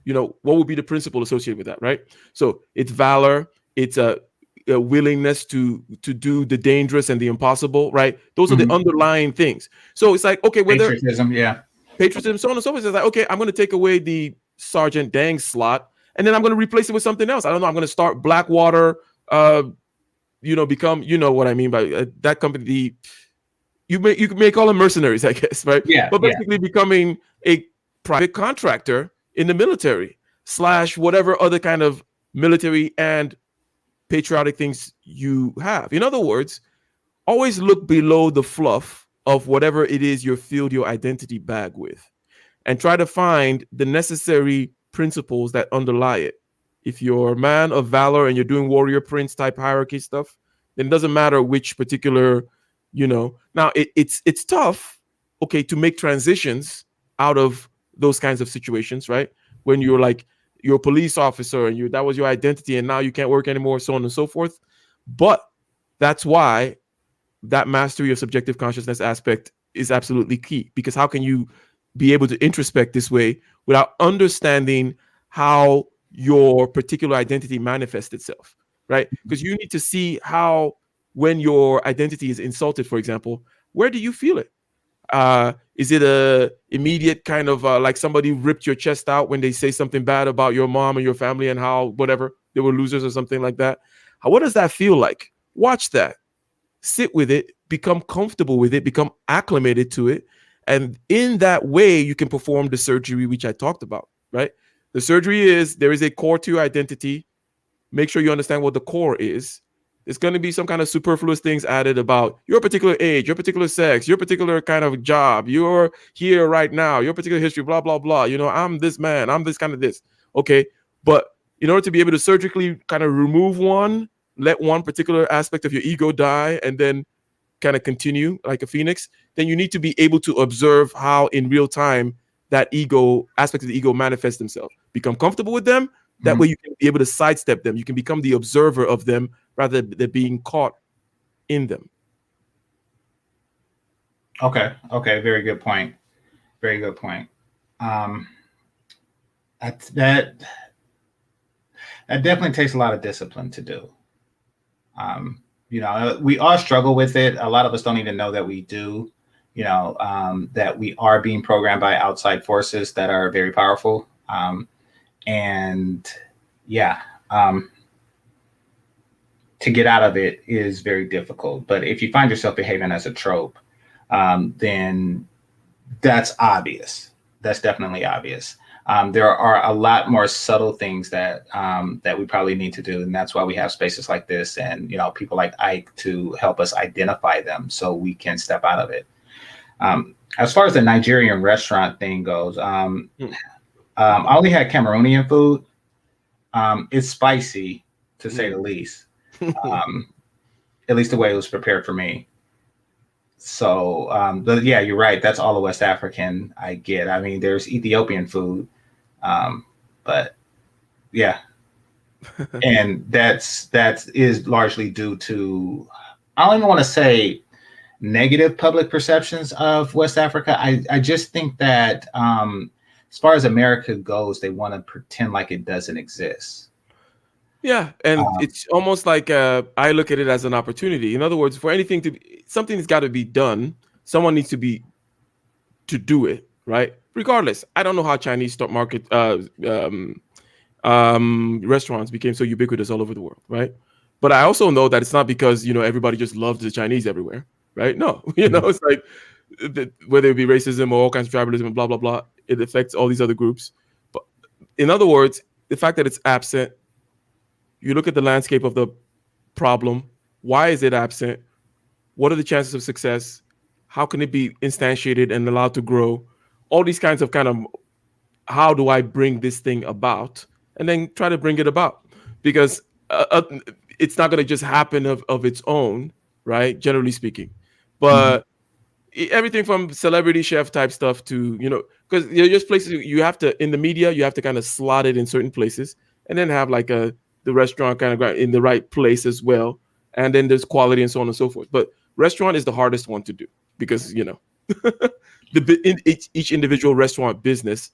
[SPEAKER 2] what would be the principle associated with that, right? So it's valor, it's a willingness to do the dangerous and the impossible, right? Those are the
[SPEAKER 1] Mhm.
[SPEAKER 2] underlying things. So it's like, okay, whether
[SPEAKER 1] Patriotism, yeah.
[SPEAKER 2] patriotism, so on and so forth, it's like, okay, I'm going to take away the Sergeant Dang slot, and then I'm going to replace it with something else. I don't know. I'm going to start Blackwater, become, what I mean by that company. You may call them mercenaries, I guess, right?
[SPEAKER 1] Yeah,
[SPEAKER 2] But
[SPEAKER 1] yeah.
[SPEAKER 2] basically becoming a private contractor in the military / whatever other kind of military and patriotic things you have. In other words, always look below the fluff of whatever it is you're filled your identity bag with, and try to find the necessary principles that underlie it. If you're a man of valor and you're doing warrior prince type hierarchy stuff, then it doesn't matter which particular, Now it's tough, okay, to make transitions out of those kinds of situations, right? When you're a police officer and that was your identity, and now you can't work anymore, so on and so forth. But that's why that mastery of subjective consciousness aspect is absolutely key, because how can you be able to introspect this way without understanding how your particular identity manifests itself, right? Because you need to see how, when your identity is insulted, for example, where do you feel it? Is it a immediate kind of like somebody ripped your chest out when they say something bad about your mom or your family and how whatever they were losers or something like that? What does that feel like? Watch that, sit with it, become comfortable with it, become acclimated to it. And in that way, you can perform the surgery, which I talked about, right? The surgery is, there is a core to your identity. Make sure you understand what the core is. There's going to be some kind of superfluous things added about your particular age, your particular sex, your particular kind of job, you're here right now, your particular history, blah, blah, blah. I'm this man, I'm this kind of this. Okay. But in order to be able to surgically kind of remove one, let one particular aspect of your ego die, and then kind of continue like a phoenix, then you need to be able to observe how in real time that ego aspect of the ego manifests themselves. Become comfortable with them. That way you can be able to sidestep them. You can become the observer of them rather than being caught in them.
[SPEAKER 1] Okay. Very good point. Very good point. That definitely takes a lot of discipline to do. We all struggle with it. A lot of us don't even know that we do, that we are being programmed by outside forces that are very powerful. To get out of it is very difficult. But if you find yourself behaving as a trope, then that's obvious. That's definitely obvious. There are a lot more subtle things that we probably need to do, and that's why we have spaces like this and people like Ike to help us identify them so we can step out of it. As far as the Nigerian restaurant thing goes, I only had Cameroonian food. It's spicy, to say the least. At least the way it was prepared for me. So, but yeah, you're right. That's all the West African I get. I mean, there's Ethiopian food, but yeah, and that is largely due to, I don't even want to say negative public perceptions of West Africa. I just think that as far as America goes, they want to pretend like it doesn't exist.
[SPEAKER 2] Yeah, and it's almost like I look at it as an opportunity. In other words, for anything to be, something that's got to be done, someone needs to do it, right? Regardless, I don't know how Chinese stock market restaurants became so ubiquitous all over the world, right? But I also know that it's not because everybody just loves the Chinese everywhere, right? No, it's like whether it be racism or all kinds of tribalism and blah blah blah, it affects all these other groups. But in other words, the fact that it's absent. You look at the landscape of the problem. Why is it absent? What are the chances of success? How can it be instantiated and allowed to grow? All these kinds of how do I bring this thing about? And then try to bring it about. Because it's not going to just happen of its own, right? Generally speaking. But everything from celebrity chef type stuff to, because there's just places you have to, in the media, you have to kind of slot it in certain places and then have like the restaurant kind of in the right place as well. And then there's quality and so on and so forth. But restaurant is the hardest one to do because, each individual restaurant business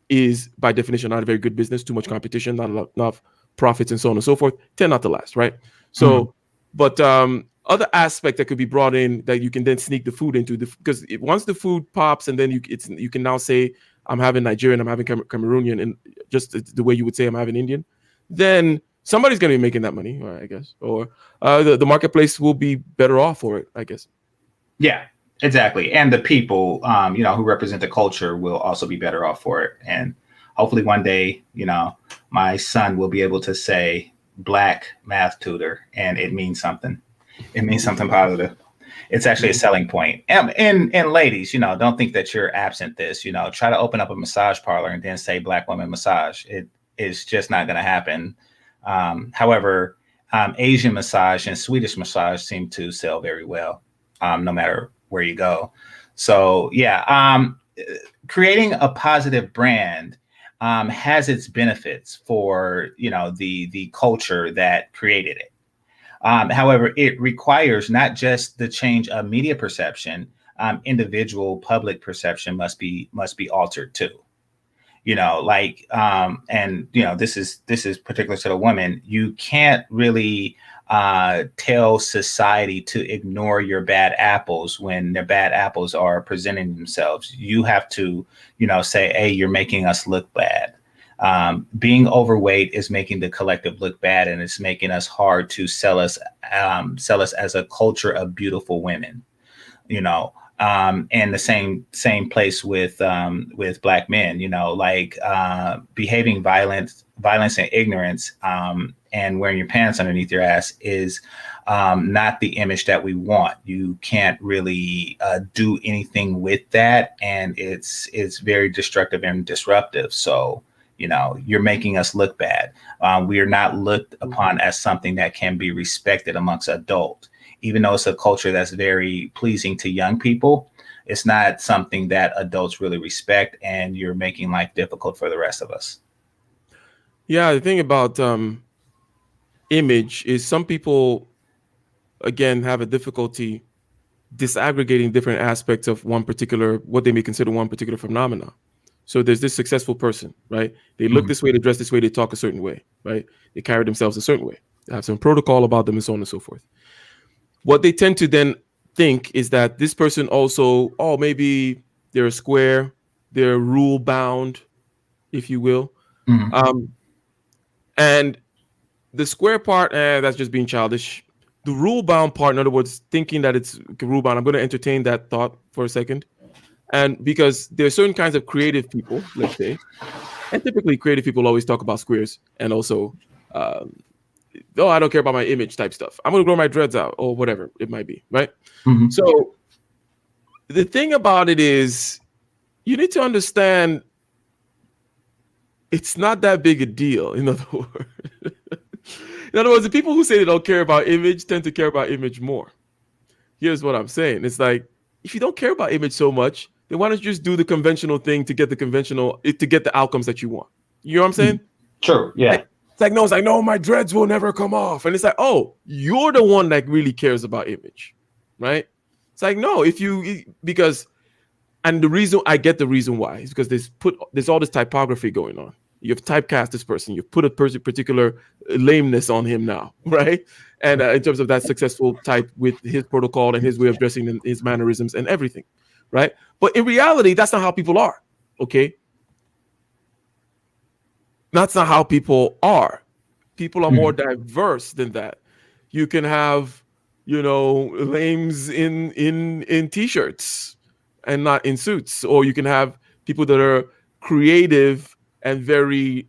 [SPEAKER 2] is by definition not a very good business. Too much competition, not enough profits, and so on and so forth, tend not to last, right? So, but other aspect that could be brought in that you can then sneak the food into, because once the food pops, and then you can now say I'm having Nigerian, I'm having Cameroonian, and just the way you would say I'm having Indian, then somebody's going to be making that money, I guess, or the marketplace will be better off for it, I guess.
[SPEAKER 1] Yeah, exactly. And the people, who represent the culture will also be better off for it. And hopefully one day, my son will be able to say Black math tutor, and it means something. It means something positive. It's actually a selling point. And ladies, don't think that you're absent this. Try to open up a massage parlor and then say Black woman massage. It is just not going to happen. However, Asian massage and Swedish massage seem to sell very well, no matter where you go. So yeah, creating a positive brand has its benefits for the culture that created it. However, it requires not just the change of media perception. Individual public perception must be altered too. This is particular to the women. You can't really tell society to ignore your bad apples when their bad apples are presenting themselves. You have to, say, hey, you're making us look bad. Being overweight is making the collective look bad, and it's making us hard to sell us as a culture of beautiful women. And the same place with Black men, behaving violence and ignorance, and wearing your pants underneath your ass is not the image that we want. You can't really do anything with that, and it's very destructive and disruptive. So, you're making us look bad. We are not looked upon as something that can be respected amongst adults. Even though it's a culture that's very pleasing to young people, it's not something that adults really respect, and you're making life difficult for the rest of us.
[SPEAKER 2] Yeah, the thing about image is some people, again, have a difficulty disaggregating different aspects of what they may consider one particular phenomenon. So there's this successful person, right? They look this way, they dress this way, they talk a certain way, right? They carry themselves a certain way. They have some protocol about them, and so on and so forth. What they tend to then think is that this person also, maybe they're a square, they're rule bound, if you will. And the square part, that's just being childish. The rule bound part, in other words, thinking that it's rule bound, I'm going to entertain that thought for a second. And because there are certain kinds of creative people, let's say, and typically creative people always talk about squares, and also, I don't care about my image type stuff. I'm going to grow my dreads out, or whatever it might be, right? So the thing about it is, you need to understand it's not that big a deal, in other words. The people who say they don't care about image tend to care about image more. Here's what I'm saying. It's like, if you don't care about image so much, then why don't you just do the conventional thing to get the outcomes that you want? You know what I'm saying?
[SPEAKER 1] True. Yeah.
[SPEAKER 2] It's like, no, my dreads will never come off. And it's like, oh, you're the one that really cares about image, right? It's like, no, and the reason, I get the reason why, is because there's all this typography going on. You've typecast this person. You've put a particular lameness on him now, right? And in terms of that successful type with his protocol and his way of dressing and his mannerisms and everything, right? But in reality, that's not how people are, okay? That's not how people are. People are more diverse than that. You can have, lames in t-shirts and not in suits, or you can have people that are creative and very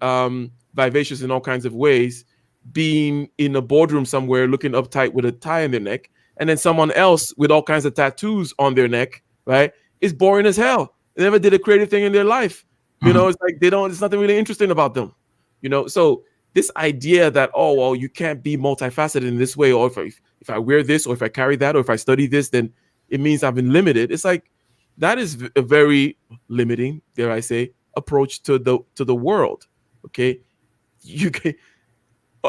[SPEAKER 2] vivacious in all kinds of ways, being in a boardroom somewhere looking uptight with a tie in their neck, and then someone else with all kinds of tattoos on their neck, right, is boring as hell. They never did a creative thing in their life. It's like there's nothing really interesting about them. So this idea that, you can't be multifaceted in this way, or if I wear this, or if I carry that, or if I study this, then it means I've been limited. It's like, that is a very limiting, dare I say, approach to the world. Okay,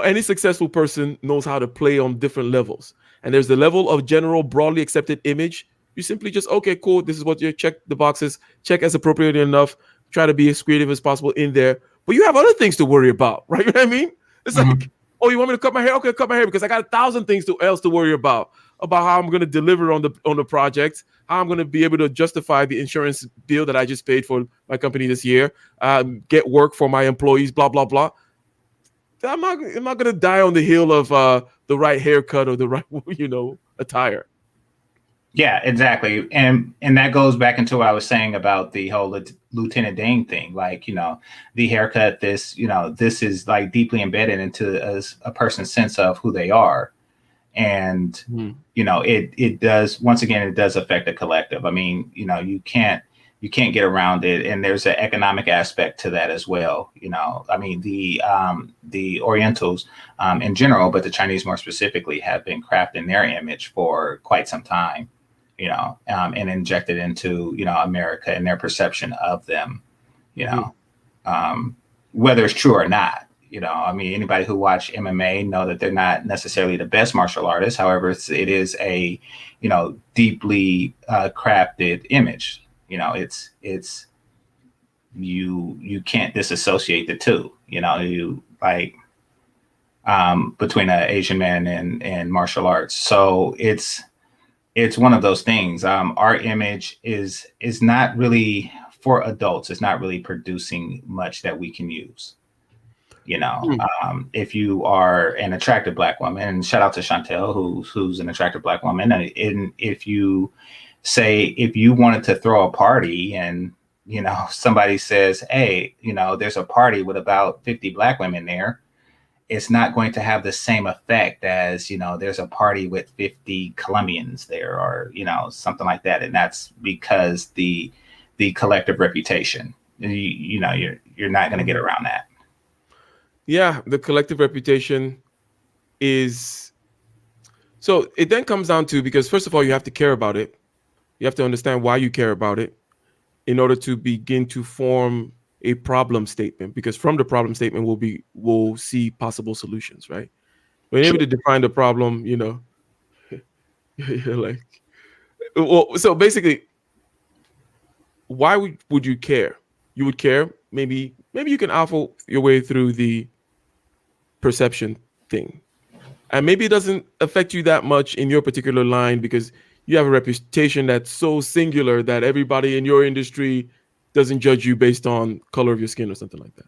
[SPEAKER 2] any successful person knows how to play on different levels, and there's the level of general, broadly accepted image. You simply just, okay, cool, this is what you check the boxes, check as appropriate enough, try to be as creative as possible in there, but you have other things to worry about, right? You know what I mean? It's like, oh, you want me to cut my hair? Okay, cut my hair because I got 1,000 things else to worry about how I'm going to deliver on the project, how I'm going to be able to justify the insurance bill that I just paid for my company this year, get work for my employees, blah blah blah. I'm not going to die on the hill of the right haircut or the right attire.
[SPEAKER 1] Yeah, exactly. And that goes back into what I was saying about the whole Lieutenant Dane thing. Like, the haircut, this is like deeply embedded into a person's sense of who they are. And, it does, once again, it does affect the collective. I mean, you can't get around it. And there's an economic aspect to that as well. I mean, the Orientals in general, but the Chinese more specifically, have been crafting their image for quite some time. And injected into, America and their perception of them, whether it's true or not. I mean, anybody who watch MMA know that they're not necessarily the best martial artists. However, it is a, deeply crafted image. It's you can't disassociate the two. You like between an Asian man and martial arts. So it's one of those things. Our image is not really for adults. It's not really producing much that we can use. If you are an attractive Black woman, and shout out to Chantel, who's an attractive Black woman, and if you wanted to throw a party and somebody says, hey, there's a party with about 50 Black women there, it's not going to have the same effect as, there's a party with 50 Colombians there, or, something like that. And that's because the collective reputation, you're not going to get around that.
[SPEAKER 2] Yeah. The collective reputation is, so it then comes down to, because first of all, you have to care about it. You have to understand why you care about it in order to begin to form a problem statement, because from the problem statement we'll see possible solutions, right? When you're able to define the problem, you're like, well, so basically, why would you care? You would care, maybe you can alpha your way through the perception thing, and maybe it doesn't affect you that much in your particular line because you have a reputation that's so singular that everybody in your industry doesn't judge you based on color of your skin or something like that.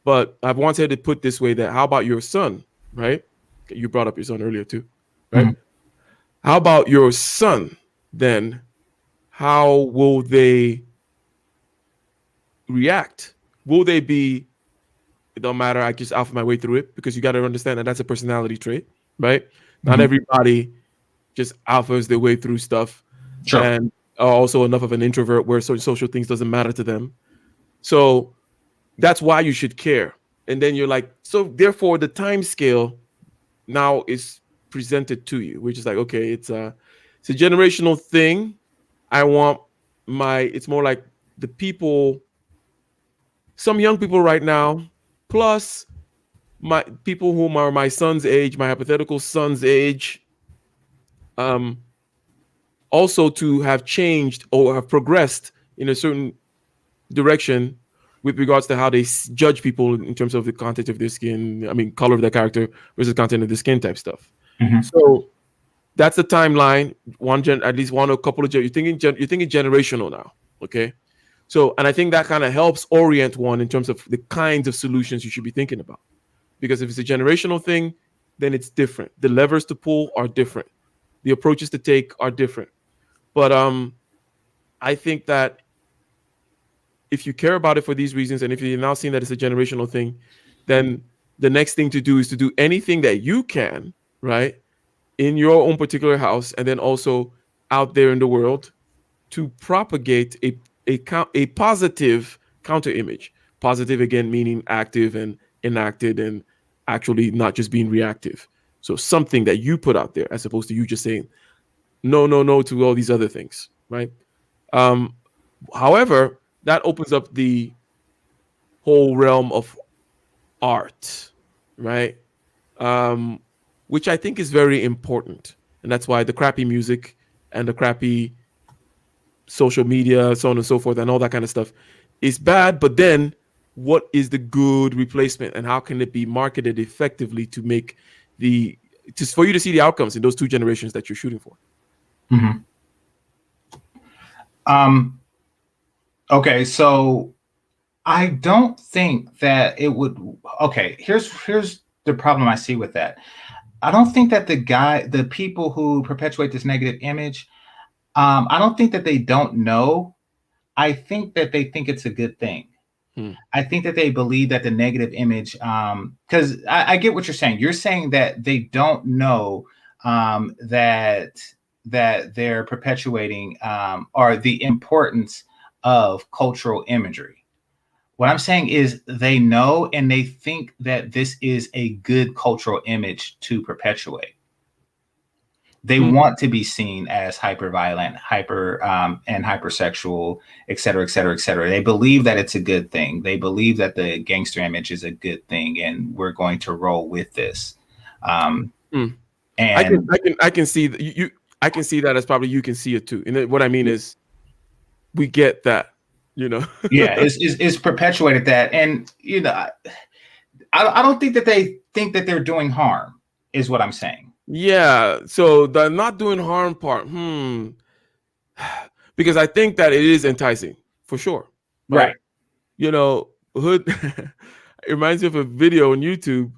[SPEAKER 2] But I've once had it put this way, that how about your son, right? You brought up your son earlier too, right? Mm-hmm. How about your son then? How will they react? Will they be, it don't matter, I just alpha my way through it, because you got to understand that that's a personality trait, right? Mm-hmm. Not everybody just alphas their way through stuff. Sure. And also enough of an introvert where social things doesn't matter to them. So that's why you should care. And then you're like, so therefore the time scale now is presented to you, which is like, okay, it's a generational thing. It's more like the people, some young people right now, plus my people whom are my son's age, my hypothetical son's age, also to have changed or have progressed in a certain direction with regards to how they judge people in terms of the content of their skin, color of their character versus content of the skin type stuff. Mm-hmm. So that's the timeline. At least one or a couple of, you're thinking generational now. Okay. So, and I think that kind of helps orient one in terms of the kinds of solutions you should be thinking about. Because if it's a generational thing, then it's different. The levers to pull are different. The approaches to take are different. But I think that if you care about it for these reasons, and if you're now seeing that it's a generational thing, then the next thing to do is to do anything that you can, right, in your own particular house, and then also out there in the world, to propagate a positive counter image. Positive, again, meaning active and enacted and actually not just being reactive. So something that you put out there as opposed to you just saying, no to all these other things, right? However, that opens up the whole realm of art, right? Which I think is very important. And that's why the crappy music and the crappy social media, so on and so forth, and all that kind of stuff is bad, but then what is the good replacement, and how can it be marketed effectively to make just for you to see the outcomes in those two generations that you're shooting for?
[SPEAKER 1] Mm-hmm. Okay, so I don't think that it would. Okay, here's the problem I see with that. I don't think that the people who perpetuate this negative image, I don't think that they don't know. I think that they think it's a good thing. I think that they believe that the negative image, because I get what you're saying. You're saying that they don't know that they're perpetuating or the importance of cultural imagery. What I'm saying is they know and they think that this is a good cultural image to perpetuate. They want to be seen as hyper violent, and hypersexual, et cetera, et cetera, et cetera. They believe that it's a good thing. They believe that the gangster image is a good thing, and we're going to roll with this. And
[SPEAKER 2] I can see that you I can see that as probably you can see it too. And what I mean is, we get that, you know.
[SPEAKER 1] Yeah, it's perpetuated that, and you know, I don't think that they think that they're doing harm, is what I'm saying.
[SPEAKER 2] Yeah, so the not doing harm part, because I think that it is enticing for sure.
[SPEAKER 1] Right.
[SPEAKER 2] You know, hood. It reminds me of a video on YouTube,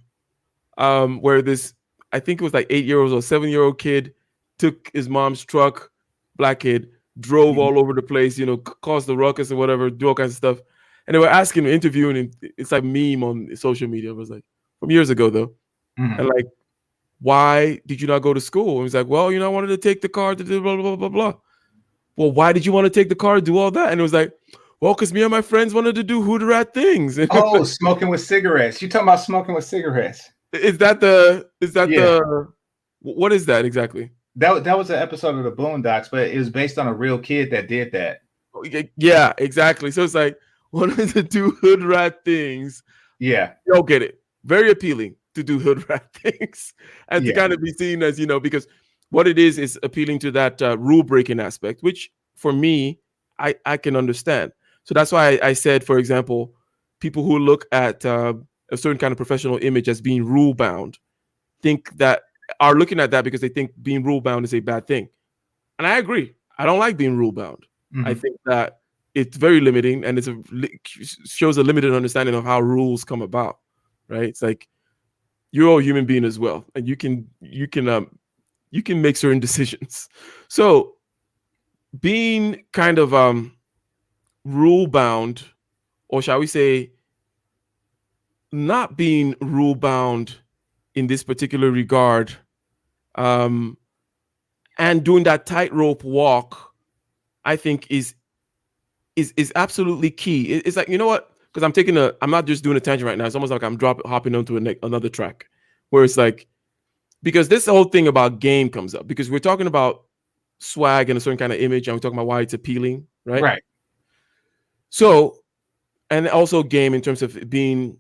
[SPEAKER 2] where this, I think it was like 8-year-old or 7-year-old kid took his mom's truck, black kid, drove all over the place, you know, caused the ruckus or whatever, do all kinds of stuff, and they were asking him, interviewing him. It's like meme on social media. It was like from years ago though, and like, why did you not go to school? And he's like, well, you know, I wanted to take the car to do blah, blah, blah, blah. Well, why did you want to take the car, do all that? And it was like, well, because me and my friends wanted to do hood rat things.
[SPEAKER 1] Oh, smoking with cigarettes. You talking about smoking with cigarettes.
[SPEAKER 2] Is that what is that exactly?
[SPEAKER 1] That was an episode of the Boondocks, but it was based on a real kid that did that.
[SPEAKER 2] Yeah, exactly. So it's like, wanted to do hood rat things.
[SPEAKER 1] Yeah.
[SPEAKER 2] You'll get it. Very appealing to do hood rat things and to kind of be seen as, you know, because what it is appealing to that rule breaking aspect, which for me, I can understand. So that's why I said, for example, people who look at a certain kind of professional image as being rule bound are looking at that because they think being rule bound is a bad thing. And I agree. I don't like being rule bound. I think that it's very limiting, and shows a limited understanding of how rules come about, right? It's like, you're all human being as well, and you can make certain decisions. So being kind of rule bound, or shall we say not being rule bound in this particular regard, and doing that tightrope walk, I think is absolutely key. It's like, you know what? Because I'm not just doing a tangent right now. It's almost like I'm hopping onto another track, where it's like, because this whole thing about game comes up, because we're talking about swag and a certain kind of image, and we're talking about why it's appealing, right?
[SPEAKER 1] Right.
[SPEAKER 2] So, and also game in terms of being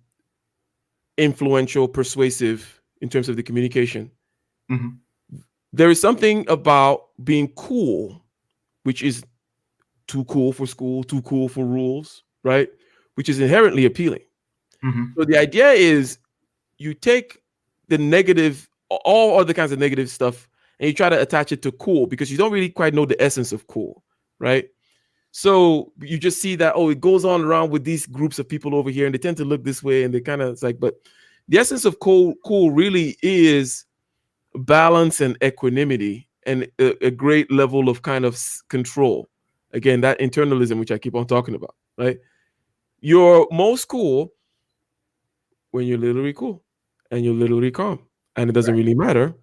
[SPEAKER 2] influential, persuasive in terms of the communication. There is something about being cool, which is too cool for school, too cool for rules, right? Which is inherently appealing. So the idea is, you take the negative, all other kinds of negative stuff, and you try to attach it to cool, because you don't really quite know the essence of cool, right? So you just see that, oh, it goes on around with these groups of people over here, and they tend to look this way, and they kind of, it's like, but the essence of cool really is balance and equanimity, and a great level of kind of control. Again, that internalism, which I keep on talking about, right? You're most cool when you're literally cool and you're literally calm, and it doesn't really matter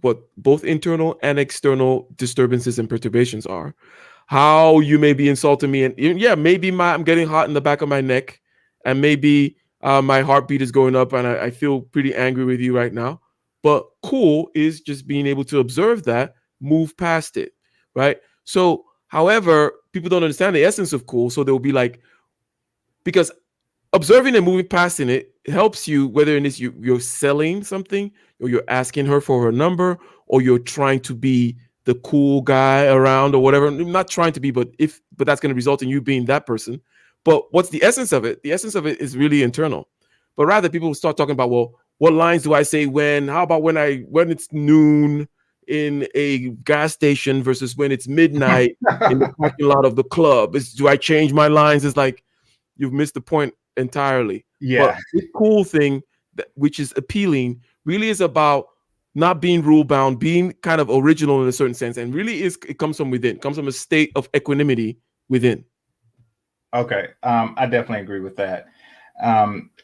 [SPEAKER 2] what both internal and external disturbances and perturbations are. How you may be insulting me, and yeah, maybe I'm getting hot in the back of my neck, and maybe my heartbeat is going up, and I feel pretty angry with you right now. But cool is just being able to observe that, move past it, right? So, however, people don't understand the essence of cool, so they'll be like, because observing and moving past it helps you, whether in this you're selling something, or you're asking her for her number, or you're trying to be the cool guy around, or whatever. Not trying to be, but that's going to result in you being that person. But what's the essence of it? The essence of it is really internal. But rather, people start talking about, well, what lines do I say when? How about when it's noon in a gas station versus when it's midnight in the parking lot of the club? Do I change my lines? It's like you've missed the point entirely.
[SPEAKER 1] Yeah.
[SPEAKER 2] But the cool thing, which is appealing, really is about not being rule bound, being kind of original in a certain sense, and really it comes from within. It comes from a state of equanimity within.
[SPEAKER 1] Okay, I definitely agree with that.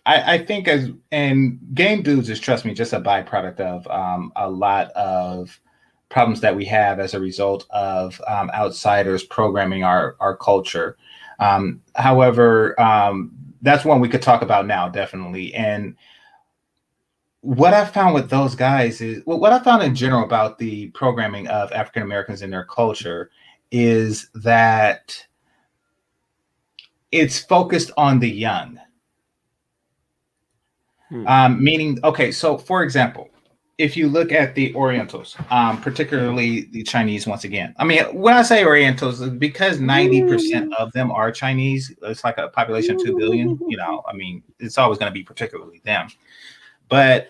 [SPEAKER 1] I think and game dudes is, trust me, just a byproduct of a lot of problems that we have as a result of outsiders programming our culture. However, that's one we could talk about now, definitely. And what I found with those guys is, well, what I found in general about the programming of African Americans in their culture is that it's focused on the young. Meaning, okay, so for example, if you look at the Orientals, particularly the Chinese, once again, I mean, when I say Orientals, because 90% of them are Chinese, it's like a population of 2 billion, you know, I mean, it's always going to be particularly them. But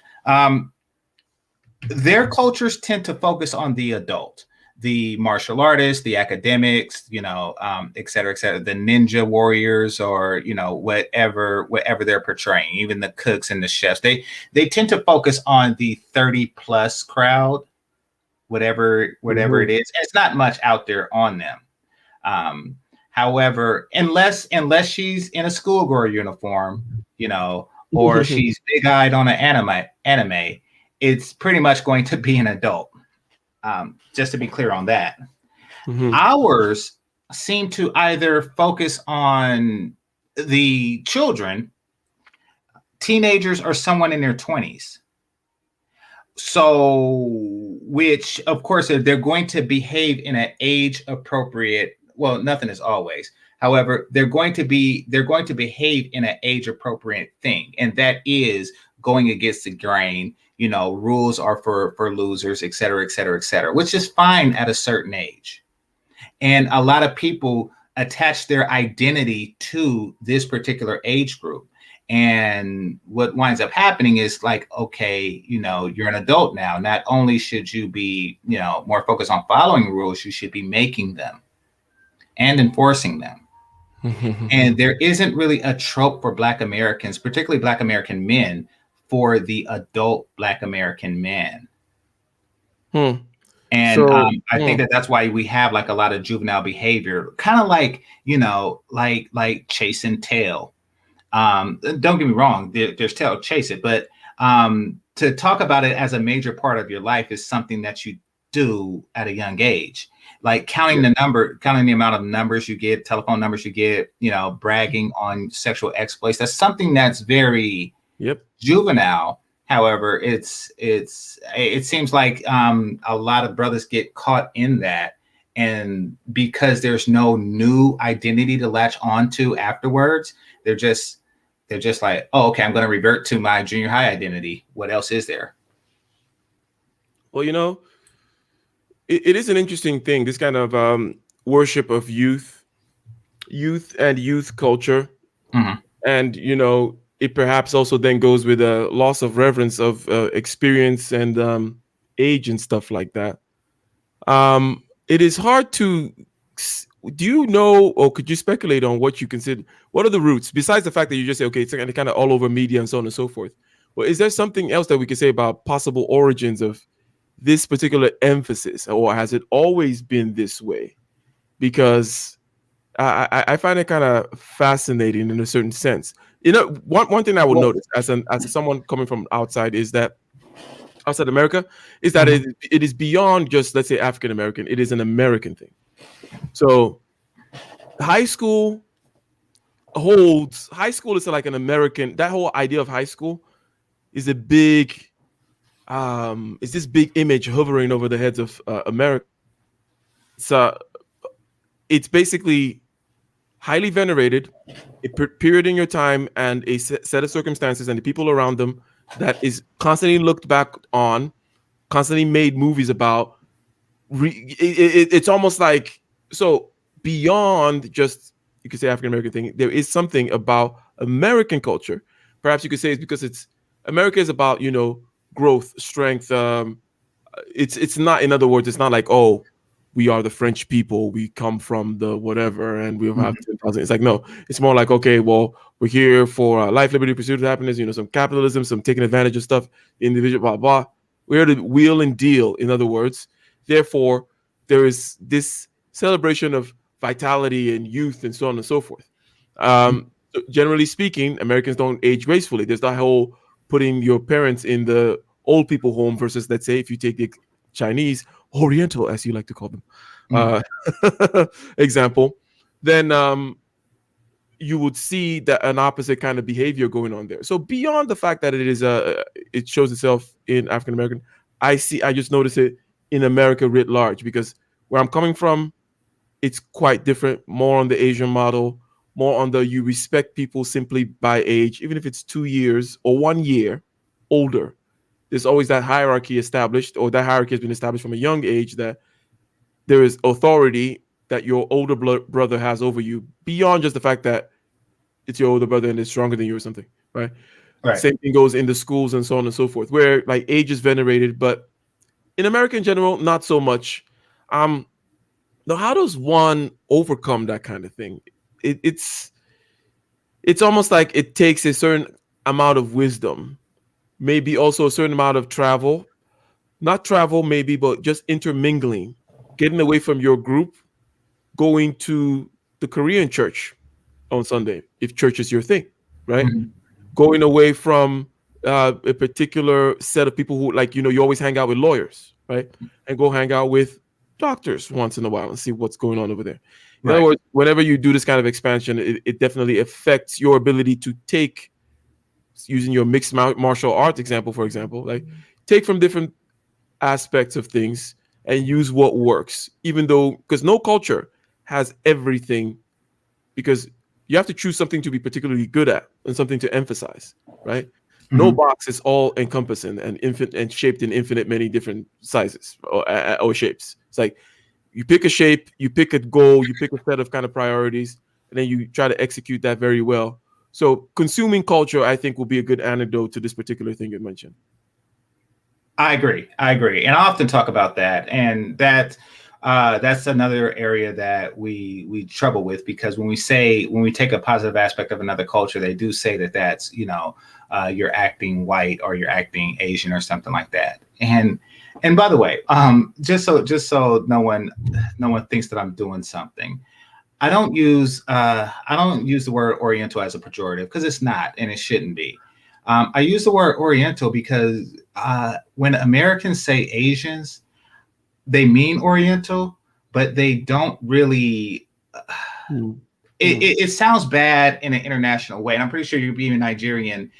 [SPEAKER 1] their cultures tend to focus on the adult, the martial artists, the academics, you know, et cetera, the ninja warriors, or, you know, whatever they're portraying, even the cooks and the chefs. They tend to focus on the 30 plus crowd, whatever it is. It's not much out there on them. However, unless she's in a schoolgirl uniform, you know, or she's big-eyed on an anime, it's pretty much going to be an adult. Just to be clear on that. Ours seem to either focus on the children, teenagers, or someone in their 20s. So, which, of course, if they're going to behave in an age appropriate, well, nothing is always. However, they're going to behave in an age appropriate thing, and that is going against the grain. You know, rules are for losers, et cetera, et cetera, et cetera, which is fine at a certain age. And a lot of people attach their identity to this particular age group. And what winds up happening is like, okay, you know, you're an adult now. Not only should you be, you know, more focused on following rules, you should be making them and enforcing them. And there isn't really a trope for Black Americans, particularly Black American men, for the adult Black American man. And I think that's why we have like a lot of juvenile behavior, kind of like, you know, like chasing tail. Don't get me wrong, there's tail, chase it. But to talk about it as a major part of your life is something that you do at a young age. Like counting the amount of numbers you get, telephone numbers you get, you know, bragging on sexual exploits. That's something that's very juvenile. However, it seems like a lot of brothers get caught in that, and because there's no new identity to latch onto afterwards, they're just like, oh, okay, I'm going to revert to my junior high identity. What else is there?
[SPEAKER 2] Well, you know, it is an interesting thing, this kind of worship of youth and youth culture. And, you know, it perhaps also then goes with a loss of reverence of experience and age and stuff like that. It is hard to, do you know, or could you speculate on what you consider, what are the roots, besides the fact that you just say, okay, it's kind of all over media and so on and so forth. Well, is there something else that we could say about possible origins of this particular emphasis, or has it always been this way? Because I find it kind of fascinating in a certain sense. You know, one thing I would notice as someone coming from outside is that outside America is that it is beyond just, let's say, African American. It is an American thing. So high school is like an American. That whole idea of high school is a big. Is this big image hovering over the heads of America? It's basically highly venerated, a period in your time and a set of circumstances and the people around them that is constantly looked back on, constantly made movies about. It's almost like, so beyond just you could say African American thing, there is something about American culture. Perhaps you could say it's because America is about, growth, strength. It's not, in other words, it's not like, oh, we are the French people, we come from the whatever, and we'll have 10,000. It's like, no, it's more like, okay, well, we're here for life, liberty, pursuit of happiness, some capitalism, some taking advantage of stuff, individual, blah, blah. We're here to wheel and deal, in other words. Therefore, there is this celebration of vitality and youth and so on and so forth. Generally speaking, Americans don't age gracefully. There's that whole putting your parents in the old people home versus, let's say, if you take the Chinese, Oriental, as you like to call them, example, then you would see that an opposite kind of behavior going on there. So beyond the fact that it shows itself in African American, I just notice it in America writ large, because where I'm coming from, it's quite different, more on the Asian model, more on the you respect people simply by age, even if it's 2 years or 1 year older. There's always that hierarchy established, or that hierarchy has been established from a young age, that there is authority that your older brother has over you, beyond just the fact that it's your older brother and it's stronger than you or something, right? Same thing goes in the schools and so on and so forth, where like age is venerated, but in America in general, not so much. Now, how does one overcome that kind of thing? It's almost like it takes a certain amount of wisdom, maybe also a certain amount of travel, not travel maybe, but just intermingling, getting away from your group, going to the Korean church on Sunday, if church is your thing, right? Going away from a particular set of people who, like, you always hang out with lawyers, right? And go hang out with doctors once in a while and see what's going on over there. In other words, whenever you do this kind of expansion, it definitely affects your ability to take, using your mixed martial arts example, for example, like take from different aspects of things and use what works, even though, because no culture has everything, because you have to choose something to be particularly good at and something to emphasize, right? No box is all encompassing and shaped in infinite many different sizes or shapes. It's like you pick a shape, you pick a goal, you pick a set of kind of priorities, and then you try to execute that very well. So consuming culture, I think, will be a good antidote to this particular thing you mentioned.
[SPEAKER 1] I agree. And I often talk about that. And that's another area that we trouble with, because when we take a positive aspect of another culture, they do say that that's, you're acting white or you're acting Asian or something like that. And by the way, just so no one thinks that I'm doing something, I don't use the word Oriental as a pejorative, because it's not, and it shouldn't be. I use the word Oriental because when Americans say Asians, they mean Oriental, but they don't really. It sounds bad in an international way, and I'm pretty sure you being Nigerian,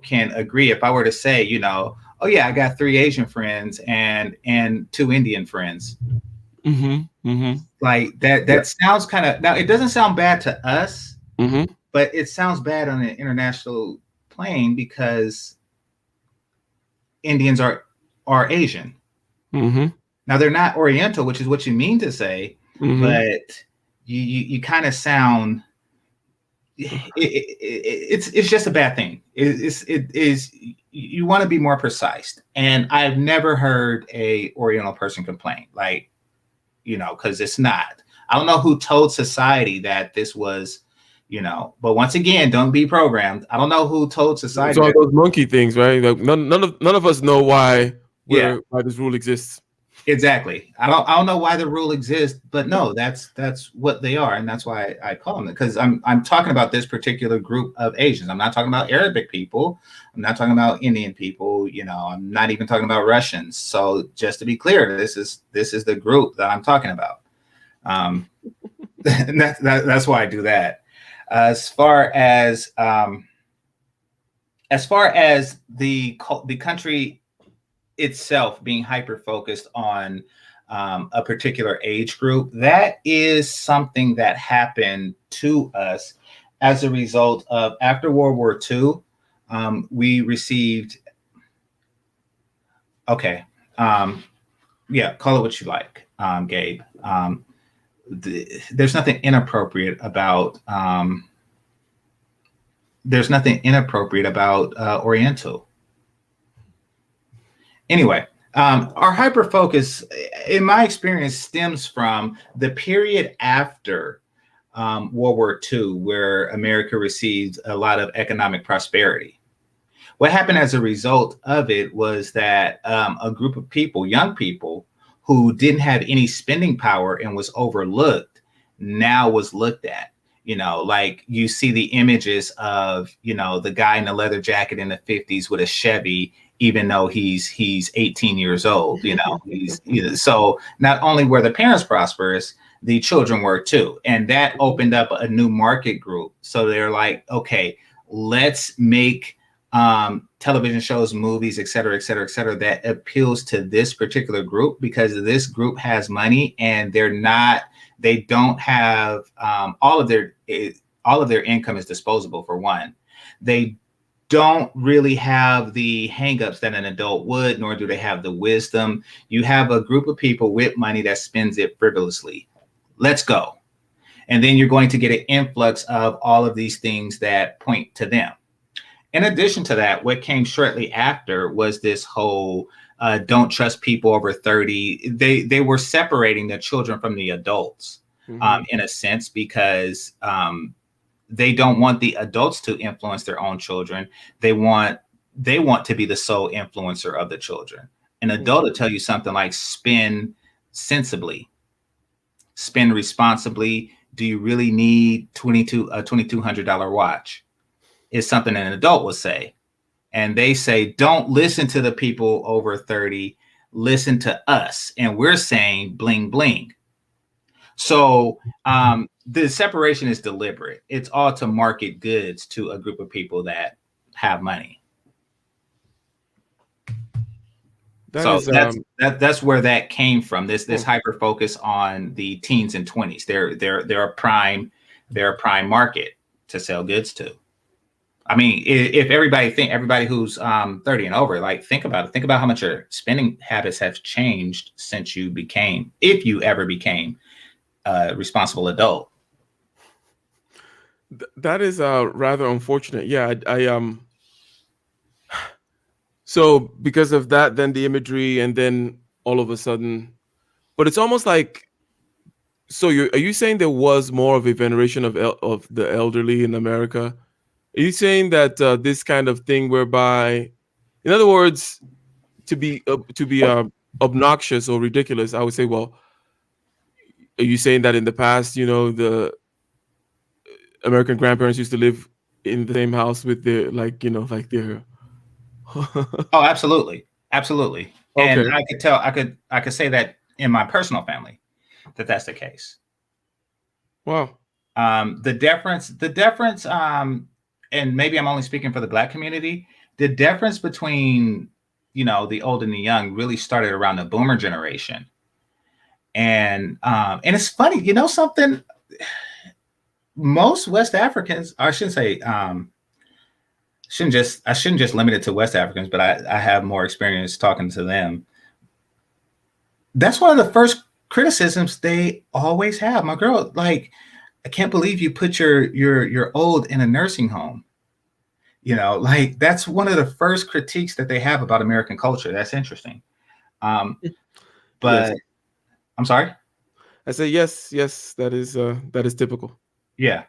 [SPEAKER 1] can agree. If I were to say, oh yeah, I got 3 Asian friends and 2 Indian friends, like that. That sounds kind of, now it doesn't sound bad to us, but it sounds bad on an international plane, because Indians are Asian. Now they're not Oriental, which is what you mean to say, but you kind of sound. It's just a bad thing. It is. You want to be more precise, and I've never heard a Oriental person complain, like, because it's not. I don't know who told society that this was. But once again, don't be programmed. I don't know who told society.
[SPEAKER 2] It's all those monkey things, right? Like none of us know why this rule exists.
[SPEAKER 1] Exactly. I don't know why the rule exists, but no, that's what they are, and that's why I call them, because I'm talking about this particular group of Asians. I'm not talking about Arabic people. I'm not talking about Indian people. I'm not even talking about Russians. So just to be clear, this is the group that I'm talking about. And that's why I do that. As far as the country itself being hyper focused on a particular age group, that is something that happened to us as a result of, after World War II, we received, call it what you like, Gabe. there's nothing inappropriate about Oriental. Anyway, our hyper focus, in my experience, stems from the period after World War II, where America received a lot of economic prosperity. What happened as a result of it was that a group of people, young people, who didn't have any spending power and was overlooked, now was looked at. Like you see the images of, the guy in the leather jacket in the 50s with a Chevy, even though he's 18 years old. So not only were the parents prosperous, the children were too. And that opened up a new market group. So they're like, okay, let's make television shows, movies, et cetera, et cetera, et cetera, that appeals to this particular group, because this group has money and they don't have all of their income is disposable, for one. They don't really have the hangups that an adult would, nor do they have the wisdom. You have a group of people with money that spends it frivolously. Let's go. And then you're going to get an influx of all of these things that point to them. In addition to that, what came shortly after was this whole don't trust people over 30. They were separating the children from the adults, in a sense, because they don't want the adults to influence their own children. They want to be the sole influencer of the children. An adult will tell you something like spend sensibly, spend responsibly. Do you really need a $2,200 watch? Is something an adult will say. And they say, don't listen to the people over 30, listen to us. And we're saying bling, bling. So the separation is deliberate. It's all to market goods to a group of people that have money. That's where that came from. This hyper focus on the teens and 20s. They're a prime market to sell goods to. I mean, if everybody who's 30 and over, like, think about it. Think about how much your spending habits have changed since if you ever became a responsible adult.
[SPEAKER 2] That is rather unfortunate. Yeah, so because of that, then the imagery, and then all of a sudden, but it's almost like, so are you saying there was more of a veneration of the elderly in America? Are you saying that this kind of thing, whereby, in other words, to be obnoxious or ridiculous, I would say, well, are you saying that in the past, the American grandparents used to live in the same house with their, their
[SPEAKER 1] Oh, absolutely. Absolutely. Okay. And I could say that in my personal family, that's the case.
[SPEAKER 2] Wow.
[SPEAKER 1] The difference, and maybe I'm only speaking for the Black community, the difference between, the old and the young really started around the boomer generation. And it's funny, something, most West Africans, I shouldn't say, I shouldn't just limit it to West Africans, but I have more experience talking to them. That's one of the first criticisms they always have. My girl, like, I can't believe you put your old in a nursing home. Like, that's one of the first critiques that they have about American culture. That's interesting. But yes. I'm sorry?
[SPEAKER 2] I say yes, that is typical.
[SPEAKER 1] Yeah.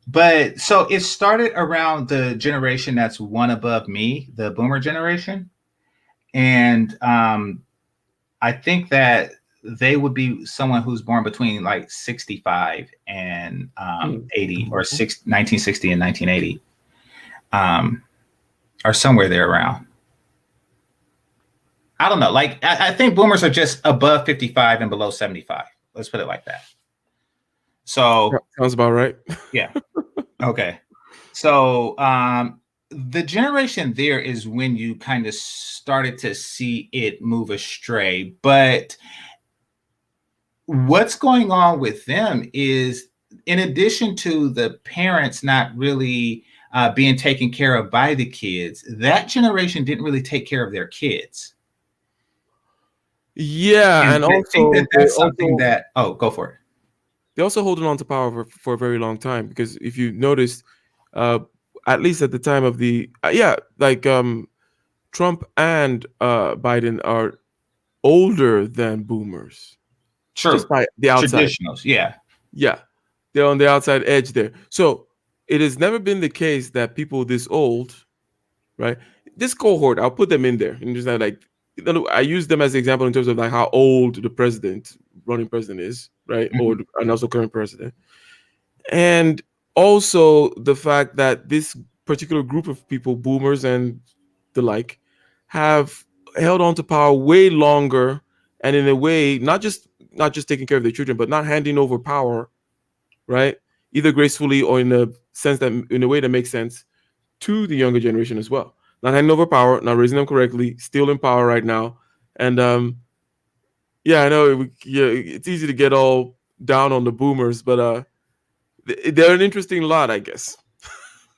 [SPEAKER 1] But so it started around the generation that's one above me, the boomer generation. And I think that they would be someone who's born between like 65 and 80, or 1960 and 1980, or somewhere there around. I don't know. Like, I think boomers are just above 55 and below 75. Let's put it like that. So
[SPEAKER 2] sounds about right.
[SPEAKER 1] Yeah. Okay. So the generation there is when you kind of started to see it move astray. But what's going on with them is, in addition to the parents not really being taken care of by the kids, that generation didn't really take care of their kids.
[SPEAKER 2] Yeah,
[SPEAKER 1] And
[SPEAKER 2] and
[SPEAKER 1] I think
[SPEAKER 2] also
[SPEAKER 1] that that's something that, oh, go for it.
[SPEAKER 2] they're also holding on to power for a very long time, because if you notice, uh, at least at the time of the like Trump and Biden are older than boomers, just
[SPEAKER 1] True.
[SPEAKER 2] by the outside.
[SPEAKER 1] Traditionals. Yeah.
[SPEAKER 2] Yeah, they're on the outside edge there. So it has never been the case that people this old, right? This cohort, I'll put them in there, and just like, I use them as an example in terms of like how old the running president is, right?
[SPEAKER 1] Mhm.
[SPEAKER 2] And also current president, and also the fact that this particular group of people, boomers and the like, have held on to power way longer, and in a way, not just taking care of their children, but not handing over power, right? Either gracefully or in a way that makes sense to the younger generation as well. Not handing over power, not raising them correctly, still in power right now. And yeah, I know it's easy to get all down on the boomers, but they're an interesting lot, I guess.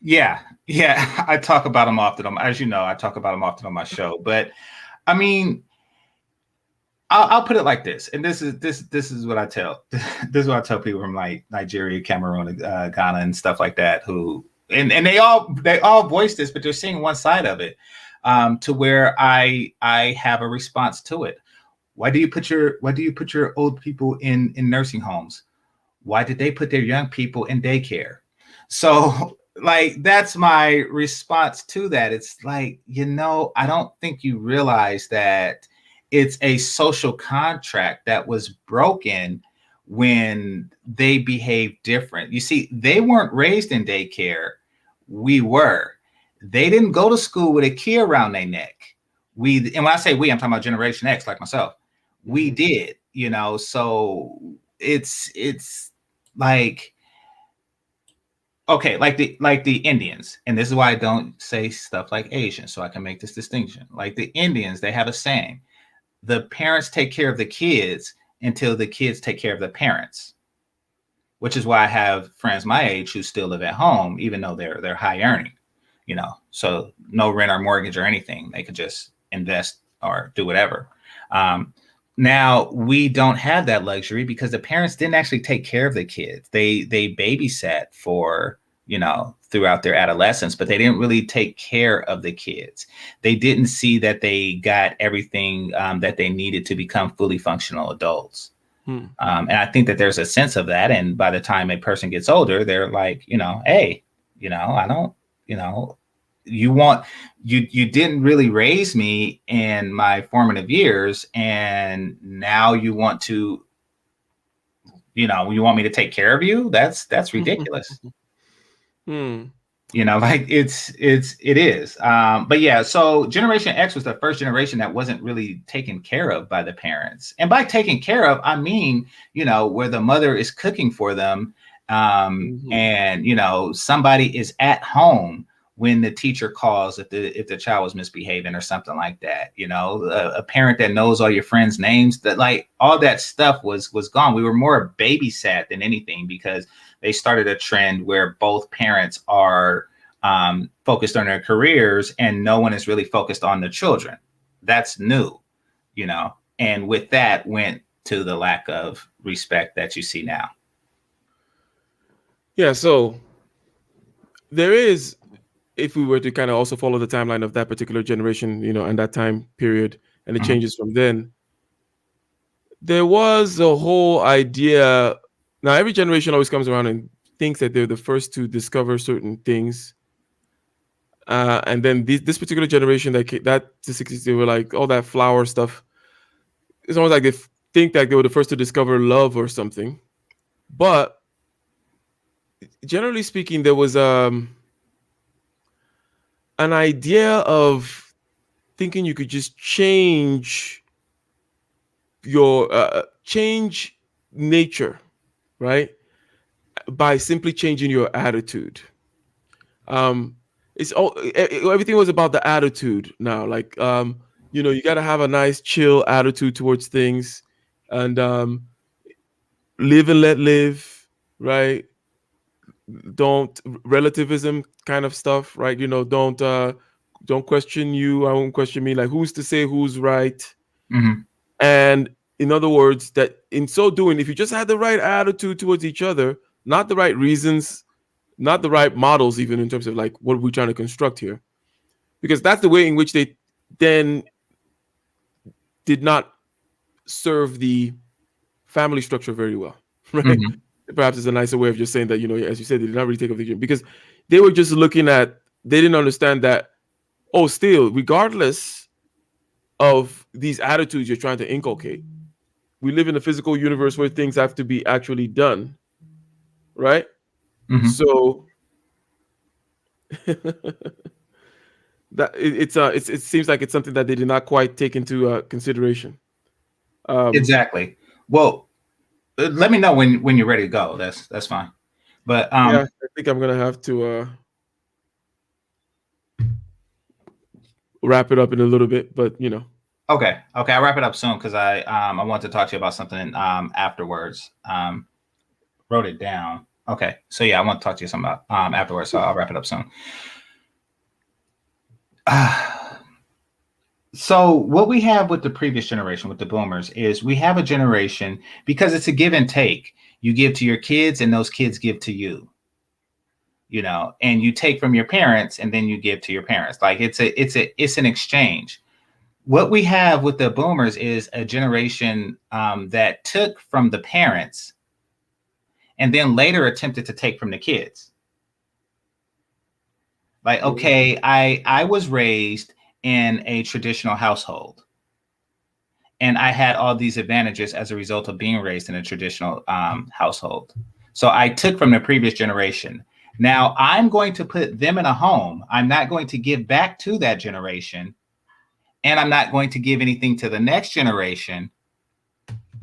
[SPEAKER 1] Yeah. Yeah. I talk about them often. As you know, I talk about them often on my show. But I mean, I'll put it like this, and this is what I tell this is what I tell people from like Nigeria, Cameroon, Ghana, and stuff like that. Who and they all voice this, but they're seeing one side of it, to where I have a response to it. Why do you put your old people in nursing homes? Why did they put their young people in daycare? So, like, that's my response to that. It's like, I don't think you realize that it's a social contract that was broken when they behave different. You see, they weren't raised in daycare. We were. They didn't go to school with a key around their neck. And when I say we, I'm talking about Generation X, like myself. We did, so it's like, okay, like the Indians, and this is why I don't say stuff like Asian, so I can make this distinction. Like the Indians, they have a saying: the parents take care of the kids until the kids take care of the parents. Which is why I have friends my age who still live at home, even though they're high earning, so no rent or mortgage or anything. They could just invest or do whatever. Um, Now we don't have that luxury because the parents didn't actually take care of the kids. They babysat for, throughout their adolescence, but they didn't really take care of the kids. They didn't see that they got everything that they needed to become fully functional adults.
[SPEAKER 2] Hmm.
[SPEAKER 1] And I think that there's a sense of that. And by the time a person gets older, they're like, hey, I don't, you didn't really raise me in my formative years, and now you want to, you want me to take care of you. That's ridiculous.
[SPEAKER 2] Hmm.
[SPEAKER 1] Like it is. But yeah, so Generation X was the first generation that wasn't really taken care of by the parents. And by taking care of, I mean, where the mother is cooking for them, and somebody is at home when the teacher calls if the child was misbehaving or something like that. A parent that knows all your friends' names, that like all that stuff was gone. We were more babysat than anything because they started a trend where both parents are focused on their careers and no one is really focused on the children. That's new, and with that went to the lack of respect that you see now.
[SPEAKER 2] Yeah, so there is, if we were to kind of also follow the timeline of that particular generation, and that time period, and the
[SPEAKER 1] Mhm.
[SPEAKER 2] changes from then, there was a whole idea. Now, every generation always comes around and thinks that they're the first to discover certain things. And then this particular generation that the 60s, they were like, all that flower stuff. It's almost like they think that they were the first to discover love or something. But generally speaking, there was an idea of thinking you could just change nature, right, by simply changing your attitude. Um, it's all everything was about the attitude now. Like, you got to have a nice, chill attitude towards things, and live and let live, right? Don't relativism kind of stuff, right? Don't question you. I won't question me. Like, who's to say who's right?
[SPEAKER 1] Mhm.
[SPEAKER 2] And in other words, that in so doing, if you just had the right attitude towards each other, not the right reasons, not the right models, even in terms of like what we're trying to construct here, because that's the way in which they then did not serve the family structure very well, right?
[SPEAKER 1] Mhm.
[SPEAKER 2] Perhaps it's a nicer way of just saying that, as you said, they did not really take a vision because they were just looking at, they didn't understand that, oh, still, regardless of these attitudes you're trying to inculcate, we live in a physical universe where things have to be actually done, right?
[SPEAKER 1] Mhm.
[SPEAKER 2] So that it seems like it's something that they did not quite take into consideration.
[SPEAKER 1] Exactly. Well, let me know when you're ready to go. That's fine. But
[SPEAKER 2] Yeah, I think I'm gonna have to wrap it up in a little bit, but
[SPEAKER 1] okay, I'll wrap it up soon because I want to talk to you about something afterwards. Wrote it down. Okay, so yeah, I want to talk to you something about afterwards. So I'll wrap it up soon. So what we have with the previous generation, with the boomers, is we have a generation because it's a give and take. You give to your kids, and those kids give to you. And you take from your parents, and then you give to your parents. Like it's an exchange. What we have with the boomers is a generation that took from the parents and then later attempted to take from the kids. Like, okay, I was raised in a traditional household, and I had all these advantages as a result of being raised in a traditional household. So I took from the previous generation. Now I'm going to put them in a home. I'm not going to give back to that generation, and I'm not going to give anything to the next generation.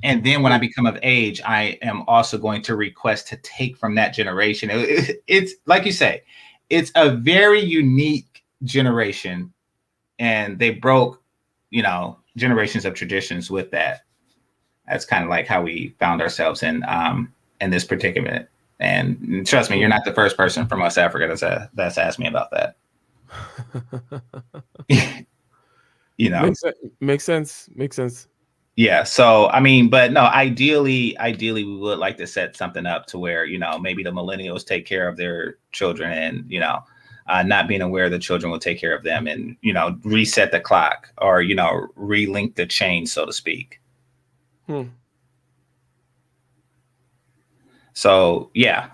[SPEAKER 1] And then when I become of age, I am also going to request to take from that generation. It's like you say, it's a very unique generation, and they broke, generations of traditions with that. That's kind of like how we found ourselves in this predicament. And trust me, you're not the first person from West Africa that's asked me about that.
[SPEAKER 2] Makes sense.
[SPEAKER 1] Yeah. So, I mean, but no, ideally, we would like to set something up to where, maybe the millennials take care of their children and, not being aware the children will take care of them and, reset the clock or, relink the chain, so to speak. So, yeah,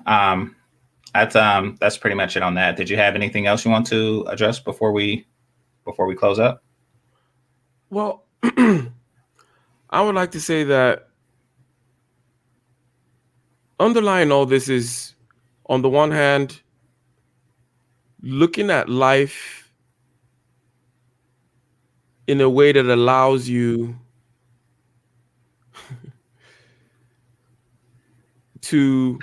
[SPEAKER 1] that's pretty much it on that. Did you have anything else you want to address before we close up?
[SPEAKER 2] Well, I would like to say that underlying all this is, on the one hand, looking at life in a way that allows you to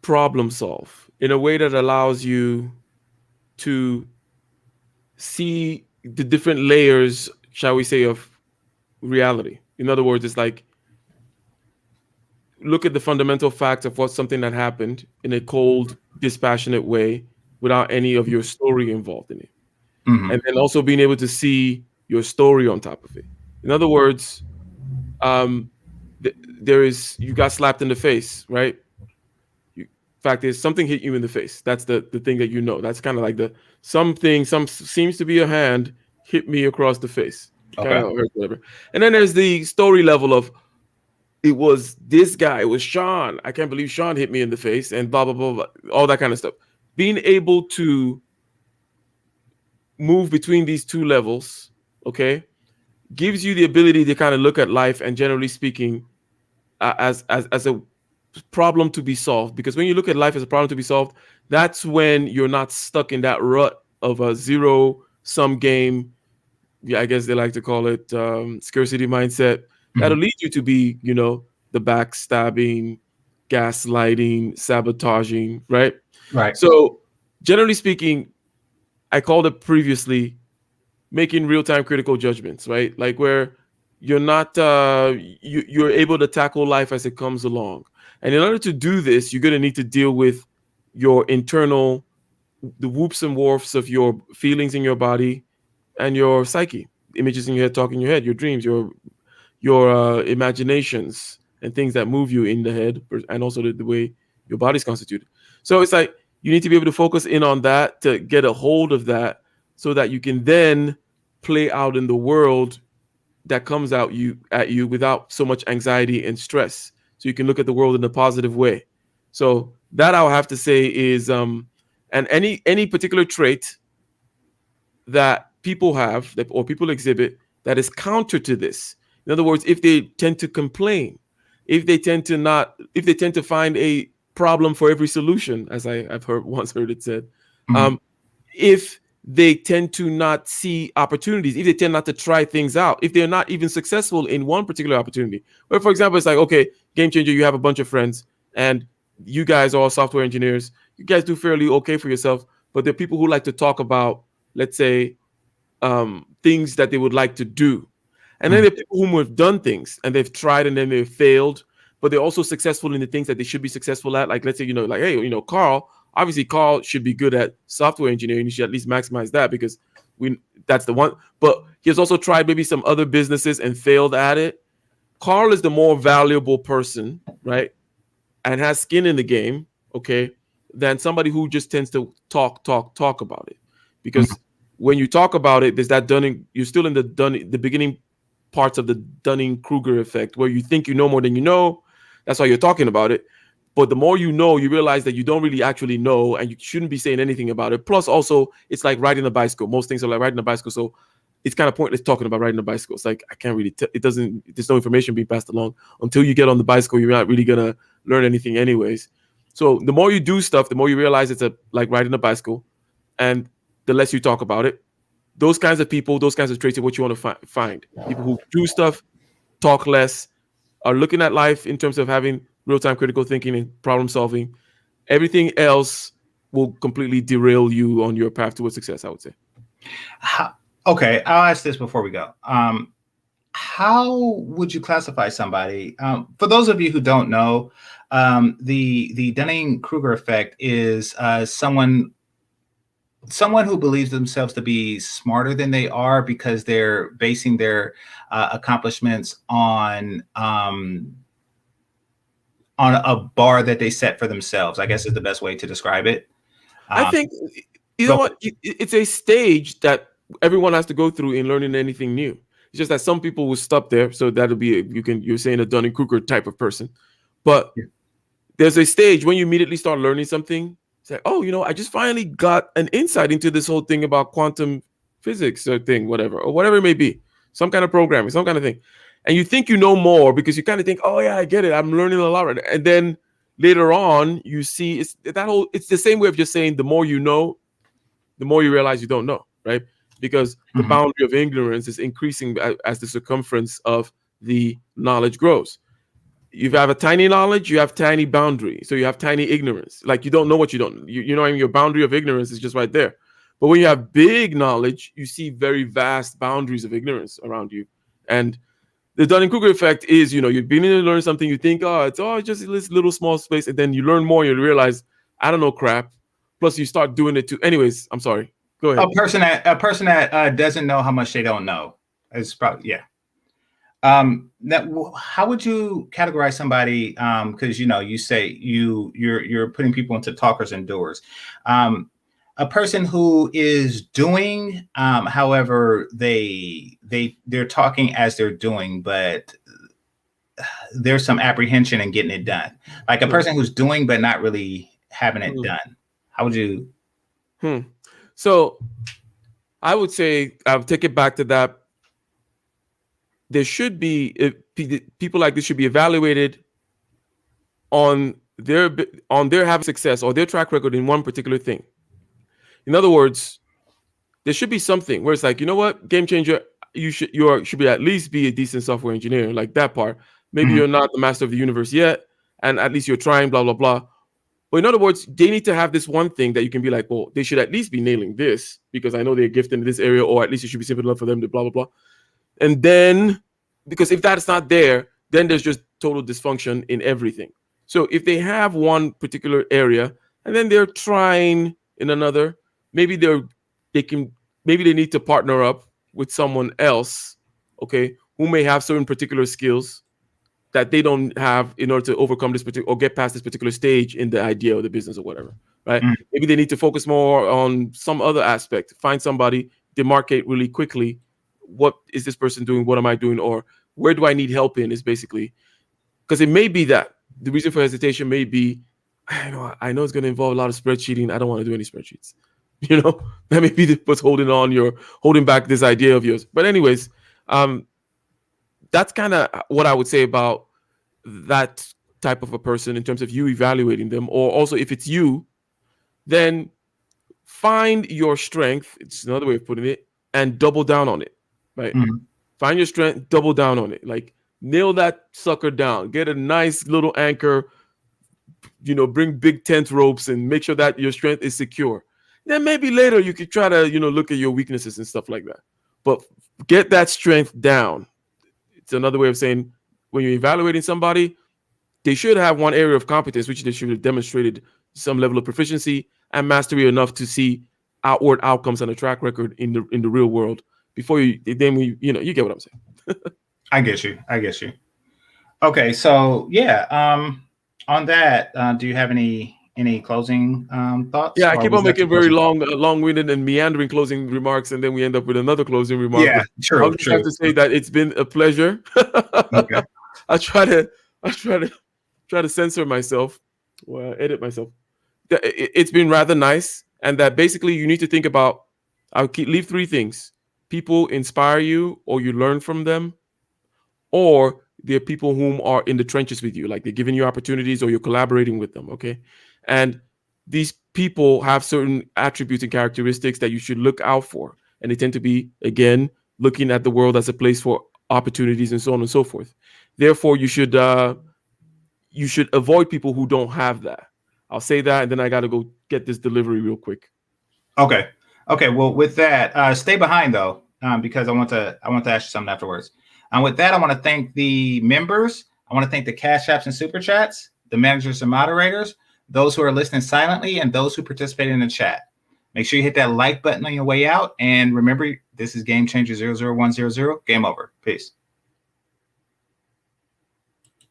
[SPEAKER 2] problem solve, in a way that allows you to see the different layers, shall we say, of reality. In other words, it's like, look at the fundamental facts of what's something that happened in a cold, dispassionate way without any of your story involved in it.
[SPEAKER 1] Mm-hmm.
[SPEAKER 2] And then also being able to see your story on top of it. In other words, you got slapped in the face, right? Fact is, something hit you in the face. That's the thing that that's kind of like some seems to be a hand hit me across the face.
[SPEAKER 1] Okay.
[SPEAKER 2] Kind of hurt, whatever. And then there's the story level of, it was this guy, it was Sean. I can't believe Sean hit me in the face, and blah, blah, blah, blah, all that kind of stuff. Being able to move between these two levels, okay, gives you the ability to kind of look at life and, generally speaking, as a problem to be solved. Because when you look at life as a problem to be solved, that's when you're not stuck in that rut of a zero-sum game. Yeah, I guess they like to call it scarcity mindset. That'll lead you to be, the backstabbing, gaslighting, sabotaging, right?
[SPEAKER 1] Right.
[SPEAKER 2] So, generally speaking, I called it previously making real-time critical judgments, right? Like where you're not, you're able to tackle life as it comes along. And in order to do this, you're going to need to deal with your internal, the whoops and wharfs of your feelings in your body and your psyche. images in your head talk in your head, your dreams, your imaginations, and things that move you in the head, and also the way your body's constituted. So it's like you need to be able to focus in on that to get a hold of that, so that you can then play out in the world that comes out you at you without so much anxiety and stress. So you can look at the world in a positive way. So that I'll have to say is and any particular trait that people have that or people exhibit that is counter to this. In other words, if they tend to complain, if they tend to not, if they tend to find a problem for every solution, as I've once heard it said,
[SPEAKER 1] Mhm.
[SPEAKER 2] if they tend to not see opportunities, if they tend not to try things out, if they're not even successful in one particular opportunity. Where, for example, it's like, okay, game changer, you have a bunch of friends and you guys are all software engineers. You guys do fairly okay for yourself, but there are people who like to talk about, let's say, things that they would like to do. And then
[SPEAKER 1] Mhm.
[SPEAKER 2] there are people who have done things and they've tried and then they've failed, but they're also successful in the things that they should be successful at. Like, let's say, like, hey, Carl, obviously Carl should be good at software engineering. You should at least maximize that because that's the one. But he has also tried maybe some other businesses and failed at it. Carl is the more valuable person, right? And has skin in the game, okay, than somebody who just tends to talk about it. Because when you talk about it, there's that you're still in the beginning parts of the Dunning-Kruger effect, where you think you know more than you know. That's why you're talking about it. But the more you know, you realize that you don't really actually know, and you shouldn't be saying anything about it. Plus, also, it's like riding a bicycle. Most things are like riding a bicycle. So it's kind of pointless talking about riding a bicycle. It's like I can't really. There's no information being passed along until you get on the bicycle. You're not really gonna learn anything, anyways. So the more you do stuff, the more you realize it's like riding a bicycle, and the less you talk about it. Those kinds of people, those kinds of traits are what you want to find. People who do stuff, talk less, are looking at life in terms of having real-time critical thinking and problem solving. Everything else will completely derail you on your path towards success, I would say.
[SPEAKER 1] Okay, I'll ask this before we go. How would you classify somebody? For those of you who don't know, the Dunning-Kruger effect is someone who believes themselves to be smarter than they are because they're basing their accomplishments on a bar that they set for themselves, I guess is the best way to describe it.
[SPEAKER 2] I think, you know
[SPEAKER 1] Go.
[SPEAKER 2] what, it's a stage that everyone has to go through in learning anything new. It's just that some people will stop there. So that'll be, you're saying a Dunning-Kruger type of person. But
[SPEAKER 1] Yeah.
[SPEAKER 2] there's a stage when you immediately start learning something. It's like, oh, I just finally got an insight into this whole thing about quantum physics or thing, whatever it may be, some kind of programming, some kind of thing. And you think you know more because you kind of think, oh yeah, I get it. I'm learning a lot right now. And then later on, you see it's the same way of just saying the more you know, the more you realize you don't know, right? Because the boundary of ignorance is increasing as the circumference of the knowledge grows. You have a tiny knowledge, you have tiny boundary. So you have tiny ignorance. Like you don't know what you don't. You know what I mean? Your boundary of ignorance is just right there. But when you have big knowledge, you see very vast boundaries of ignorance around you. And the Dunning-Kruger effect is, you're beginning to learn something, you think, it's just this little small space, and then you learn more, you realize, I don't know crap. Plus you start doing it too. Anyways, I'm sorry. Go ahead.
[SPEAKER 1] A person that doesn't know how much they don't know is probably, yeah. How would you categorize somebody? Because you say you're putting people into talkers and doers. A person who is doing, however, they're talking as they're doing, but there's some apprehension in getting it done. Like a person who's doing but not really having it done. How would you?
[SPEAKER 2] So I would say I'll take it back to that. There should be people like this should be evaluated on their having success or their track record in one particular thing. In other words, there should be something where it's like, you know what, game changer, you should be at least be a decent software engineer, like that part. Maybe you're not the master of the universe yet, and at least you're trying, blah blah blah. But in other words, they need to have this one thing that you can be like, well, they should at least be nailing this because I know they're gifted in this area, or at least it should be simple enough for them to blah blah blah. And then, because if that's not there, then there's just total dysfunction in everything. So if they have one particular area and then they're trying in another, maybe they need to partner up with someone else, okay, who may have certain particular skills that they don't have in order to overcome this particular or get past this particular stage in the idea of the business or whatever, right?
[SPEAKER 1] Mm.
[SPEAKER 2] Maybe they need to focus more on some other aspect, find somebody, demarcate really quickly. What is this person doing? What am I doing? Or where do I need help in is basically, because it may be that the reason for hesitation may be, I know it's going to involve a lot of spreadsheeting. I don't want to do any spreadsheets. That may be what's holding back this idea of yours. But anyways, that's kind of what I would say about that type of a person in terms of you evaluating them. Or also, if it's you, then find your strength. It's another way of putting it, and double down on it, right?
[SPEAKER 1] Mm.
[SPEAKER 2] Find your strength, double down on it. Like, nail that sucker down. Get a nice little anchor, bring big tent ropes and make sure that your strength is secure. Then maybe later you could try to, look at your weaknesses and stuff like that. But get that strength down. It's another way of saying when you're evaluating somebody, they should have one area of competence, which they should have demonstrated some level of proficiency and mastery enough to see outward outcomes on a track record in the real world before you get what I'm saying.
[SPEAKER 1] I get you. Okay, so yeah, on that, do you have any closing thoughts?
[SPEAKER 2] Yeah, I keep on making very long-winded and meandering closing remarks, and then we end up with another closing remark.
[SPEAKER 1] Yeah, true.
[SPEAKER 2] I'll just have to say that it's been a pleasure.
[SPEAKER 1] Okay.
[SPEAKER 2] I try to censor myself, or edit myself. It's been rather nice, and that basically you need to think about. Leave three things: people inspire you, or you learn from them, or they're people whom are in the trenches with you, like they're giving you opportunities, or you're collaborating with them. Okay, and these people have certain attributes and characteristics that you should look out for, and they tend to be, again, looking at the world as a place for opportunities and so on and so forth. Therefore, you should avoid people who don't have that. I'll say that, and then I got to go get this delivery real quick.
[SPEAKER 1] Okay. Well, with that, stay behind though, because I want to ask you something afterwards. And with that, I want to thank the members. I want to thank the Cash Apps and Super Chats, the managers and moderators, those who are listening silently, and those who participated in the chat. Make sure you hit that like button on your way out. And remember, this is Game Changer 00100. Game over. Peace.